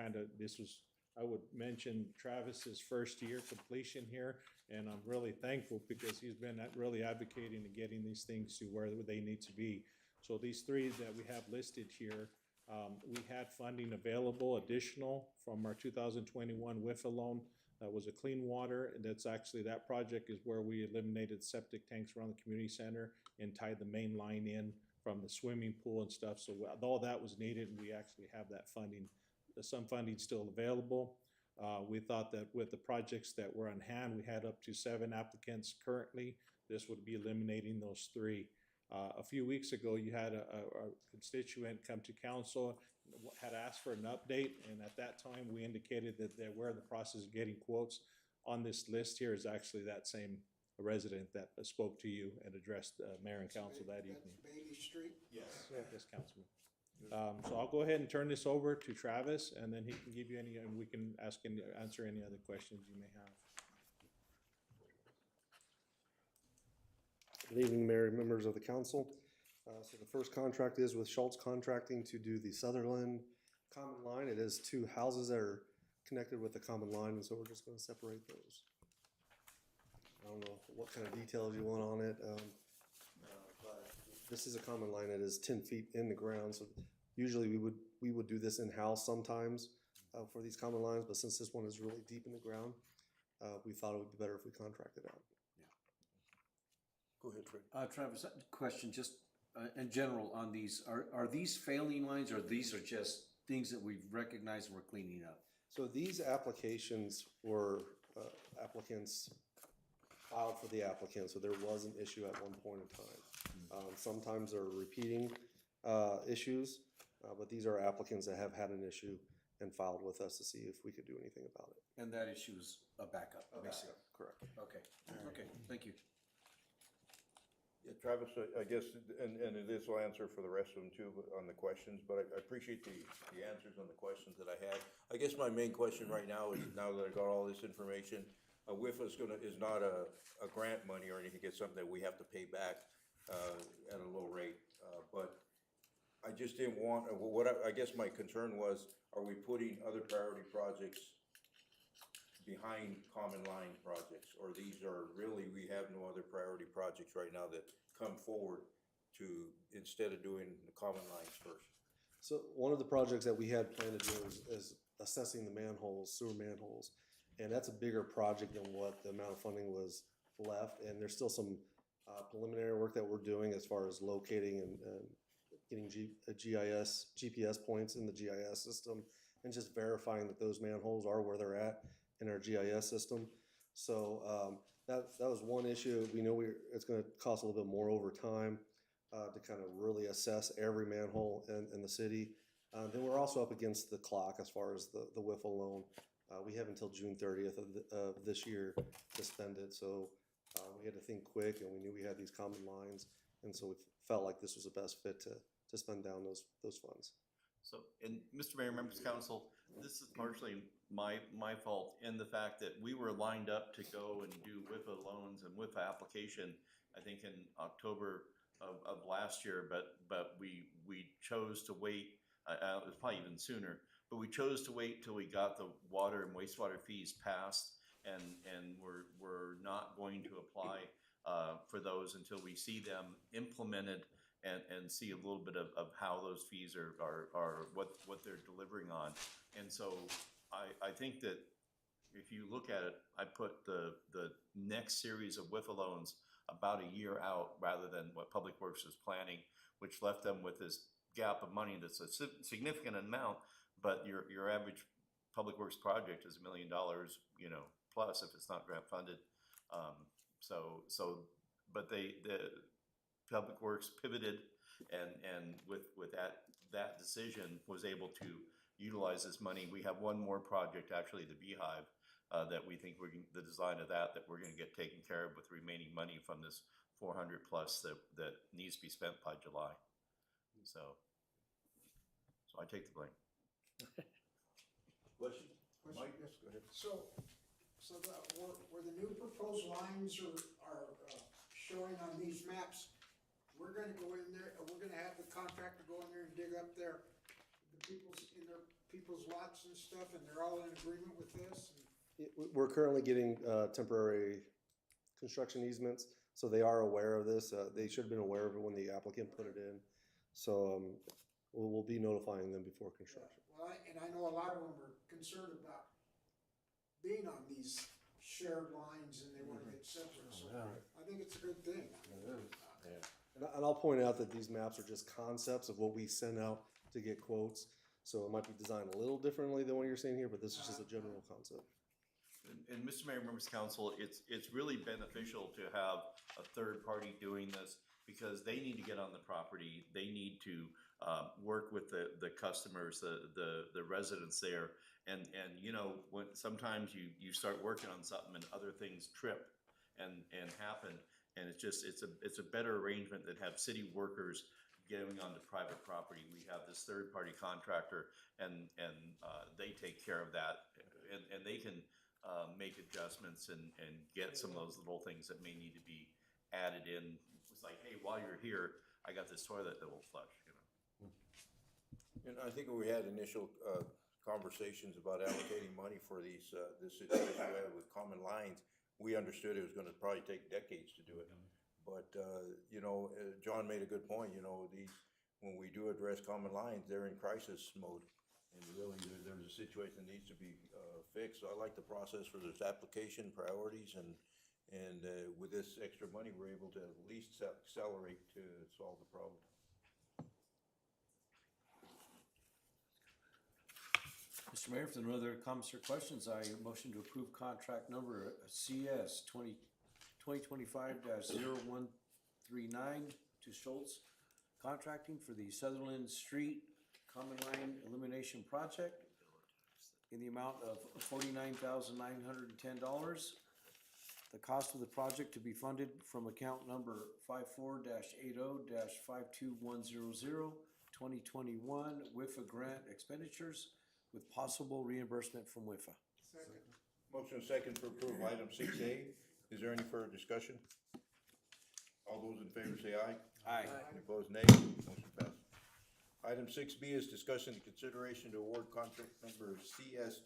I would mention Travis's first year completion here. And I'm really thankful because he's been really advocating and getting these things to where they need to be. So these three that we have listed here, we had funding available additional from our 2021 WIFA loan. That was a clean water, and that's actually, that project is where we eliminated septic tanks around the community center and tied the main line in from the swimming pool and stuff. So all that was needed, and we actually have that funding. Some funding still available. We thought that with the projects that were on hand, we had up to 7 applicants currently. This would be eliminating those 3. A few weeks ago, you had a constituent come to council, had asked for an update, and at that time, we indicated that we're in the process of getting quotes. On this list here is actually that same resident that spoke to you and addressed mayor and council that evening. That's Bailey Street? Yes, Councilman. So I'll go ahead and turn this over to Travis, and then he can give you any, and we can answer any other questions you may have. Good evening, Mayor, and members of the council. So the first contract is with Schultz Contracting to do the Sutherland Common Line. It is 2 houses that are connected with the common line, and so we're just gonna separate those. I don't know what kind of details you want on it, but this is a common line that is 10 feet in the ground, so usually we would do this in-house sometimes for these common lines, but since this one is really deep in the ground, we thought it would be better if we contracted out. Go ahead, Fred. Travis, question just in general on these, are these failing lines, or these are just things that we've recognized and we're cleaning up? So these applications were applicants filed for the applicant, so there was an issue at one point in time. Sometimes they're repeating issues, but these are applicants that have had an issue and filed with us to see if we could do anything about it. And that issue is a backup, basically? Correct. Okay, okay, thank you. Yeah, Travis, I guess, and this will answer for the rest of them too, but on the questions, but I appreciate the answers on the questions that I had. I guess my main question right now is, now that I got all this information, WIFA is not a grant money or anything, it's something that we have to pay back at a low rate. But I just didn't want, I guess my concern was, are we putting other priority projects behind common line projects? Or these are really, we have no other priority projects right now that come forward to, instead of doing the common lines first? So one of the projects that we had planned to do is assessing the manholes, sewer manholes. And that's a bigger project than what the amount of funding was left. And there's still some preliminary work that we're doing as far as locating and getting GPS points in the GIS system, and just verifying that those manholes are where they're at in our GIS system. So that was one issue. We know it's going to cost a little bit more over time to kind of really assess every manhole in the city. Then we're also up against the clock as far as the WIFA loan. We have until June 30th of this year to spend it. So we had to think quick, and we knew we had these common lines, and so we felt like this was the best fit to spend down those funds. So, and Mr. Mayor, members of council, this is partially my fault in the fact that we were lined up to go and do WIFA loans and WIFA application, I think in October of last year, but we chose to wait, it was probably even sooner, but we chose to wait till we got the water and wastewater fees passed, and we're not going to apply for those until we see them implemented and see a little bit of how those fees are what they're delivering on. And so I think that if you look at it, I put the next series of WIFA loans about a year out rather than what Public Works was planning, which left them with this gap of money that's a significant amount, but your average Public Works project is $1 million, plus if it's not grant funded. But the Public Works pivoted and with that decision was able to utilize this money. We have one more project, actually the Beehive, that we think the design of that we're going to get taken care of with remaining money from this 400 plus that needs to be spent by July. So I take the blame. Question? Mike, yes, go ahead. So where the new proposed lines are showing on these maps, we're gonna go in there, we're gonna have the contractor go in there and dig up their people's lots and stuff, and they're all in agreement with this? We're currently getting temporary construction easements, so they are aware of this. They should have been aware of it when the applicant put it in. So, we'll be notifying them before construction. Well, and I know a lot of them are concerned about being on these shared lines and they wanna get separate, so I think it's a good thing. And I'll point out that these maps are just concepts of what we send out to get quotes. So it might be designed a little differently than what you're seeing here, but this is just a general concept. And Mr. Mayor, members of council, it's really beneficial to have a third party doing this because they need to get on the property. They need to work with the customers, the residents there. And you know, when sometimes you start working on something and other things trip and happen. And it's a better arrangement than have city workers getting onto private property. We have this third party contractor and they take care of that and they can make adjustments and get some of those little things that may need to be added in. It's like, hey, while you're here, I got this toilet that will flush, you know. And I think we had initial conversations about allocating money for these, this situation we had with Common Lines. We understood it was gonna probably take decades to do it. But, you know, John made a good point, you know, when we do address Common Lines, they're in crisis mode. And really, there's a situation that needs to be fixed. So I like the process for this application priorities and with this extra money, we're able to at least accelerate to solve the problem. Mr. Mayor, if there are no other comments or questions, I motion to approve contract number CS 2025-0139 to Schultz Contracting for the Sutherland Street Common Line Elimination Project in the amount of $49,910. The cost of the project to be funded from account number 54-80-52100 2021 WIFA grant expenditures with possible reimbursement from WIFA. Second. Motion second for approval, item 6A. Is there any further discussion? All those in favor say aye. Aye. Any opposed, nay. Motion passes. Item 6B is discussion and consideration to award contract number CS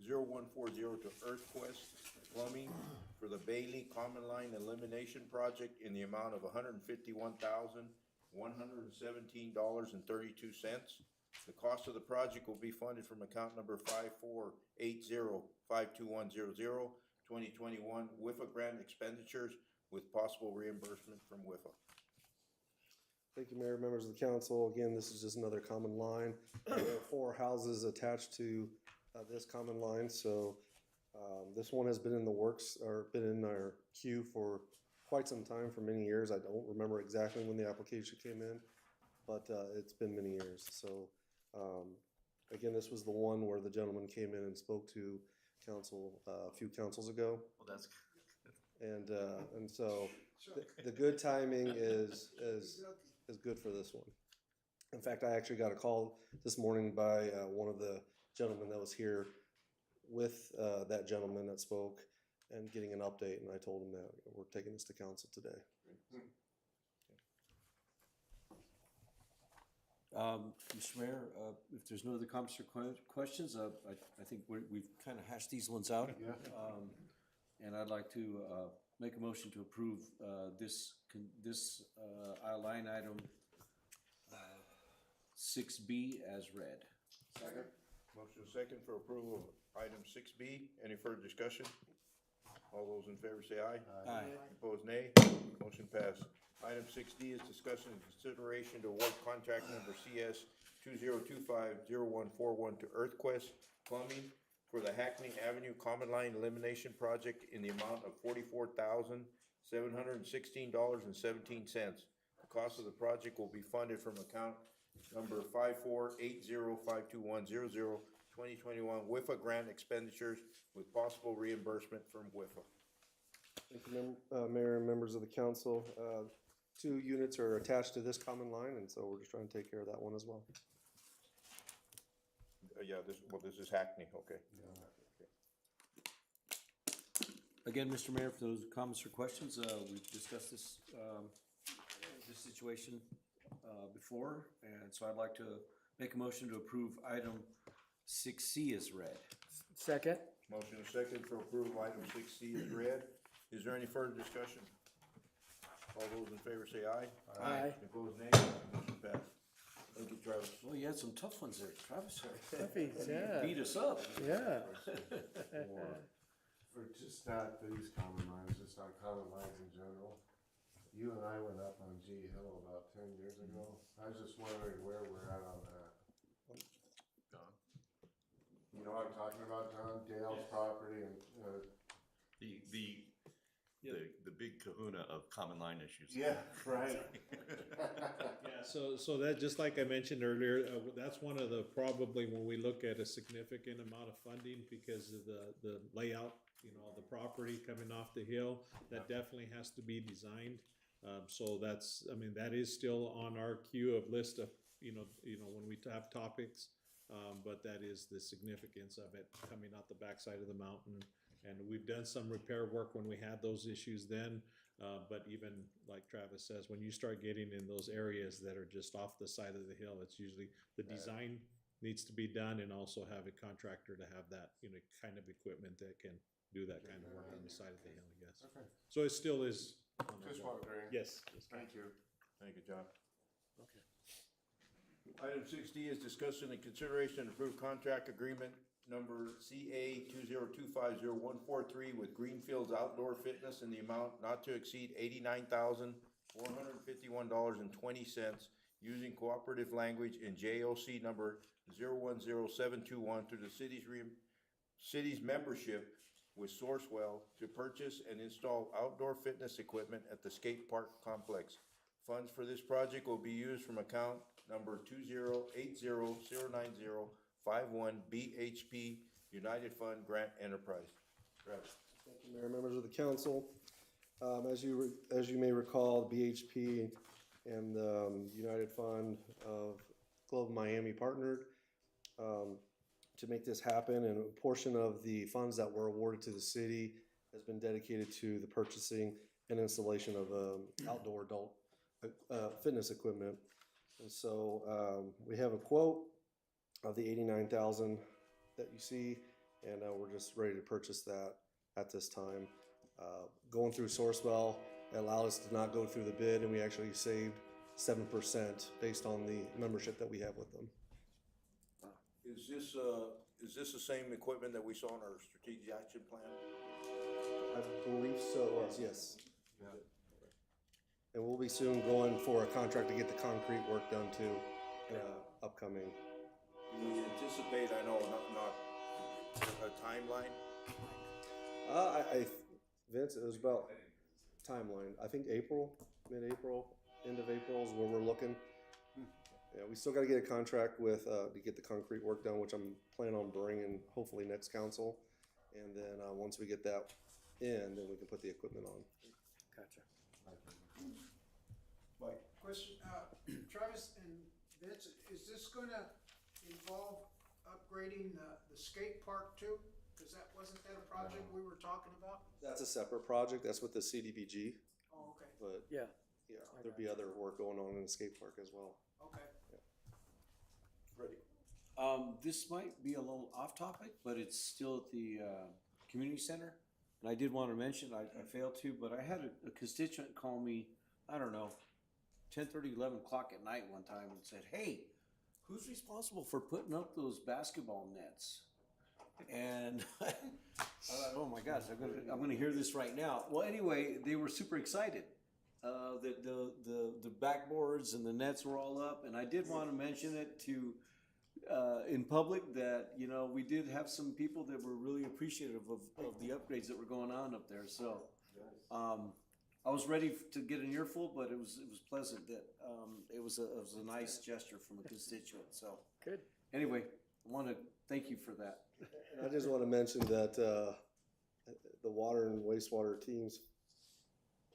2025-0140 to EarthQuest Plumbing for the Bailey Common Line Elimination Project in the amount of $151,117.32. The cost of the project will be funded from account number 5480-52100 2021 WIFA grant expenditures with possible reimbursement from WIFA. Thank you, Mayor, members of the council. Again, this is just another common line. There are 4 houses attached to this common line, so this one has been in the works or been in our queue for quite some time, for many years. I don't remember exactly when the application came in, but it's been many years. So again, this was the one where the gentleman came in and spoke to council a few councils ago. Well, that's And so the good timing is good for this one. In fact, I actually got a call this morning by one of the gentlemen that was here with that gentleman that spoke and getting an update, and I told him that we're taking this to council today. Mr. Mayor, if there's no other comments or questions, I think we've kind of hashed these ones out. And I'd like to make a motion to approve this line item 6B as read. Second. Motion second for approval of item 6B. Any further discussion? All those in favor say aye. Aye. Opposed, nay. Motion passed. Item 6D is discussion and consideration to award contract number CS 2025-0141 to EarthQuest Plumbing for the Hackney Avenue Common Line Elimination Project in the amount of $44,716.17. The cost of the project will be funded from account number 5480-52100 2021 WIFA grant expenditures with possible reimbursement from WIFA. Thank you, Mayor and members of the council. 2 units are attached to this common line, and so we're just trying to take care of that one as well. Yeah, this is Hackney, okay. Again, Mr. Mayor, for those comments or questions, we've discussed this situation before, and so I'd like to make a motion to approve item 6C as read. Second. Motion is second for approval, item 6C is read. Is there any further discussion? All those in favor say aye. Aye. Opposed, nay. Motion passed. Thank you, Travis. Well, you had some tough ones there, Travis. Puppies, yeah, Beat us up. yeah. For just not these common lines, just on common lines in general. You and I went up on G Hill about 10 years ago. I was just wondering where we're at on that. You know what I'm talking about, John? Dale's property and, The big kahuna of common line issues. yeah, right. Yeah, so that, just like I mentioned earlier, that's one of the, probably when we look at a significant amount of funding because of the layout, you know, the property coming off the hill, that definitely has to be designed. So that's, I mean, that is still on our queue of list of, you know, when we have topics. But that is the significance of it coming out the backside of the mountain. And we've done some repair work when we had those issues then. But even like Travis says, when you start getting in those areas that are just off the side of the hill, it's usually the design needs to be done and also have a contractor to have that, you know, kind of equipment that can do that kind of work on the side of the hill, yes. Okay. So it still is. on our Just radar. wondering. Yes. Thank you. Thank you, John. Okay. Item 6D is discussion and consideration to approve contract agreement number CA 2025043 with Greenfields Outdoor Fitness in the amount not to exceed $89,451.20 using cooperative language in JOC number 010721 through the city's membership with Sourcewell to purchase and install outdoor fitness equipment at the skate park complex. Funds for this project will be used from account number 208009051 BHP United Fund Grant Enterprise. Travis. Thank you, Mayor, members of the council. As you may recall, BHP and the United Fund of Globe Miami partnered to make this happen, and a portion of the funds that were awarded to the city has been dedicated to the purchasing and installation of outdoor adult fitness equipment. And so we have a quote of the $89,000 that you see, and we're just ready to purchase that at this time. Going through Sourcewell allowed us to not go through the bid, and we actually saved 7% based on the membership that we have with them. Is this the same equipment that we saw in our strategic action plan? I believe so, yes. And we'll be soon going for a contract to get the concrete work done too, upcoming. Do we anticipate, I know, not a timeline? Vince, it was about timeline. I think April, mid-April, end of April is where we're looking. Yeah, we still got to get a contract with to get the concrete work done, which I'm planning on bringing hopefully next council. And then once we get that in, then we can put the equipment on. Gotcha. Mike? Question, Travis and Vince, is this gonna involve upgrading the skate park too? Cause wasn't that a project we were talking about? That's a separate project. That's with the CDBG. Oh, okay, But Yeah. yeah, there'd be other work going on in the skate park as well. okay. Ready. This might be a little off topic, but it's still at the community center. And I did want to mention, I failed to, but I had a constituent call me, I don't know, 10:30, 11 o'clock at night one time and said, hey, who's responsible for putting up those basketball nets? And I thought, oh my gosh, I'm gonna hear this right now. Well, anyway, they were super excited. The backboards and the nets were all up, and I did want to mention it to in public that, you know, we did have some people that were really appreciative of the upgrades that were going on up there. So I was ready to get an earful, but it was pleasant that it was a nice gesture from a constituent. So Good. anyway, I want to thank you for that. I just want to mention that the water and wastewater teams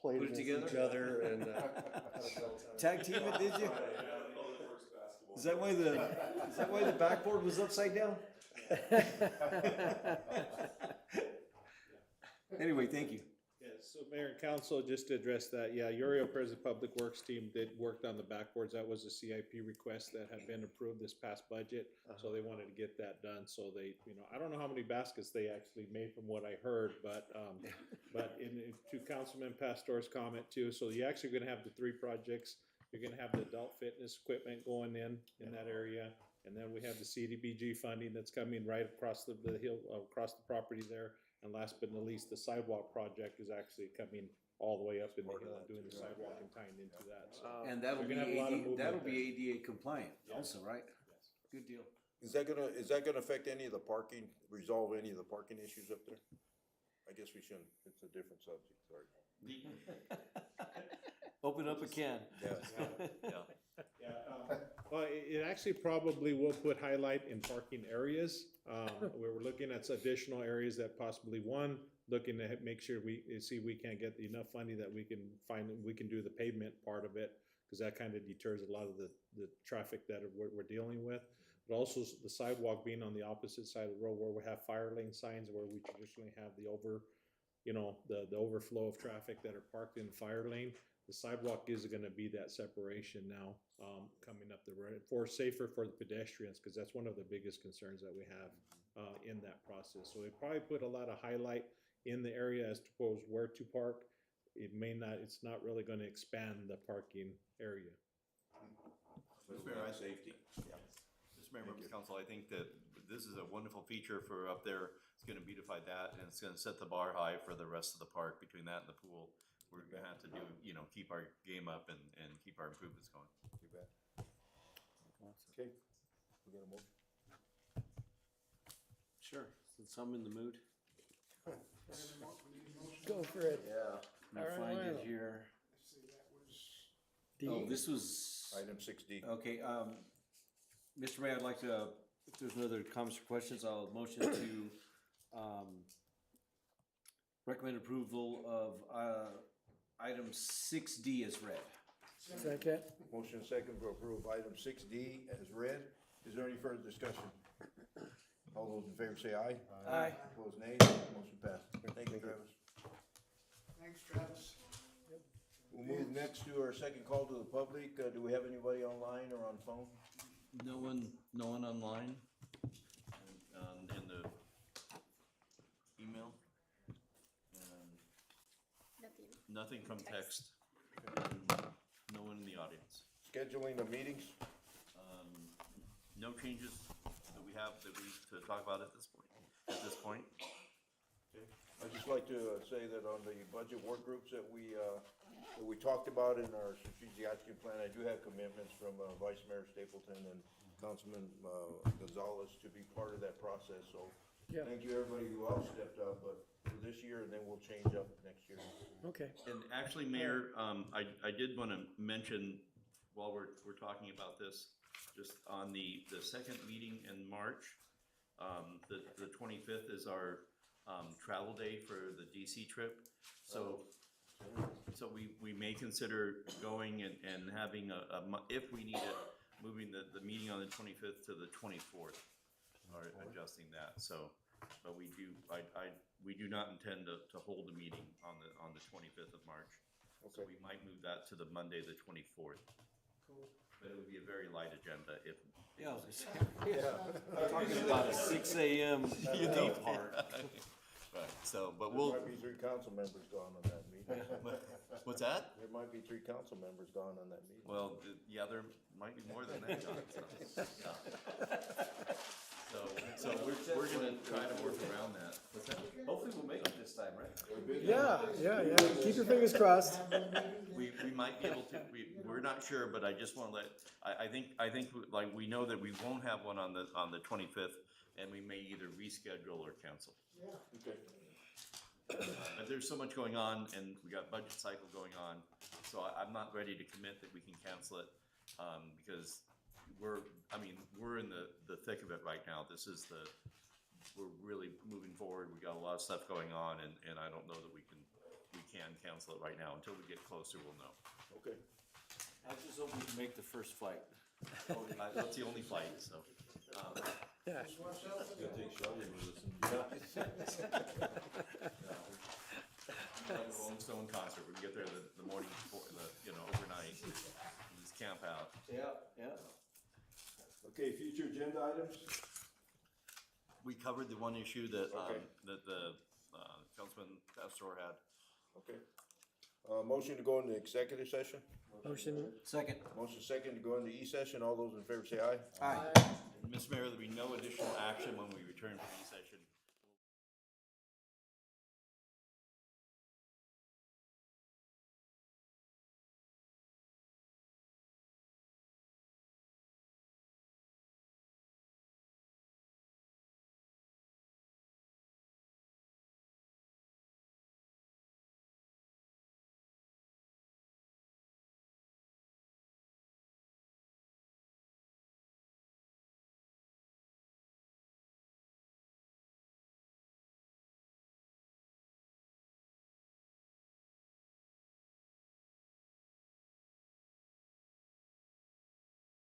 played Put it against each together? other and Tag team it, did you? Is that why the backboard was upside down? Anyway, thank you. Yes. So Mayor and Council, just to address that, yeah, Uriel President Public Works team worked on the backboards. That was a CIP request that had been approved this past budget. So they wanted to get that done. So they, I don't know how many baskets they actually made from what I heard, but to Councilman Pastor's comment too. So you're actually gonna have the 3 projects. You're gonna have the adult fitness equipment going in that area. And then we have the CDBG funding that's coming right across the hill, across the property there. And last but not least, the sidewalk project is actually coming all the way up in the hill and doing the sidewalk and tying into that. So And that'll we're be gonna have a lot of movement that'll there. be ADA compliant Yes. also, right? Yes. Good deal. Is that gonna affect any of the parking, resolve any of the parking issues up there? I guess we shouldn't, it's a different subject, sorry. Open up a can. Yeah. Well, it actually probably will put highlight in parking areas. Where we're looking at additional areas that possibly, looking to make sure see we can't get enough funding that we can do the pavement part of it, because that kind of deters a lot of the traffic that we're dealing with. But also the sidewalk being on the opposite side of the road where we have fire lane signs, where we traditionally have the overflow of traffic that are parked in the fire lane. The sidewalk is gonna be that separation now, coming up the road, safer for the pedestrians, because that's one of the biggest concerns that we have, in that process. So it probably put a lot of highlight in the area as to where to park. It's not really gonna expand the parking area. Mr. Mayor, safety. Mr. Mayor, members of council, I think that this is a wonderful feature for up there. It's gonna beautify that, and it's gonna set the bar high for the rest of the park between that and the pool. We're gonna have to do, keep our game up and keep our improvements going. Too bad. Okay, we got a motion? Sure, since I'm in the mood. Go for it. Yeah. I'm gonna find it here. D? Oh, this was, Item 6D. okay, Mr. Mayor, I'd like to, if there's no other comments or questions, I'll motion to, recommend approval of, item 6D as read. Second. Motion second to approve item 6D as read. Is there any further discussion? All those in favor say aye. Aye. Opposed, nay. Motion passed. Thank you, Travis. Thanks, Travis. We'll move next to our second call to the public. Do we have anybody online or on phone? No one online, in the email, and nothing from text, and no one in the audience. Scheduling of meetings? No changes that we have to talk about at this point. I'd just like to say that on the budget work groups that we talked about in our strategic action plan, I do have commitments from Vice Mayor Stapleton and Councilman Gonzalez to be part of that process, so Yeah. thank you everybody who else stepped up, but for this year, and then we'll change up next year. Okay. And actually, Mayor, I did want to mention, while we're talking about this, just on the second meeting in March, the 25th is our travel day for the DC trip. So we may consider going and having if we need it, moving the meeting on the 25th to the 24th, or adjusting that. So, but we do not intend to hold a meeting on the 25th of March. So we might move that to the Monday, the 24th. Cool. But it would be a very light agenda if. Talking about a 6 a.m. day part. Right, so, but There might be 3 council members gone on that meeting. What's that? There might be 3 council members gone on that meeting. Well, yeah, there might be more than that, John, so we're gonna try to work around that. What's that? Hopefully we'll make it this time, right? Yeah. Keep your fingers crossed. We might be able to, we're not sure, but I just wanna I think, like, we know that we won't have one on the 25th, and we may either reschedule or cancel. Okay. But there's so much going on, and we got budget cycle going on, so I'm not ready to commit that we can cancel it, because we're in the thick of it right now. We're really moving forward. We got a lot of stuff going on, and I don't know that we can cancel it right now. Until we get closer, we'll know. Okay. I just hope we can make the first flight. That's the only flight, so. Yeah. Like a Rolling Stone concert, we can get there the morning before, overnight, and just camp out. Yeah, yeah. Okay, future agenda items? We covered the one issue that, Okay. that the, Councilman Pastor had. Okay. Motion to go into executive session? Motion. Second. Motion second to go into E-session. All those in favor say aye. Aye. Mr. Mayor, there'll be no additional action when we return from E-session.